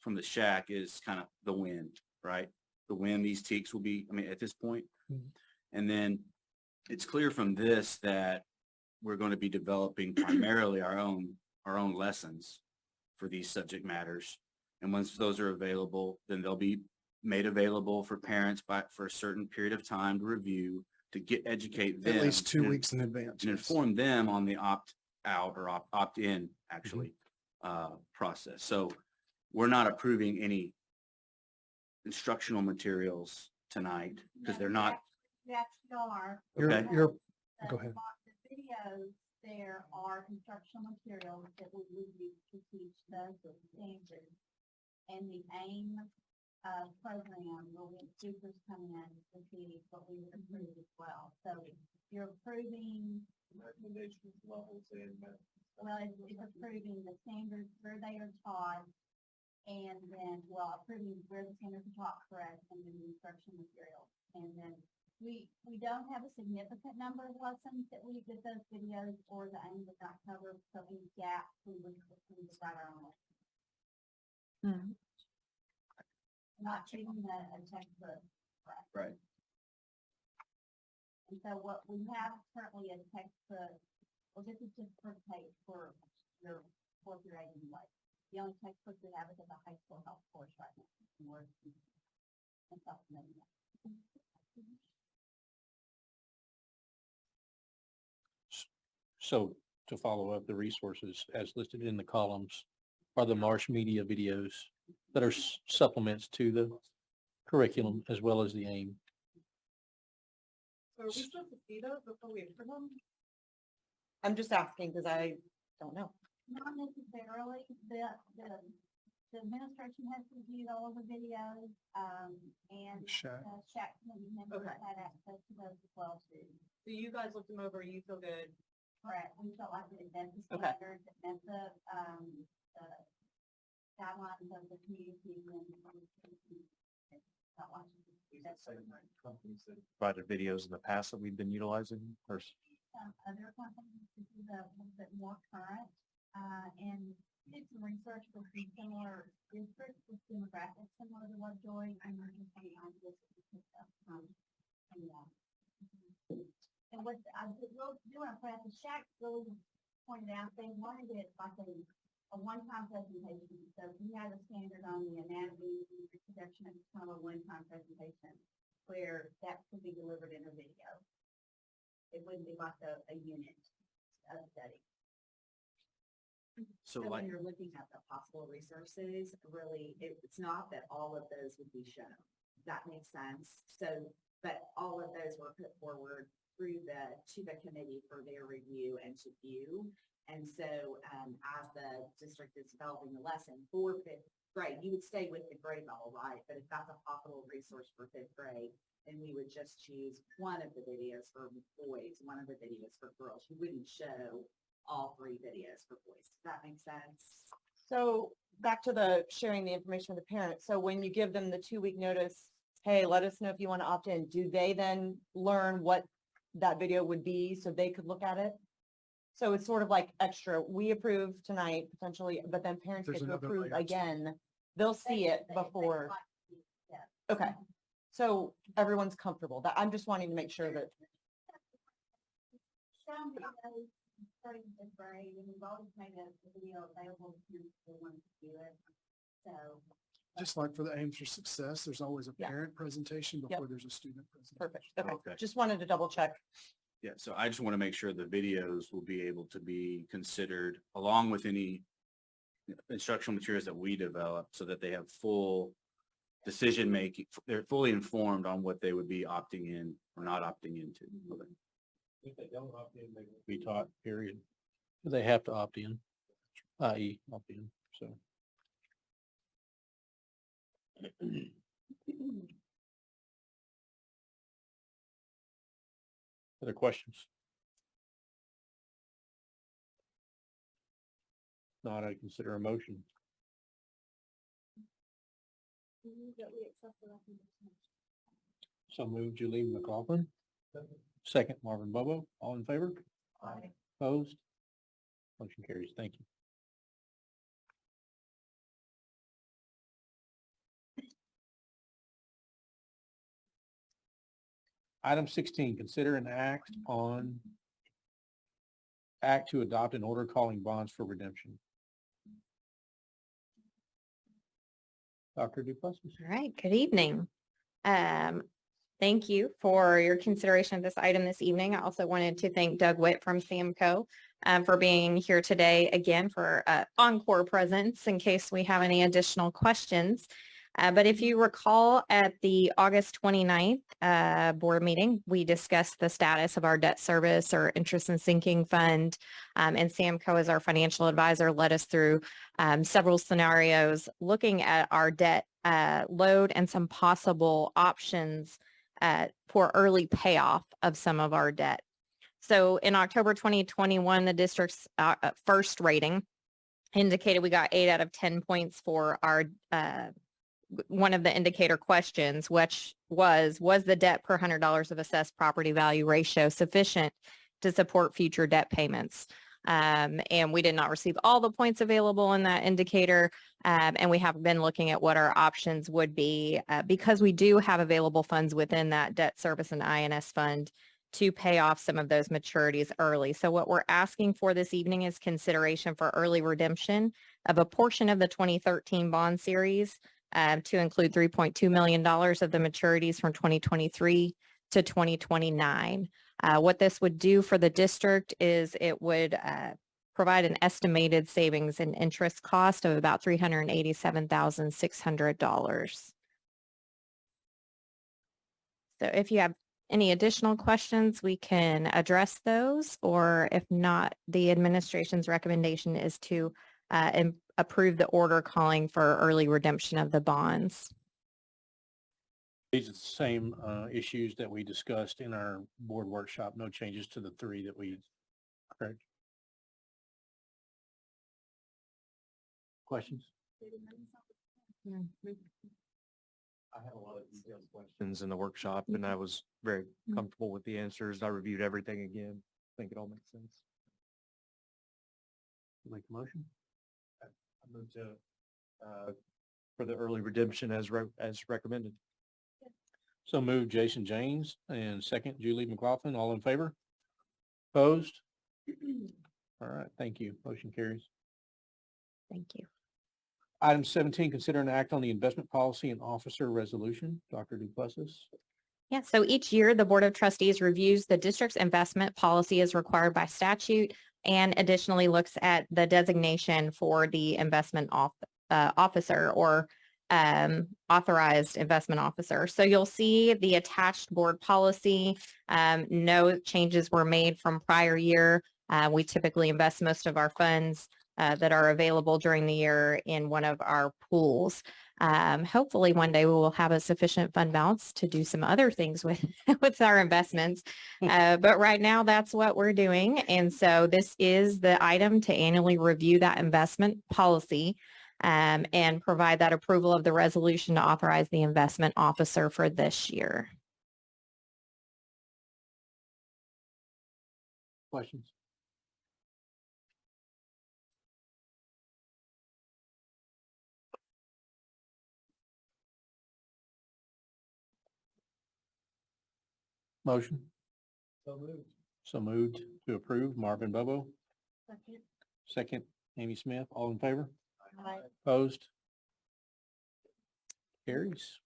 Speaker 14: from the SHAC is kind of the win, right? when these TEKs will be, I mean, at this point.
Speaker 1: Mhm.
Speaker 14: And then it's clear from this that we're going to be developing primarily our own lessons for these subject matters. And once those are available, then they'll be made available for parents for a certain period of time to review, to educate them.
Speaker 13: At least 2
Speaker 14: and-
Speaker 13: weeks in advance.
Speaker 14: and
Speaker 13: yes.
Speaker 14: inform them on the opt-out or opt-in actually process. So we're not approving any instructional materials tonight because they're not.
Speaker 19: We actually are.
Speaker 14: Okay.
Speaker 13: Go ahead.
Speaker 19: The videos, there are instructional materials that we would use to teach the standards. And the AIM program where we speakers come in to see what we would approve as well. So you're approving recommendations levels and well, it's approving the standards where they are taught, and then approving where the standards are taught correct, and then the instruction materials. And then we don't have a significant number of lessons that those videos or the AIM does not cover. So any gaps we would write our own. Not treating a textbook.
Speaker 14: Right.
Speaker 19: And so what we have currently is textbook, well, this is just per page for your fourth grade anyway. The only textbook we have is in the high school health course right now. And we're supplementing that.
Speaker 1: So to follow up, the resources as listed in the columns are the Marsh Media videos that are supplements to the curriculum as well as the AIM.
Speaker 11: So are we supposed to see those before we approve them? I'm just asking because I don't know.
Speaker 19: Not necessarily. The administration has reviewed all of the videos, and
Speaker 13: Shack.
Speaker 19: Shack committee members
Speaker 11: Okay.
Speaker 19: had access to those as well too.
Speaker 11: So you guys looked them over, you feel good?
Speaker 19: Correct. We felt like it met the
Speaker 11: Okay.
Speaker 19: standards, it met the guidelines of the community and felt like that's
Speaker 12: Companies that provided videos in the past that we've been utilizing or
Speaker 19: some other companies to do the little bit more current, and did some research with some similar districts with demographics similar to Lovejoy. I'm not just saying on this. And what I will do on the Shack really pointed out, they wanted it like a one-time presentation. So if you had a standard on the anatomy, reproduction, it's kind of a one-time presentation where that could be delivered in a video. It wouldn't be like a unit of study.
Speaker 18: So when you're looking at the possible resources, really, it's not that all of those would be shown. That makes sense. So, but all of those were put forward to the committee for their review and to view. And so as the district is developing the lesson for fifth grade, you would stay with the grade level, right? But if that's a possible resource for fifth grade, then we would just choose one of the videos for boys, one of the videos for girls. You wouldn't show all three videos for boys. Does that make sense?
Speaker 11: So back to the sharing the information with the parents. So when you give them the 2-week notice, hey, let us know if you want to opt in. Do they then learn what that video would be so they could look at it? So it's sort of like extra. We approve tonight potentially, but then parents
Speaker 13: There's
Speaker 11: get to
Speaker 13: another
Speaker 11: approve
Speaker 13: layer.
Speaker 11: again. They'll see it before. Okay. So everyone's comfortable. That I'm just wanting to make sure that.
Speaker 19: Some videos starting fifth grade, and we've always made a video available to parents who want to do it. So.
Speaker 13: Just like for the Aims for Success, there's always a
Speaker 11: Yeah.
Speaker 13: parent presentation before there's a student presentation.
Speaker 11: Perfect. Okay.
Speaker 14: Okay.
Speaker 11: Just wanted to double check.
Speaker 14: Yeah, so I just want to make sure the videos will be able to be considered along with any instructional materials that we develop so that they have full decision making. They're fully informed on what they would be opting in or not opting into. Okay.
Speaker 1: If they don't opt in, they will be taught, period. They have to opt in, i.e. opt in, so. Other questions? Not, I consider a motion. So moved, Julie McLaughlin. Second, Marvin Bobo. All in favor?
Speaker 19: Aye.
Speaker 1: Opposed? Motion carries. Thank you. Item 16, consider an act to adopt an order calling bonds for redemption. Dr. Duplessis.
Speaker 20: All right, good evening. Thank you for your consideration of this item this evening. I also wanted to thank Doug Witt from Samco for being here today again for encore presence in case we have any additional questions. But if you recall at the August 29th board meeting, we discussed the status of our debt service or interest and sinking fund. And Samco, as our financial advisor, led us through several scenarios looking at our debt load and some possible options for early payoff of some of our debt. So in October 2021, the district's first rating indicated we got 8 out of 10 points for our one of the indicator questions, which was the debt per $100 of assessed property value ratio sufficient to support future debt payments? And we did not receive all the points available in that indicator. And we have been looking at what our options would be because we do have available funds within that debt service and INS fund to pay off some of those maturities early. So what we're asking for this evening is consideration for early redemption of a portion of the 2013 bond series to include $3.2 million of the maturities from 2023 to 2029. What this would do for the district is it would provide an estimated savings in interest cost of about $387,600. So if you have any additional questions, we can address those, or if not, the administration's recommendation is to approve the order calling for early redemption of the bonds.
Speaker 1: These are the same issues that we discussed in our board workshop. No changes to the 3 that we heard. Questions?
Speaker 12: I had a lot of detailed questions in the workshop and I was very comfortable with the answers. I reviewed everything again. I think it all makes sense.
Speaker 1: Make a motion?
Speaker 12: I moved to for the early redemption as recommended.
Speaker 1: So moved Jason James and second Julie McLaughlin. All in favor? Opposed? All right, thank you. Motion carries.
Speaker 20: Thank you.
Speaker 1: Item 17, consider an act on the investment policy and officer resolution. Dr. Duplessis.
Speaker 20: Yeah, so each year the Board of Trustees reviews the district's investment policy as required by statute and additionally looks at the designation for the investment officer or authorized investment officer. So you'll see the attached board policy. No changes were made from prior year. We typically invest most of our funds that are available during the year in one of our pools. Hopefully one day we will have a sufficient fund balance to do some other things with, with our investments. But right now that's what we're doing. And so this is the item to annually review that investment policy and provide that approval of the resolution to authorize the investment officer for this year.
Speaker 1: Questions? Motion?
Speaker 12: So moved.
Speaker 1: So moved to approve. Marvin Bobo.
Speaker 15: Second.
Speaker 1: Second, Amy Smith. All in favor?
Speaker 15: Aye.
Speaker 1: Opposed? Carries.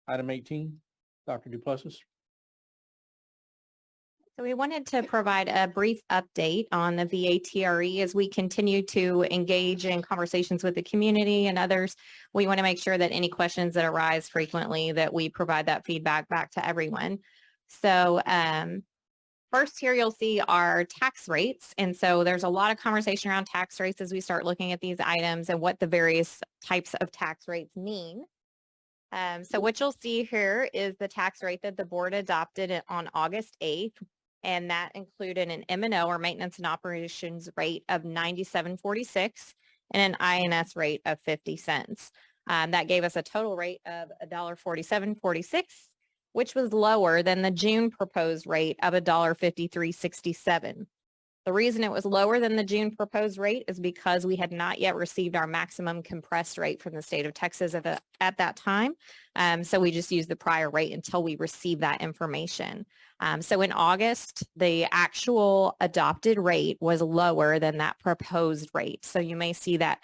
Speaker 1: Item 18, Dr. Duplessis.
Speaker 20: So we wanted to provide a brief update on the VATRE as we continue to engage in conversations with the community and others. We want to make sure that any questions that arise frequently that we provide that feedback back to everyone. So first here you'll see our tax rates. And so there's a lot of conversation around tax rates as we start looking at these items and what the various types of tax rates mean. So what you'll see here is the tax rate that the board adopted on August 8th. And that included an M&O or maintenance and operations rate of $97.46 and an INS rate of 50 cents. That gave us a total rate of $1.4746, which was lower than the June proposed rate of $1.5367. The reason it was lower than the June proposed rate is because we had not yet received our maximum compressed rate from the state of Texas at that time. So we just used the prior rate until we received that information. So in August, the actual adopted rate was lower than that proposed rate. So you may see that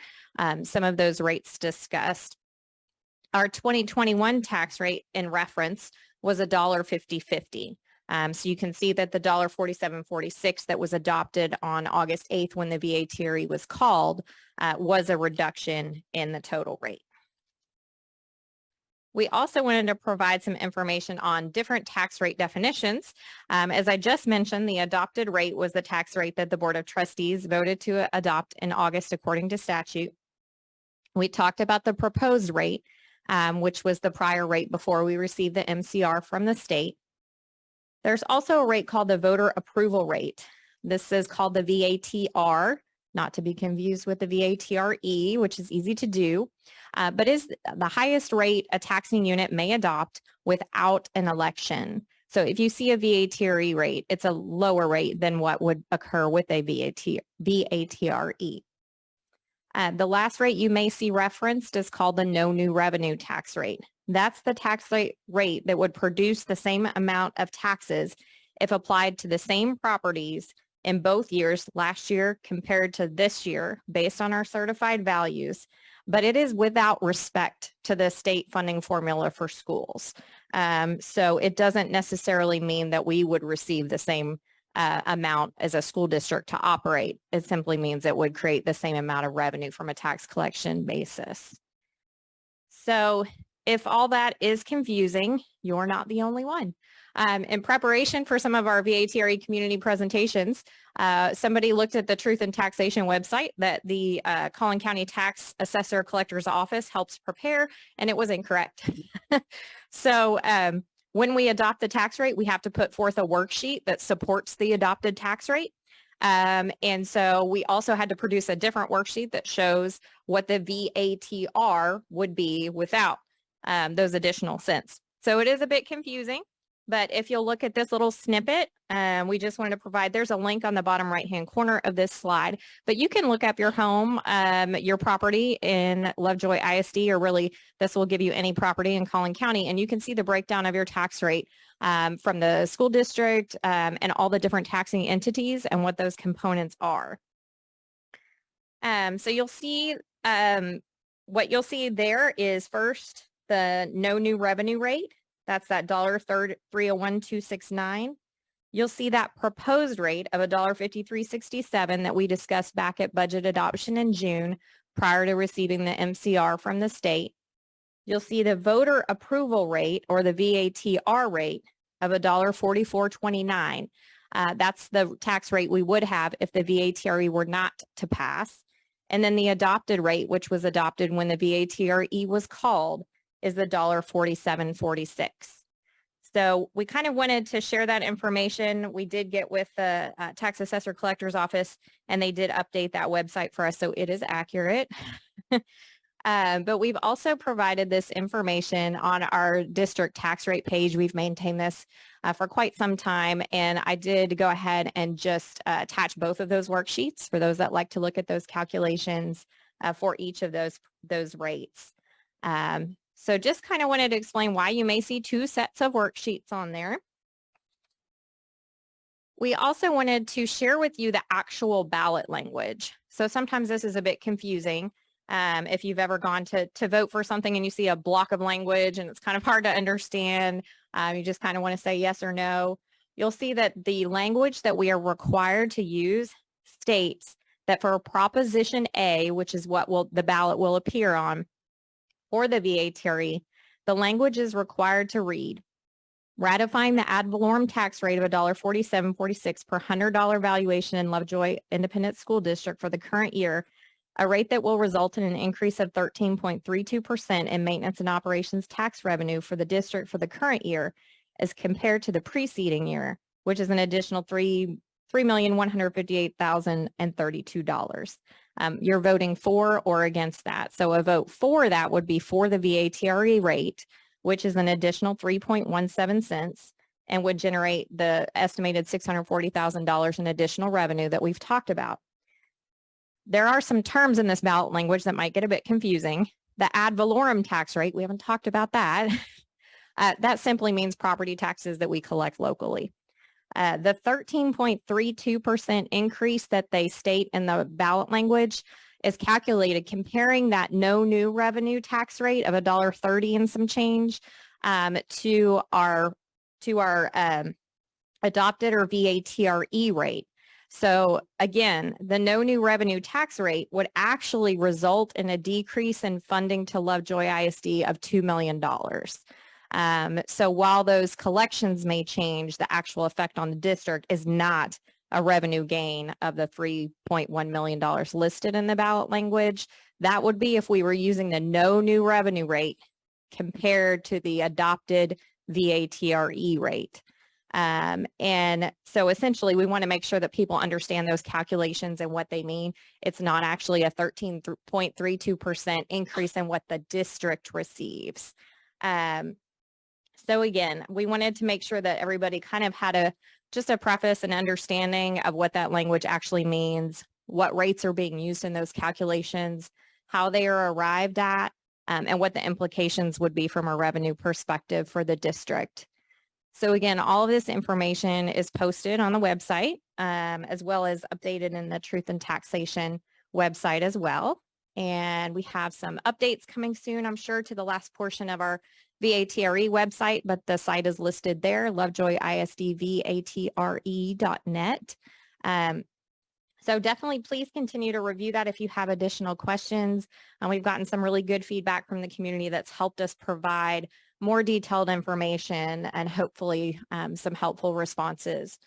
Speaker 20: some of those rates discussed. Our 2021 tax rate in reference was $1.5050. So you can see that the $1.4746 that was adopted on August 8th when the VATRE was called was a reduction in the total rate. We also wanted to provide some information on different tax rate definitions. As I just mentioned, the adopted rate was the tax rate that the Board of Trustees voted to adopt in August according to statute. We talked about the proposed rate, which was the prior rate before we received the MCR from the state. There's also a rate called the voter approval rate. This is called the VATR, not to be confused with the VATRE, which is easy to do, but is the highest rate a taxing unit may adopt without an election. So if you see a VATRE rate, it's a lower rate than what would occur with a VATRE. The last rate you may see referenced is called the no new revenue tax rate. That's the tax rate that would produce the same amount of taxes if applied to the same properties in both years, last year compared to this year, based on our certified values, but it is without respect to the state funding formula for schools. So it doesn't necessarily mean that we would receive the same amount as a school district to operate. It simply means it would create the same amount of revenue from a tax collection basis. So if all that is confusing, you're not the only one. In preparation for some of our VATRE community presentations, somebody looked at the Truth in Taxation website that the Collin County Tax Assessor Collector's Office helps prepare, and it was incorrect. So when we adopt the tax rate, we have to put forth a worksheet that supports the adopted tax rate. And so we also had to produce a different worksheet that shows what the VATR would be without those additional cents. So it is a bit confusing. But if you'll look at this little snippet, we just wanted to provide, there's a link on the bottom right-hand corner of this slide, but you can look up your home, your property in Lovejoy ISD, or really this will give you any property in Collin County, and you can see the breakdown of your tax rate from the school district and all the different taxing entities and what those components are. So you'll see, what you'll see there is first the no new revenue rate. That's that $301,269. You'll see that proposed rate of $1.5367 that we discussed back at budget adoption in June prior to receiving the MCR from the state. You'll see the voter approval rate, or the VATR rate, of $1.4429. That's the tax rate we would have if the VATRE were not to pass. And then the adopted rate, which was adopted when the VATRE was called, is the $1.4746. So we kind of wanted to share that information. We did get with the Tax Assessor Collector's Office, and they did update that website for us, so it is accurate. But we've also provided this information on our district tax rate page. We've maintained this for quite some time, and I did go ahead and just attach both of those worksheets for those that like to look at those calculations for each of those rates. So just kind of wanted to explain why you may see two sets of worksheets on there. We also wanted to share with you the actual ballot language. So sometimes this is a bit confusing. If you've ever gone to vote for something and you see a block of language and it's kind of hard to understand, you just kind of want to say yes or no. You'll see that the language that we are required to use states that for Proposition A, which is what the ballot will appear on, or the VATRE, the language is required to read: ratifying the ad valorem tax rate of $1.4746 per $100 valuation in Lovejoy Independent School District for the current year, a rate that will result in an increase of 13.32% in maintenance and operations tax revenue for the district for the current year as compared to the preceding year, which is an additional $3,158,032. You're voting for or against that. So a vote for that would be for the VATRE rate, which is an additional 3.17 cents. and would generate the estimated $640,000 in additional revenue that we've talked about. There are some terms in this ballot language that might get a bit confusing. The ad valorem tax rate, we haven't talked about that. That simply means property taxes that we collect locally. The 13.32% increase that they state in the ballot language is calculated comparing that no new revenue tax rate of $1.30 and some change to our adopted or VATRE rate. So again, the no new revenue tax rate would actually result in a decrease in funding to Lovejoy ISD of $2 million. So while those collections may change, the actual effect on the district is not a revenue gain of the $3.1 million listed in the ballot language. That would be if we were using the no new revenue rate compared to the adopted VATRE rate. And so essentially we want to make sure that people understand those calculations and what they mean. It's not actually a 13.32% increase in what the district receives. So again, we wanted to make sure that everybody kind of had just a preface and understanding of what that language actually means, what rates are being used in those calculations, how they are arrived at, and what the implications would be from a revenue perspective for the district. So again, all of this information is posted on the website, as well as updated in the Truth and Taxation website as well. And we have some updates coming soon, I'm sure, to the last portion of our VATRE website, but the site is listed there, lovejoyisdvatre.net. So definitely please continue to review that if you have additional questions. We've gotten some really good feedback from the community that's helped us provide more detailed information and hopefully some helpful responses.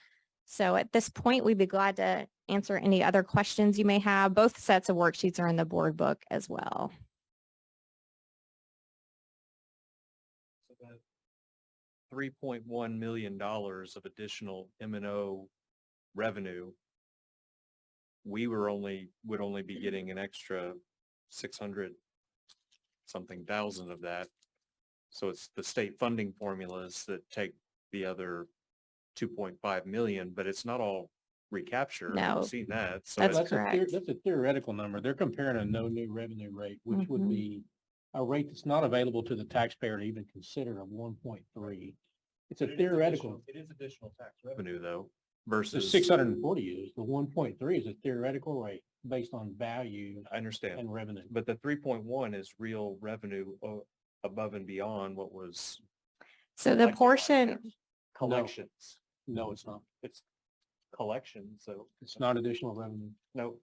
Speaker 20: So at this point, we'd be glad to answer any other questions you may have. Both sets of worksheets are in the board book as well.
Speaker 12: $3.1 million of additional M&O revenue, we would only be getting an extra 600 something thousand of that. So it's the state funding formulas that take the other 2.5 million, but it's not all recapture.
Speaker 20: No,
Speaker 12: I've seen that. So
Speaker 20: that's correct.
Speaker 1: That's a theoretical number. They're comparing a no new revenue rate, which would be a rate that's not available to the taxpayer to even consider of 1.3. It's a theoretical.
Speaker 12: It is additional tax revenue though,
Speaker 1: The
Speaker 12: versus
Speaker 1: 640 is, the 1.3 is a theoretical rate based on value
Speaker 12: I understand,
Speaker 1: and revenue.
Speaker 12: but the 3.1 is real revenue above and beyond what was.
Speaker 20: So the portion,
Speaker 12: Collections.
Speaker 1: No, it's not.
Speaker 12: It's collections, so.
Speaker 1: It's not additional revenue.
Speaker 12: No.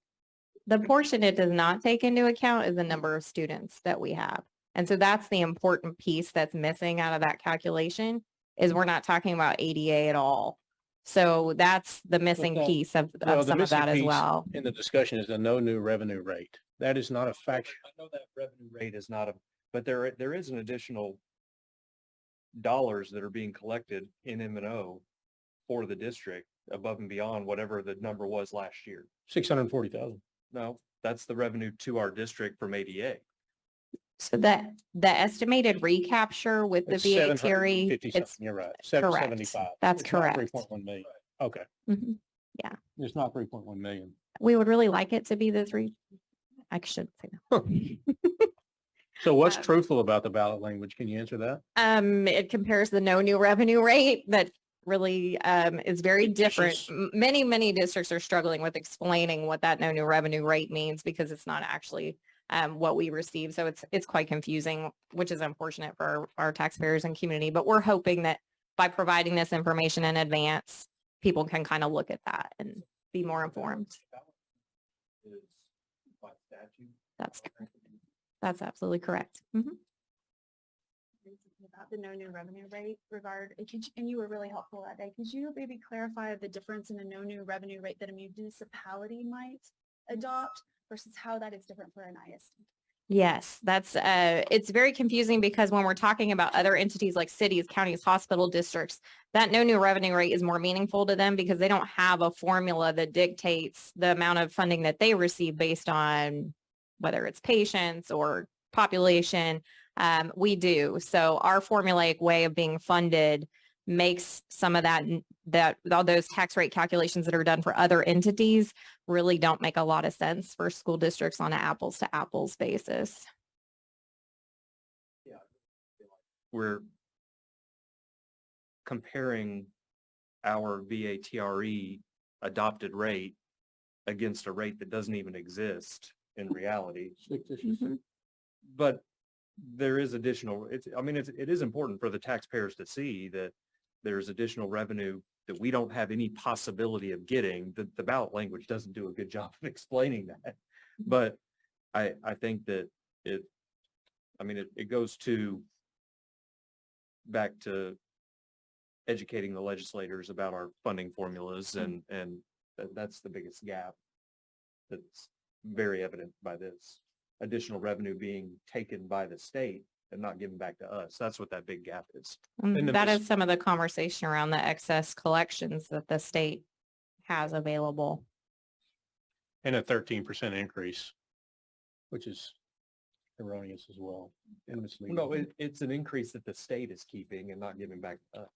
Speaker 20: the portion it does not take into account is the number of students that we have. And so that's the important piece that's missing out of that calculation is we're not talking about ADA at all. So that's the missing piece of some of that as well.
Speaker 1: In the discussion is the no new revenue rate. That is not a factor.
Speaker 12: I know that revenue rate is not but there is an additional dollars that are being collected in M&O for the district above and beyond whatever the number was last year.
Speaker 1: 640,000.
Speaker 12: No, that's the revenue to our district from ADA.
Speaker 20: So that the estimated recapture with the VATRE, it's
Speaker 1: you're right.
Speaker 20: correct.
Speaker 1: 775.
Speaker 20: That's
Speaker 1: It's
Speaker 20: correct.
Speaker 1: not 3.1 million. Okay.
Speaker 20: Yeah.
Speaker 1: It's not 3.1 million.
Speaker 20: We would really like it to be the three. I should say that.
Speaker 1: So what's truthful about the ballot language? Can you answer that?
Speaker 20: It compares the no new revenue rate that really is very different. Many districts are struggling with explaining what that no new revenue rate means because it's not actually what we receive. So it's quite confusing, which is unfortunate for our taxpayers and community. But we're hoping that by providing this information in advance, people can kind of look at that and be more informed. That's correct. That's absolutely correct.
Speaker 15: About the no new revenue rate and you were really helpful that day. Could you maybe clarify the difference in a no new revenue rate that a municipality might adopt versus how that is different for an ISD?
Speaker 20: Yes, that's it's very confusing because when we're talking about other entities like cities, counties, hospital districts, that no new revenue rate is more meaningful to them because they don't have a formula that dictates the amount of funding that they receive based on whether it's patients or population. We do. So our formulaic way of being funded makes some of that all those tax rate calculations that are done for other entities really don't make a lot of sense for school districts on an apples to apples basis.
Speaker 12: We're comparing our VATRE adopted rate against a rate that doesn't even exist in reality. But there is additional, it is important for the taxpayers to see that there's additional revenue that we don't have any possibility of getting. The ballot language doesn't do a good job of explaining that. But I think that it goes back to educating the legislators about our funding formulas, and that's the biggest gap that's very evident by this additional revenue being taken by the state and not given back to us. That's what that big gap is.
Speaker 20: And that is some of the conversation around the excess collections that the state has available.
Speaker 1: And a 13% increase, which is erroneous as well. And misleading.
Speaker 12: No, it's an increase that the state is keeping and not giving back to us.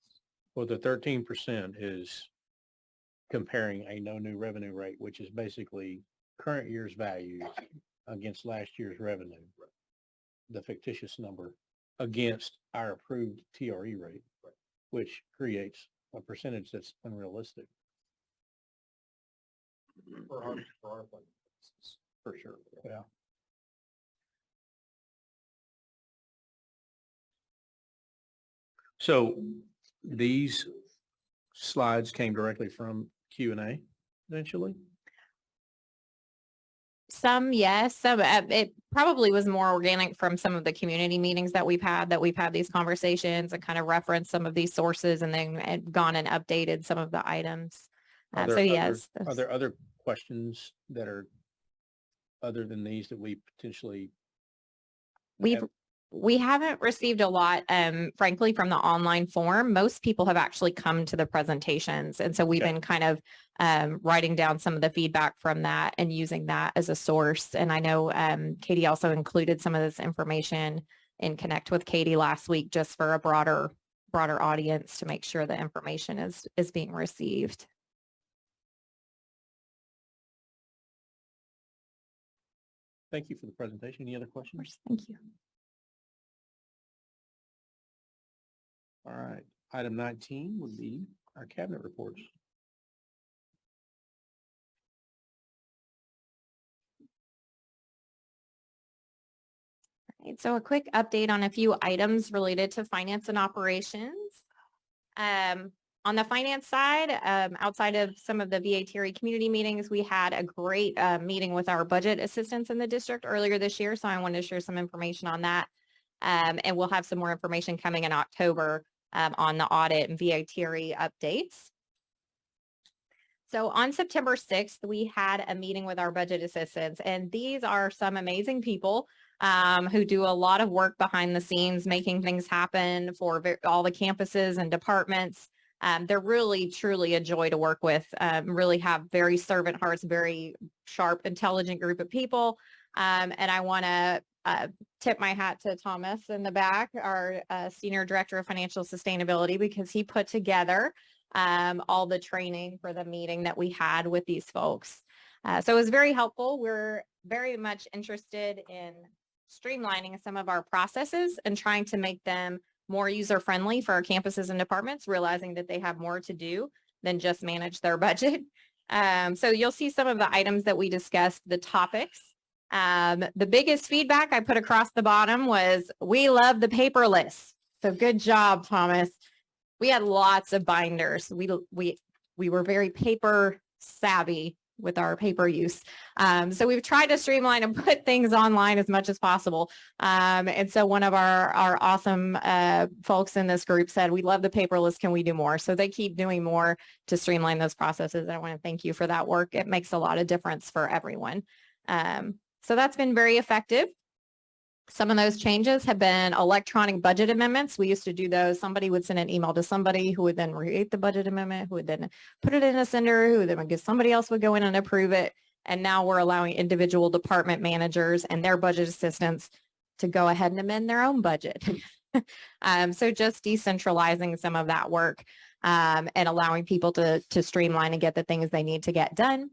Speaker 1: Well, the 13% is comparing a no new revenue rate, which is basically current year's values against last year's revenue, the fictitious number against our approved TRE rate, which creates a percentage that's unrealistic.
Speaker 12: For our purposes, for sure.
Speaker 1: Yeah. So these slides came directly from Q&A eventually?
Speaker 20: Some, yes, some, it probably was more organic from some of the community meetings that we've had these conversations and kind of referenced some of these sources and then gone and updated some of the items. So yes.
Speaker 1: Are there other questions that are other than these that we potentially?
Speaker 20: We haven't received a lot, frankly, from the online form. Most people have actually come to the presentations. And so we've been kind of writing down some of the feedback from that and using that as a source. And I know Katie also included some of this information in Connect with Katie last week, just for a broader audience to make sure the information is being received.
Speaker 1: Thank you for the presentation. Any other questions?
Speaker 20: Thank you.
Speaker 1: All right. Item 19 would be our cabinet reports.
Speaker 20: Right, so a quick update on a few items related to finance and operations. On the finance side, outside of some of the VATRE community meetings, we had a great meeting with our budget assistants in the district earlier this year. So I wanted to share some information on that. And we'll have some more information coming in October on the audit and VATRE updates. So on September 6th, we had a meeting with our budget assistants, and these are some amazing people who do a lot of work behind the scenes, making things happen for all the campuses and departments. They're really, truly a joy to work with, really have very servant hearts, very sharp, intelligent group of people. And I want to tip my hat to Thomas in the back, our Senior Director of Financial Sustainability, because he put together all the training for the meeting that we had with these folks. So it was very helpful. We're very much interested in streamlining some of our processes and trying to make them more user-friendly for our campuses and departments, realizing that they have more to do than just manage their budget. So you'll see some of the items that we discussed, the topics. The biggest feedback I put across the bottom was, we love the paperless. So good job, Thomas. We had lots of binders. We were very paper savvy with our paper use. So we've tried to streamline and put things online as much as possible. And so one of our awesome folks in this group said, we love the paperless, can we do more? So they keep doing more to streamline those processes. And I want to thank you for that work. It makes a lot of difference for everyone. So that's been very effective. Some of those changes have been electronic budget amendments. We used to do those. Somebody would send an email to somebody who would then create the budget amendment, who would then put it in a sender, who then would get somebody else would go in and approve it. And now we're allowing individual department managers and their budget assistants to go ahead and amend their own budget. So just decentralizing some of that work and allowing people to streamline and get the things they need to get done.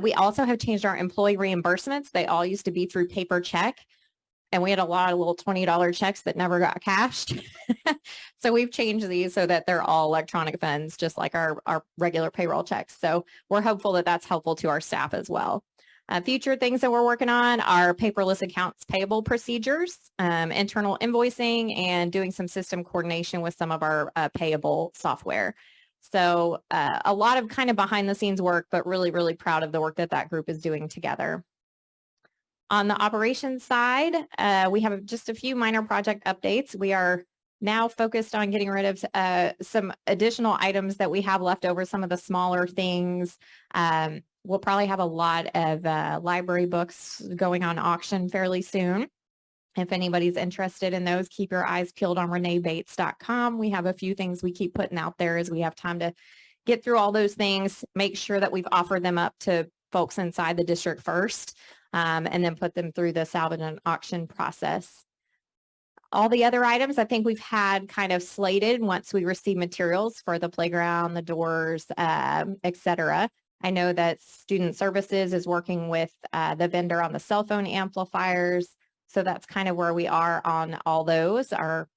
Speaker 20: We also have changed our employee reimbursements. They all used to be through paper check, and we had a lot of little $20 checks that never got cashed. So we've changed these so that they're all electronic funds, just like our regular payroll checks. So we're hopeful that that's helpful to our staff as well. Future things that we're working on are paperless accounts payable procedures, internal invoicing, and doing some system coordination with some of our payable software. So a lot of kind of behind the scenes work, but really, really proud of the work that that group is doing together. On the operations side, we have just a few minor project updates. We are now focused on getting rid of some additional items that we have left over, some of the smaller things. We'll probably have a lot of library books going on auction fairly soon. If anybody's interested in those, keep your eyes peeled on reneebates.com. We have a few things we keep putting out there as we have time to get through all those things, make sure that we've offered them up to folks inside the district first, and then put them through the salvage and auction process. All the other items I think we've had kind of slated once we receive materials for the playground, the doors, etc. I know that Student Services is working with the vendor on the cell phone amplifiers. So that's kind of where we are on all those. Our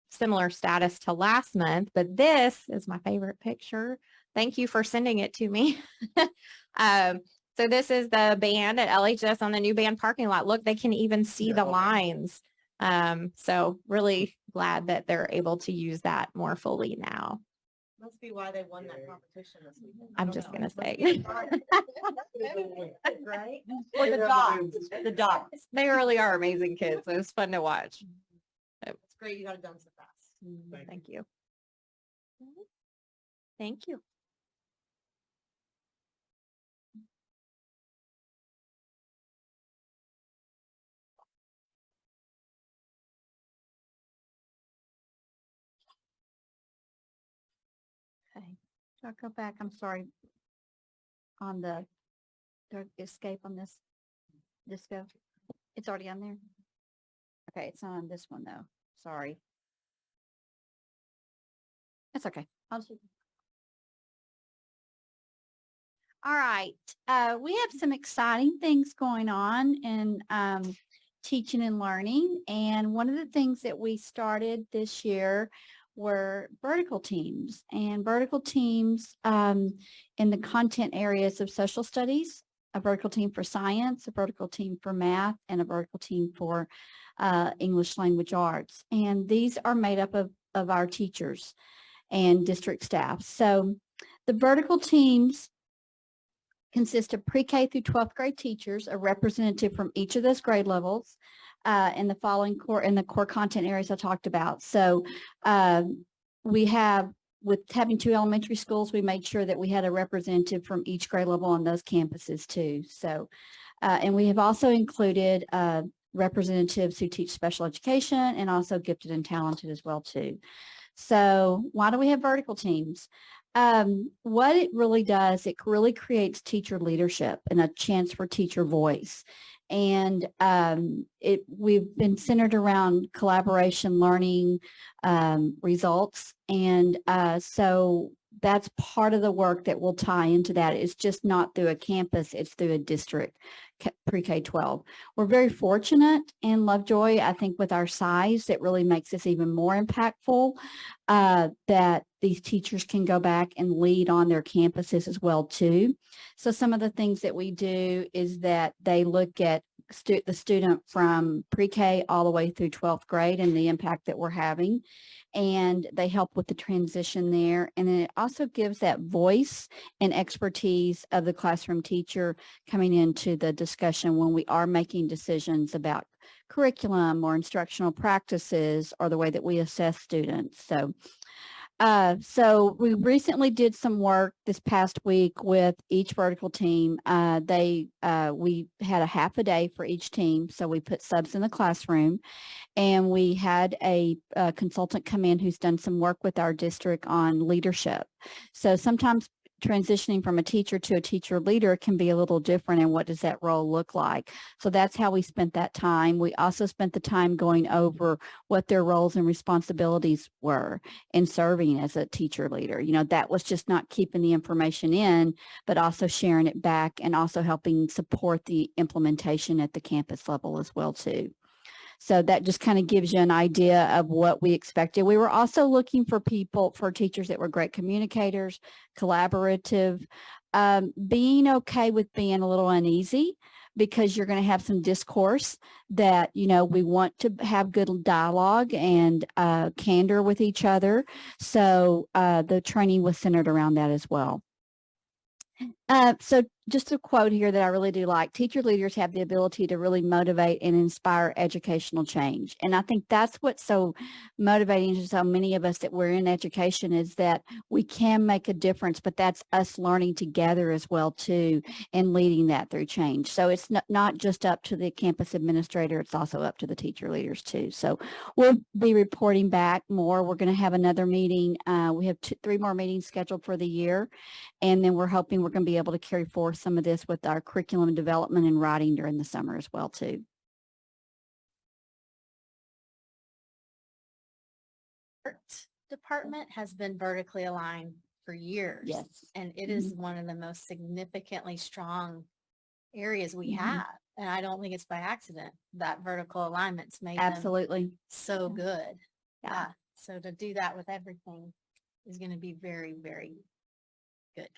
Speaker 20: similar status to last month, but this is my favorite picture. Thank you for sending it to me. So this is the band at LHS on the new band parking lot. Look, they can even see the lines. So really glad that they're able to use that more fully now.
Speaker 11: Must be why they won that competition this weekend.
Speaker 20: I'm just going to say.
Speaker 11: Right? Or the dogs. The dogs.
Speaker 20: They really are amazing kids. So it's fun to watch.
Speaker 11: It's great you got it done so fast.
Speaker 20: Thank you. Thank you.
Speaker 4: Okay, so I'll go back, I'm sorry, on the escape on this disco. It's already on there. Okay, it's not on this one though, sorry. That's okay. I'll just... All right, we have some exciting things going on in teaching and learning. And one of the things that we started this year were vertical teams, and vertical teams in the content areas of social studies, a vertical team for science, a vertical team for math, and a vertical team for English language arts. And these are made up of our teachers and district staff. So the vertical teams consist of pre-K through 12th grade teachers, a representative from each of those grade levels, in the following core content areas I talked about. So we have, with having 2 elementary schools, we made sure that we had a representative from each grade level on those campuses too. So, and we have also included representatives who teach special education and also gifted and talented as well too. So why do we have vertical teams? What it really does, it really creates teacher leadership and a chance for teacher voice. And we've been centered around collaboration, learning, results. And so that's part of the work that will tie into that. It's just not through a campus, it's through a district, pre-K-12. We're very fortunate in Lovejoy, I think with our size, that really makes us even more impactful, that these teachers can go back and lead on their campuses as well too. So some of the things that we do is that they look at the student from pre-K all the way through 12th grade and the impact that we're having. And they help with the transition there. And then it also gives that voice and expertise of the classroom teacher coming into the discussion when we are making decisions about curriculum or instructional practices or the way that we assess students. So we recently did some work this past week with each vertical team. We had a half a day for each team. So we put subs in the classroom, and we had a consultant come in who's done some work with our district on leadership. So sometimes transitioning from a teacher to a teacher leader can be a little different, and what does that role look like? So that's how we spent that time. We also spent the time going over what their roles and responsibilities were in serving as a teacher leader. You know, that was just not keeping the information in, but also sharing it back and also helping support the implementation at the campus level as well too. So that just kind of gives you an idea of what we expected. We were also looking for teachers that were great communicators, collaborative, being okay with being a little uneasy, because you're going to have some discourse that, you know, we want to have good dialogue and candor with each other. So the training was centered around that as well. So just a quote here that I really do like: teacher leaders have the ability to really motivate and inspire educational change. And I think that's what's so motivating to so many of us that we're in education, is that we can make a difference, but that's us learning together as well too, and leading that through change. So it's not just up to the campus administrator, it's also up to the teacher leaders too. So we'll be reporting back more. We're going to have another meeting. We have 3 more meetings scheduled for the year, and then we're hoping we're going to be able to carry forward some of this with our curriculum development and writing during the summer as well too.
Speaker 10: Department has been vertically aligned for years.
Speaker 4: Yes.
Speaker 10: And it is one of the most significantly strong areas we have. And I don't think it's by accident that vertical alignment's made
Speaker 4: Absolutely.
Speaker 10: them so good.
Speaker 4: Yeah.
Speaker 10: So to do that with everything is going to be very, very good.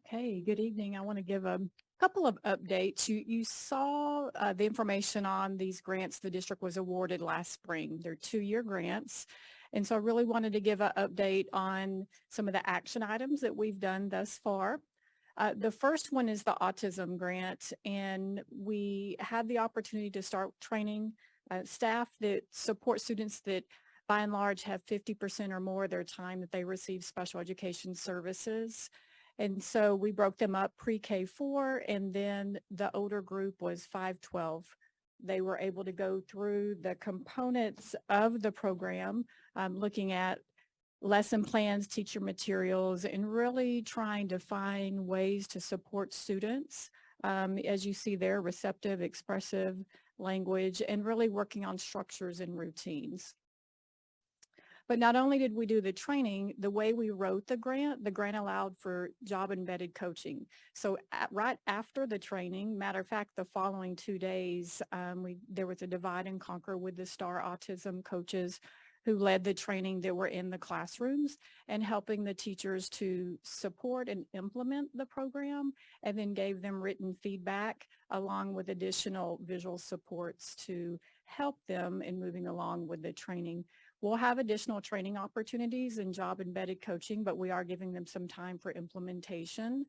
Speaker 17: Okay, good evening. I want to give a couple of updates. You saw the information on these grants the district was awarded last spring. They're 2-year grants. And so I really wanted to give an update on some of the action items that we've done thus far. The first one is the Autism Grant, and we had the opportunity to start training staff that support students that by and large have 50% or more of their time that they receive special education services. And so we broke them up pre-K4, and then the older group was 5-12. They were able to go through the components of the program, looking at lesson plans, teacher materials, and really trying to find ways to support students. As you see there, receptive, expressive language, and really working on structures and routines. But not only did we do the training, the way we wrote the grant allowed for job embedded coaching. So right after the training, matter of fact, the following 2 days, there was a divide and conquer with the STAR autism coaches who led the training that were in the classrooms and helping the teachers to support and implement the program, and then gave them written feedback along with additional visual supports to help them in moving along with the training. We'll have additional training opportunities in job embedded coaching, but we are giving them some time for implementation.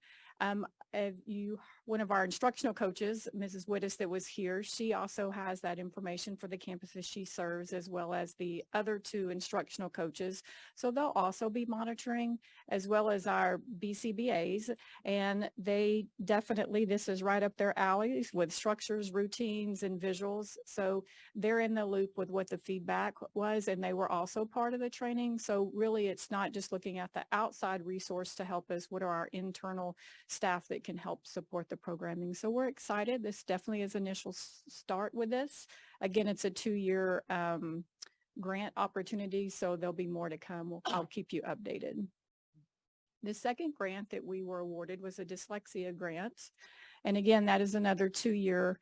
Speaker 17: One of our instructional coaches, Mrs. Wittes, that was here, she also has that information for the campuses she serves, as well as the other 2 instructional coaches. So they'll also be monitoring, as well as our BCBAs. And they definitely, this is right up their alleys with structures, routines, and visuals. So they're in the loop with what the feedback was, and they were also part of the training. So really, it's not just looking at the outside resource to help us. What are our internal staff that can help support the programming? So we're excited. This definitely is initial start with this. Again, it's a 2-year grant opportunity, so there'll be more to come. I'll keep you updated. The second grant that we were awarded was a dyslexia grant. And again, that is another 2-year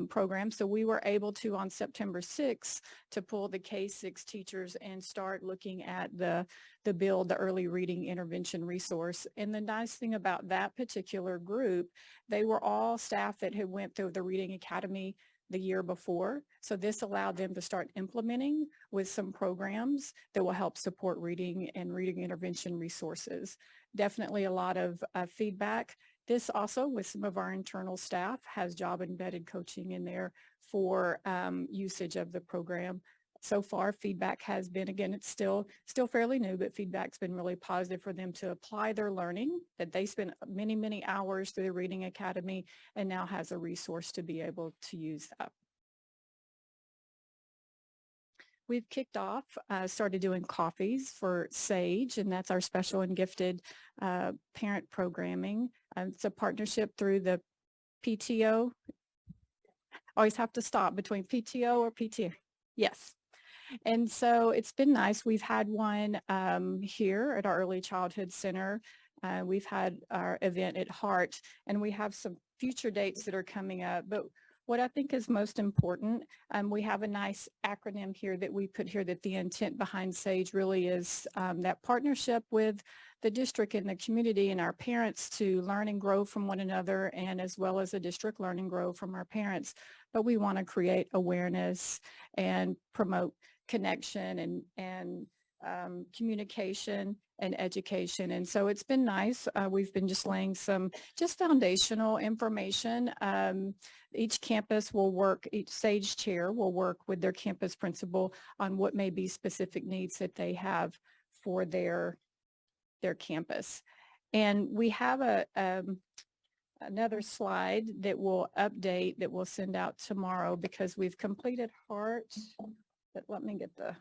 Speaker 17: program. So we were able to, on September 6th, to pull the K-6 teachers and start looking at the build, the early reading intervention resource. And the nice thing about that particular group, they were all staff that had went through the Reading Academy the year before. So this allowed them to start implementing with some programs that will help support reading and reading intervention resources. Definitely a lot of feedback. This also, with some of our internal staff, has job embedded coaching in there for usage of the program.
Speaker 6: so far feedback has been, again, it's still fairly new, but feedback's been really positive for them to apply their learning that they spent many, many hours through the Reading Academy and now has a resource to be able to use that. We've kicked off, started doing coffees for SAGE, and that's our special and gifted parent programming. It's a partnership through the PTO. Always have to stop between PTO or PTA. Yes. And so it's been nice. We've had one here at our Early Childhood Center. We've had our event at Hart, and we have some future dates that are coming up. But what I think is most important, we have a nice acronym here that we put here that the intent behind SAGE really is that partnership with the district and the community and our parents to learn and grow from one another, and as well as the district learn and grow from our parents. But we want to create awareness and promote connection and communication and education. And so it's been nice. We've been just laying some just foundational information. Each campus will work, each SAGE chair will work with their campus principal on what may be specific needs that they have for their campus. And we have another slide that will update that we'll send out tomorrow because we've completed Hart. But let me get the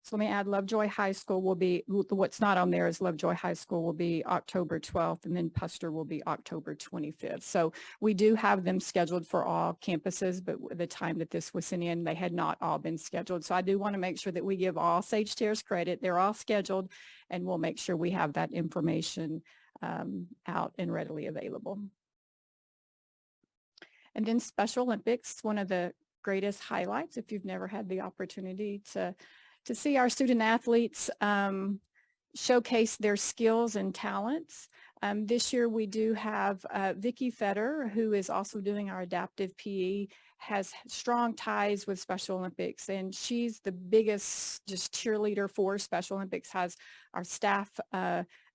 Speaker 6: So let me add Lovejoy High School will be, what's not on there is Lovejoy High School will be October 12th, and then Puster will be October 25th. So we do have them scheduled for all campuses, but the time that this was sent in, they had not all been scheduled. So I do want to make sure that we give all SAGE chairs credit. They're all scheduled, and we'll make sure we have that information out and readily available. And then Special Olympics, one of the greatest highlights, if you've never had the opportunity to see our student athletes showcase their skills and talents. This year we do have Vicki Fetter, who is also doing our adaptive PE, has strong ties with Special Olympics, and she's the biggest just cheerleader for Special Olympics, has our staff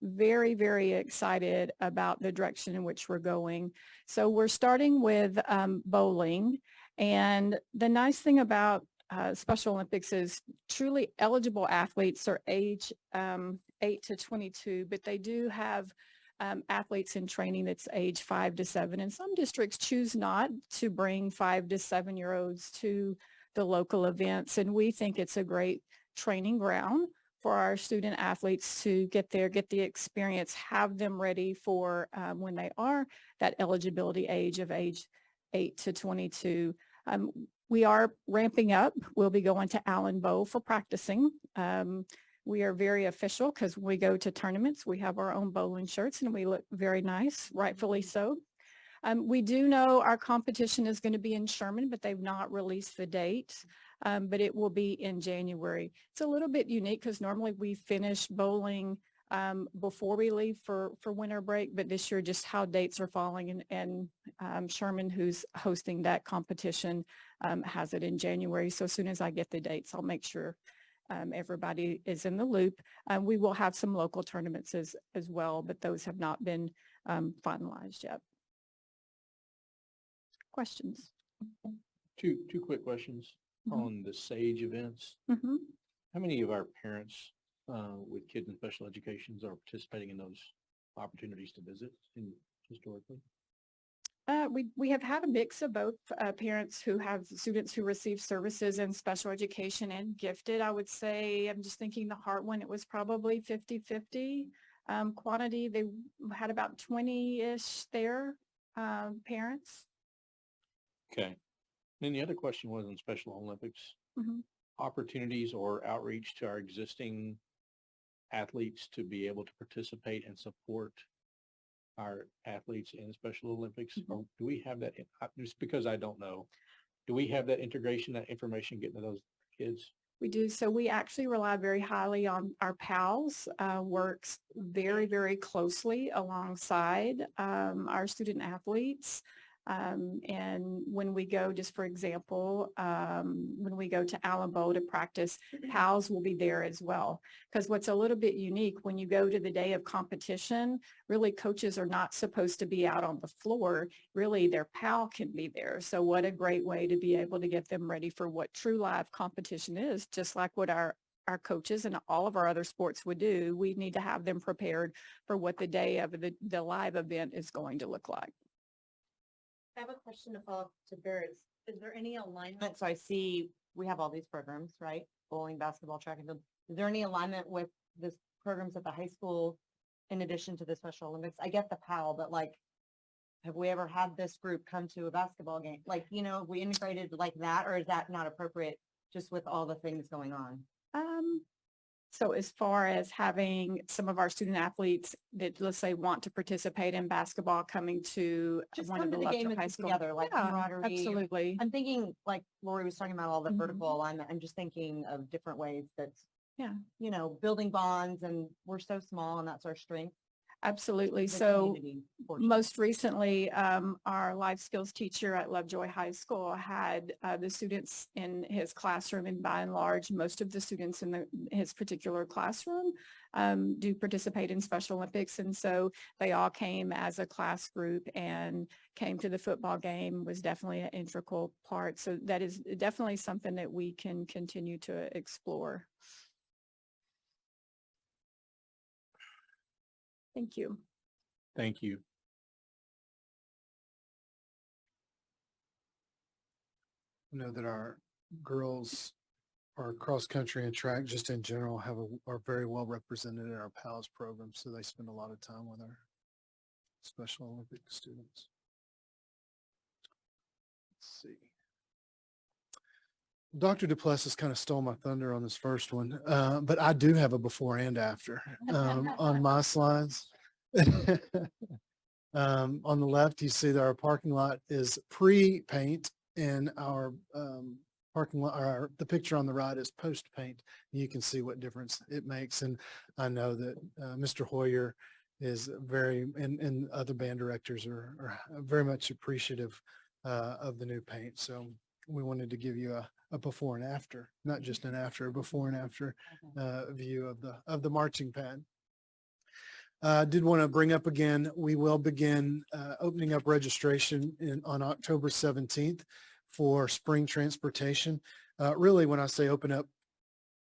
Speaker 6: very, very excited about the direction in which we're going. So we're starting with bowling, and the nice thing about Special Olympics is truly eligible athletes are age 8 to 22, but they do have athletes in training that's age 5 to 7. And some districts choose not to bring 5 to 7-year-olds to the local events. And we think it's a great training ground for our student athletes to get there, get the experience, have them ready for when they are that eligibility age of age 8 to 22. We are ramping up. We'll be going to Allen Bow for practicing. We are very official because when we go to tournaments, we have our own bowling shirts and we look very nice, rightfully so. We do know our competition is going to be in Sherman, but they've not released the date, but it will be in January. It's a little bit unique because normally we finish bowling before we leave for winter break, but this year just how dates are falling, and Sherman, who's hosting that competition, has it in January. So as soon as I get the dates, I'll make sure everybody is in the loop. We will have some local tournaments as well, but those have not been finalized yet. Questions?
Speaker 1: Two quick questions on the SAGE events. How many of our parents with kids in special educations are participating in those opportunities to visit historically?
Speaker 6: We have had a mix of both parents who have students who receive services in special education and gifted. I would say, I'm just thinking the Hart one, it was probably 50-50 quantity. They had about 20-ish there, parents.
Speaker 1: Okay. Then the other question was on Special Olympics. Opportunities or outreach to our existing athletes to be able to participate and support our athletes in Special Olympics, or do we have that? Just because I don't know, do we have that integration, that information getting to those kids?
Speaker 6: We do. So we actually rely very highly on our PALS, works very, very closely alongside our student athletes. And when we go, just for example, when we go to Alamo to practice, PALs will be there as well. Because what's a little bit unique, when you go to the day of competition, really coaches are not supposed to be out on the floor. Really, their PAL can be there. So what a great way to be able to get them ready for what true live competition is, just like what our coaches and all of our other sports would do. We need to have them prepared for what the day of the live event is going to look like.
Speaker 11: I have a question to follow up to Barrett's. Is there any alignment? So I see we have all these programs, right? Bowling, basketball, track and field. Is there any alignment with this programs at the high school in addition to the Special Olympics? I get the PAL, but like, have we ever had this group come to a basketball game? Like, you know, we integrated like that, or is that not appropriate just with all the things going on?
Speaker 6: So as far as having some of our student athletes that, let's say, want to participate in basketball coming to
Speaker 11: Just
Speaker 6: one
Speaker 11: come
Speaker 6: of the
Speaker 11: to the game
Speaker 6: Lovejoy
Speaker 11: and
Speaker 6: high
Speaker 11: sit
Speaker 6: school.
Speaker 11: together, like
Speaker 6: Yeah,
Speaker 11: camaraderie.
Speaker 6: absolutely.
Speaker 11: I'm thinking, like Lori was talking about all the
Speaker 6: Mhm.
Speaker 11: vertical alignment. I'm just thinking of different ways that's,
Speaker 6: Yeah,
Speaker 11: you know, building bonds, and we're so small and that's our strength.
Speaker 6: absolutely.
Speaker 11: the
Speaker 6: So
Speaker 11: community portion.
Speaker 6: most recently, our life skills teacher at Lovejoy High School had the students in his classroom, and by and large, most of the students in his particular classroom do participate in Special Olympics. And so they all came as a class group and came to the football game, was definitely an integral part. So that is definitely something that we can continue to explore. Thank you.
Speaker 1: Thank you.
Speaker 13: I know that our girls, our cross country and track just in general are very well represented in our PALS program. So they spend a lot of time with our Special Olympic students. Let's see. Dr. Duplessis kind of stole my thunder on this first one, but I do have a before and after on my slides. On the left, you see that our parking lot is pre-paint, and our parking lot, the picture on the right is post-paint. You can see what difference it makes. And I know that Mr. Hoyer is and other band directors are very much appreciative of the new paint. So we wanted to give you a before and after, not just an after, a before and after view of the marching pad. Did want to bring up again, we will begin opening up registration on October 17th for spring transportation. Really, when I say open up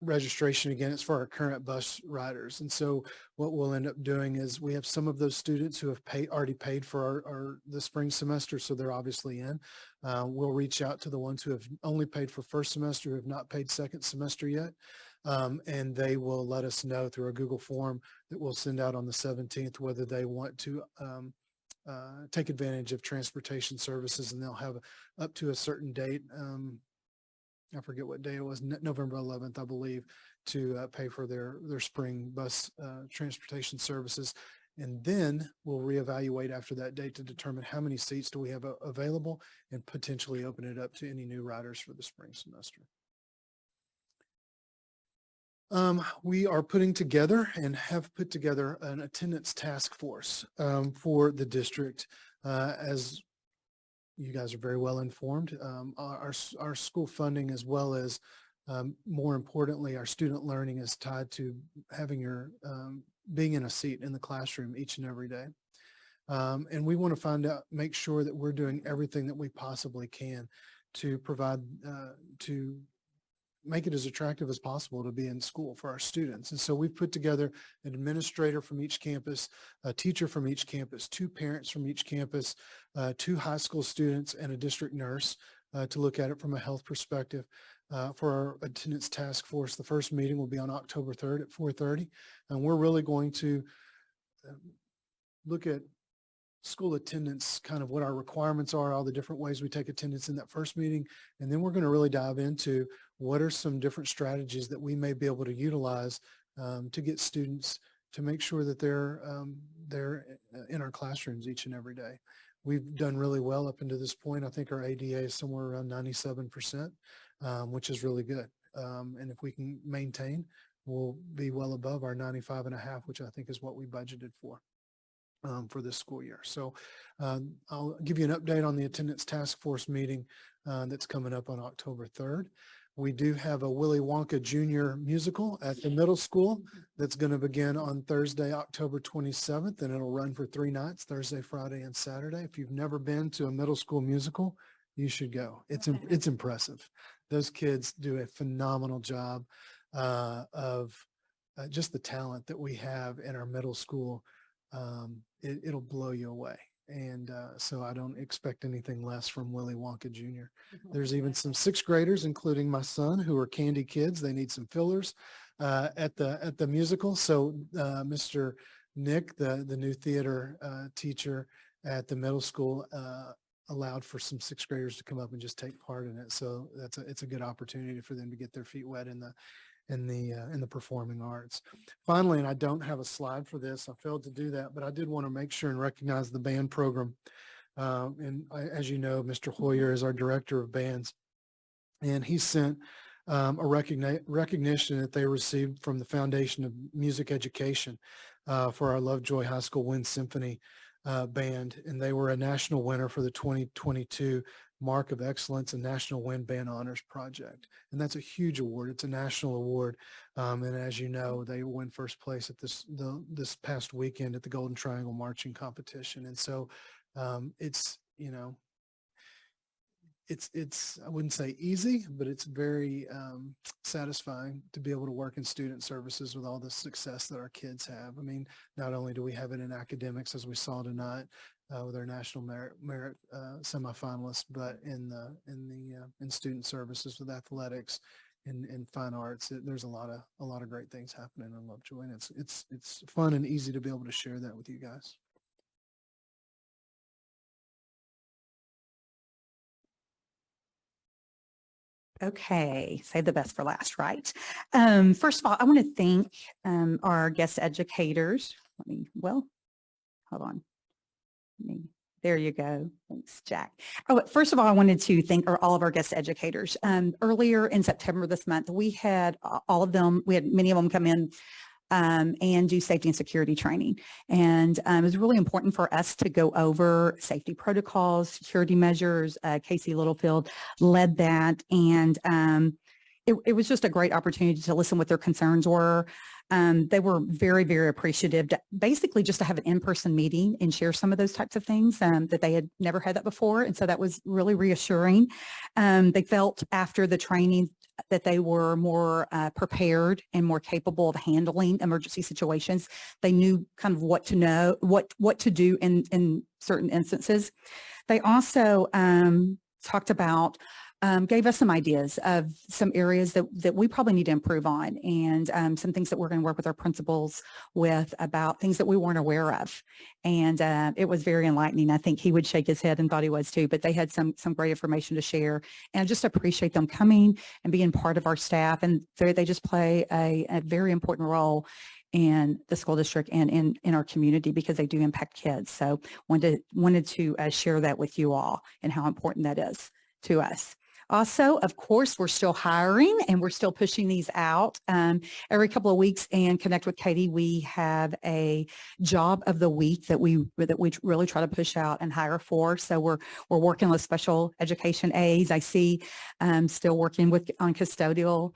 Speaker 13: registration again, it's for our current bus riders. And so what we'll end up doing is we have some of those students who have already paid for the spring semester, so they're obviously in. We'll reach out to the ones who have only paid for first semester, who have not paid second semester yet. And they will let us know through a Google form that we'll send out on the 17th whether they want to take advantage of transportation services, and they'll have up to a certain date. I forget what day it was, November 11th, I believe, to pay for their spring bus transportation services. And then we'll reevaluate after that date to determine how many seats do we have available and potentially open it up to any new riders for the spring semester. We are putting together and have put together an attendance task force for the district. As you guys are very well informed, our school funding, as well as more importantly, our student learning, is tied to having your being in a seat in the classroom each and every day. And we want to make sure that we're doing everything that we possibly can to provide, to make it as attractive as possible to be in school for our students. And so we've put together an administrator from each campus, a teacher from each campus, 2 parents from each campus, 2 high school students, and a district nurse to look at it from a health perspective. For our attendance task force, the first meeting will be on October 3rd at 4:30. And we're really going to look at school attendance, kind of what our requirements are, all the different ways we take attendance in that first meeting. And then we're going to really dive into what are some different strategies that we may be able to utilize to get students to make sure that they're in our classrooms each and every day. We've done really well up until this point. I think our ADA is somewhere around 97%, which is really good. And if we can maintain, we'll be well above our 95.5, which I think is what we budgeted for. for this school year. So I'll give you an update on the attendance task force meeting that's coming up on October 3rd. We do have a Willy Wonka Jr. musical at the middle school that's going to begin on Thursday, October 27th, and it'll run for 3 nights, Thursday, Friday, and Saturday. If you've never been to a middle school musical, you should go. It's impressive. Those kids do a phenomenal job of just the talent that we have in our middle school. It'll blow you away. And so I don't expect anything less from Willy Wonka Jr. There's even some 6th graders, including my son, who are candy kids. They need some fillers at the musical. So Mr. Nick, the new theater teacher at the middle school, allowed for some 6th graders to come up and just take part in it. So it's a good opportunity for them to get their feet wet in the performing arts. Finally, and I don't have a slide for this, I failed to do that, but I did want to make sure and recognize the band program. As you know, Mr. Hoyer is our director of bands, and he sent a recognition that they received from the Foundation of Music Education for our Lovejoy High School Wind Symphony band, and they were a national winner for the 2022 Mark of Excellence and National Wind Band Honors Project. And that's a huge award. It's a national award. And as you know, they won first place at this past weekend at the Golden Triangle Marching Competition. And so it's, you know, it's I wouldn't say easy, but it's very satisfying to be able to work in student services with all the success that our kids have. I mean, not only do we have it in academics, as we saw tonight, with our national merit semi-finalists, but in student services with athletics and fine arts. There's a lot of great things happening in Lovejoy, and it's fun and easy to be able to share that with you guys.
Speaker 7: Okay, save the best for last, right? First of all, I want to thank our guest educators. Hold on. There you go. Thanks, Jack. Oh, first of all, I wanted to thank all of our guest educators. Earlier in September this month, we had all of them, we had many of them come in and do safety and security training. And it was really important for us to go over safety protocols, security measures. Casey Littlefield led that. And it was just a great opportunity to listen what their concerns were. They were very, very appreciative basically just to have an in-person meeting and share some of those types of things that they had never had that before. And so that was really reassuring. They felt after the training that they were more prepared and more capable of handling emergency situations. They knew kind of what to know, what to do in certain instances. They also talked about gave us some ideas of some areas that we probably need to improve on, and some things that we're going to work with our principals with about things that we weren't aware of. And it was very enlightening. I think he would shake his head and thought he was too, but they had some great information to share. And I just appreciate them coming and being part of our staff. And they just play a very important role in the school district and in our community because they do impact kids. So wanted to share that with you all and how important that is to us. Also, of course, we're still hiring and we're still pushing these out every couple of weeks. And Connect with Katie, we have a job of the week that we really try to push out and hire for. So we're working with special education aides. I see still working on custodial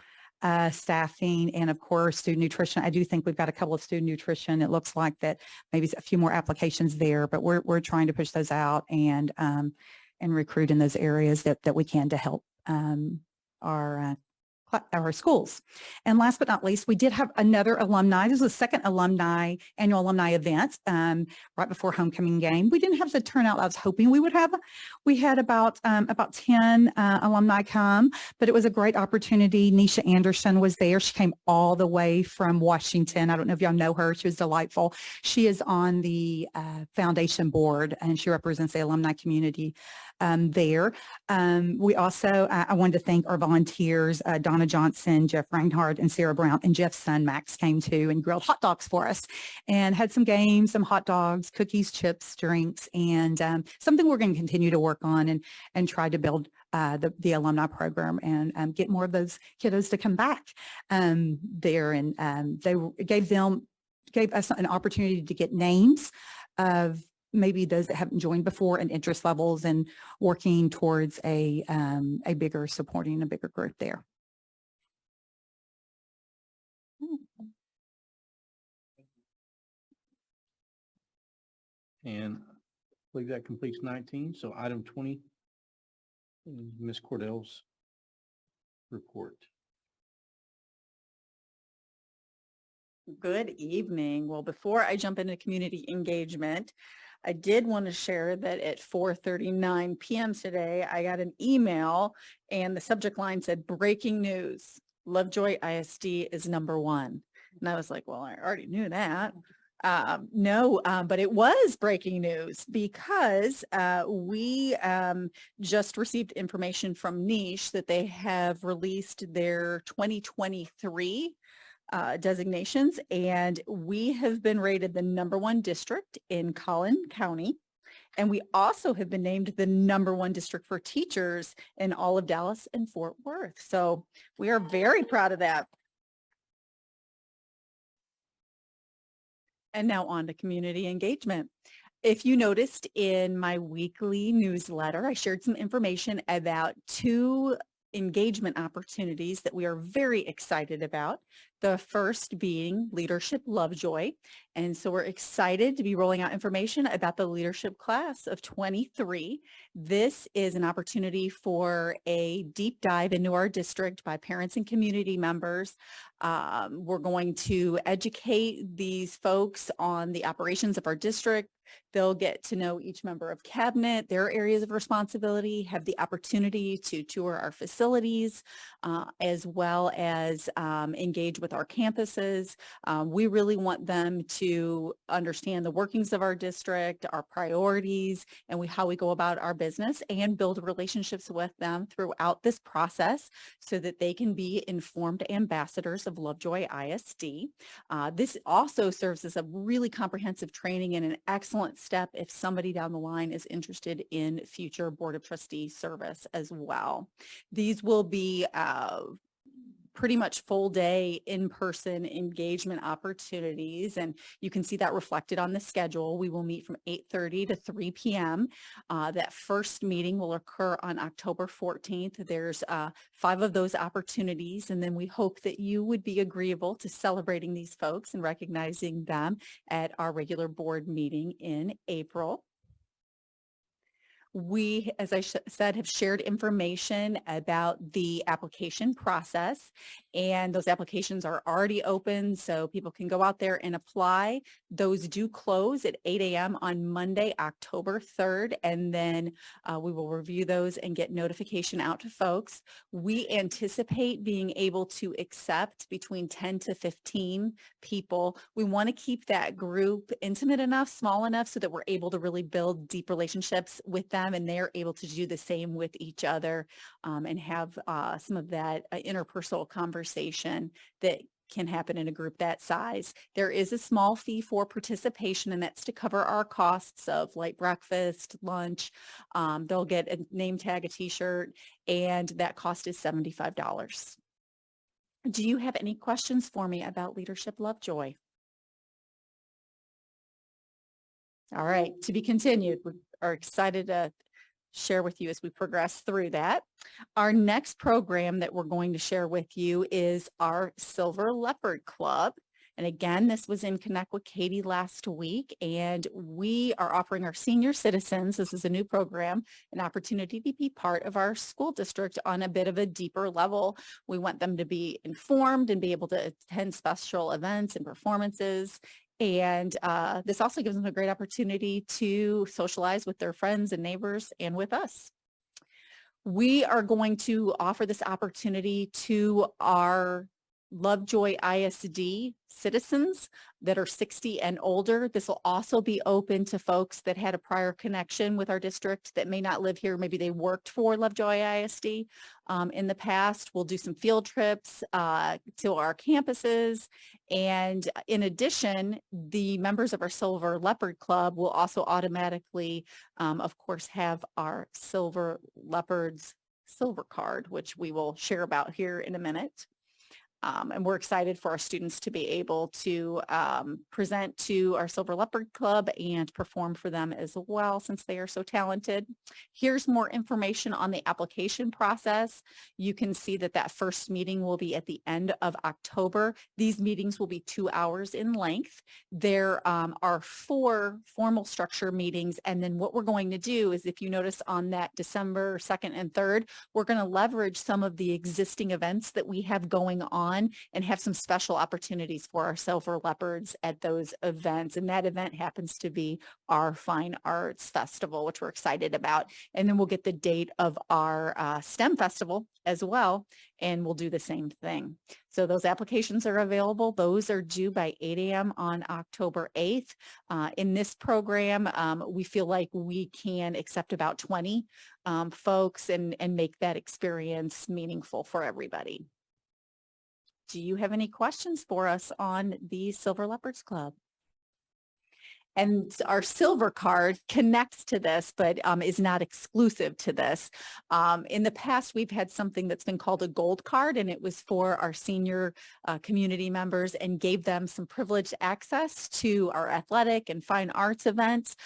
Speaker 7: staffing, and of course student nutrition. I do think we've got a couple of student nutrition. It looks like that maybe a few more applications there, but we're trying to push those out and recruit in those areas that we can to help our schools. And last but not least, we did have another alumni. This was the second annual alumni event right before homecoming game. We didn't have the turnout I was hoping we would have. We had about 10 alumni come, but it was a great opportunity. Nisha Anderson was there. She came all the way from Washington. I don't know if y'all know her. She was delightful. She is on the foundation board and she represents the alumni community there. We also, I wanted to thank our volunteers, Donna Johnson, Jeff Reinhardt, and Sarah Brown, and Jeff's son Max came too and grilled hot dogs for us and had some games, some hot dogs, cookies, chips, drinks, and something we're going to continue to work on and try to build the alumni program and get more of those kiddos to come back there. And they gave us an opportunity to get names of maybe those that haven't joined before and interest levels and working towards a bigger supporting a bigger group there.
Speaker 1: And I believe that completes 19. So item 20 is Ms. Cordell's report.
Speaker 17: Good evening. Well, before I jump into community engagement, I did want to share that at 4:39 p.m. today, I got an email and the subject line said, breaking news, Lovejoy ISD is #1. And I was like, well, I already knew that. No, but it was breaking news because we just received information from Niche that they have released their 2023 designations, and we have been rated the #1 district in Collin County. And we also have been named the #1 district for teachers in all of Dallas and Fort Worth. So we are very proud of that. And now on to community engagement. If you noticed in my weekly newsletter, I shared some information about 2 engagement opportunities that we are very excited about. The first being Leadership Lovejoy. And so we're excited to be rolling out information about the leadership class of 23. This is an opportunity for a deep dive into our district by parents and community members. We're going to educate these folks on the operations of our district. They'll get to know each member of cabinet, their areas of responsibility, have the opportunity to tour our facilities, as well as engage with our campuses. We really want them to understand the workings of our district, our priorities, and how we go about our business, and build relationships with them throughout this process so that they can be informed ambassadors of Lovejoy ISD. This also serves as a really comprehensive training and an excellent step if somebody down the line is interested in future Board of Trustees service as well. These will be pretty much full day in-person engagement opportunities, and you can see that reflected on the schedule. We will meet from 8:30 to 3 p.m. That first meeting will occur on October 14th. There's 5 of those opportunities, and then we hope that you would be agreeable to celebrating these folks and recognizing them at our regular board meeting in April. We, as I said, have shared information about the application process, and those applications are already open, so people can go out there and apply. Those do close at 8 a.m. on Monday, October 3rd, and then we will review those and get notification out to folks. We anticipate being able to accept between 10 to 15 people. We want to keep that group intimate enough, small enough, so that we're able to really build deep relationships with them, and they're able to do the same with each other, and have some of that interpersonal conversation that can happen in a group that size. There is a small fee for participation, and that's to cover our costs of light breakfast, lunch. They'll get a name tag, a t-shirt, and that cost is $75. Do you have any questions for me about Leadership Lovejoy? All right, to be continued. We are excited to share with you as we progress through that. Our next program that we're going to share with you is our Silver Leopard Club. And again, this was in Connect with Katie last week, and we are offering our senior citizens, this is a new program, an opportunity to be part of our school district on a bit of a deeper level. We want them to be informed and be able to attend special events and performances. And this also gives them a great opportunity to socialize with their friends and neighbors and with us. We are going to offer this opportunity to our Lovejoy ISD citizens that are 60 and older. This will also be open to folks that had a prior connection with our district that may not live here. Maybe they worked for Lovejoy ISD in the past. We'll do some field trips to our campuses. And in addition, the members of our Silver Leopard Club will also automatically, of course, have our Silver Leopards Silver Card, which we will share about here in a minute. And we're excited for our students to be able to present to our Silver Leopard Club and perform for them as well, since they are so talented. Here's more information on the application process. You can see that that first meeting will be at the end of October. These meetings will be 2 hours in length. There are 4 formal structure meetings. And then what we're going to do is, if you notice on that December 2nd and 3rd, we're going to leverage some of the existing events that we have going on and have some special opportunities for our Silver Leopards at those events. And that event happens to be our Fine Arts Festival, which we're excited about. And then we'll get the date of our STEM Festival as well, and we'll do the same thing. So those applications are available. Those are due by 8 a.m. on October 8th. In this program, we feel like we can accept about 20 folks and make that experience meaningful for everybody. Do you have any questions for us on the Silver Leopards Club? And our silver card connects to this, but is not exclusive to this. In the past, we've had something that's been called a gold card, and it was for our senior community members and gave them some privileged access to our athletic and fine arts events.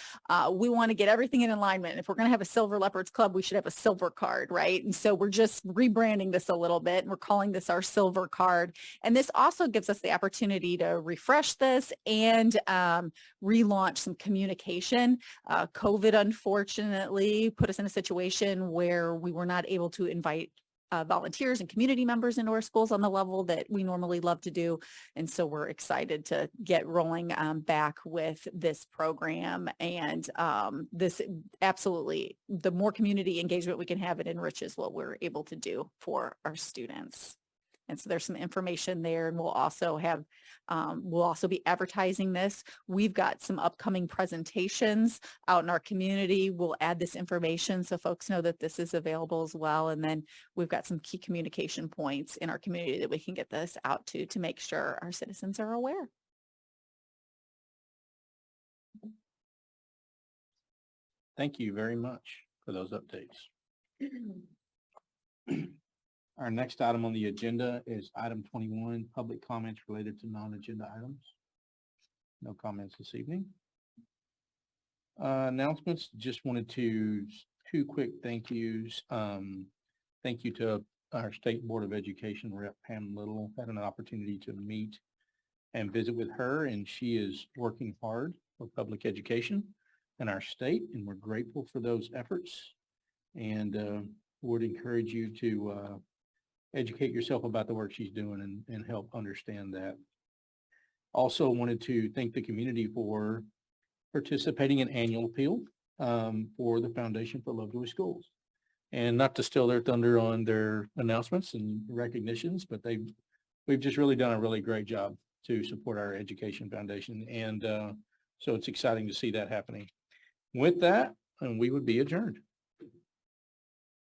Speaker 17: We want to get everything in alignment. If we're going to have a Silver Leopards Club, we should have a silver card, right? And so we're just rebranding this a little bit, and we're calling this our silver card. And this also gives us the opportunity to refresh this and relaunch some communication. COVID, unfortunately, put us in a situation where we were not able to invite volunteers and community members into our schools on the level that we normally love to do. And so we're excited to get rolling back with this program. And this absolutely, the more community engagement we can have, it enriches what we're able to do for our students. And so there's some information there, and we'll also be advertising this. We've got some upcoming presentations out in our community. We'll add this information so folks know that this is available as well. And then we've got some key communication points in our community that we can get this out to make sure our citizens are aware.
Speaker 1: Thank you very much for those updates. Our next item on the agenda is item 21, public comments related to non-agenda items. No comments this evening. Announcements, just wanted to, 2 quick thank yous. Thank you to our State Board of Education Rep Pam Little. Had an opportunity to meet and visit with her, and she is working hard for public education in our state, and we're grateful for those efforts, and would encourage you to educate yourself about the work she's doing and help understand that. Also wanted to thank the community for participating in annual appeal for the Foundation for Lovejoy Schools. And not to steal their thunder on their announcements and recognitions, but we've just really done a really great job to support our education foundation. And so it's exciting to see that happening. With that, we would be adjourned.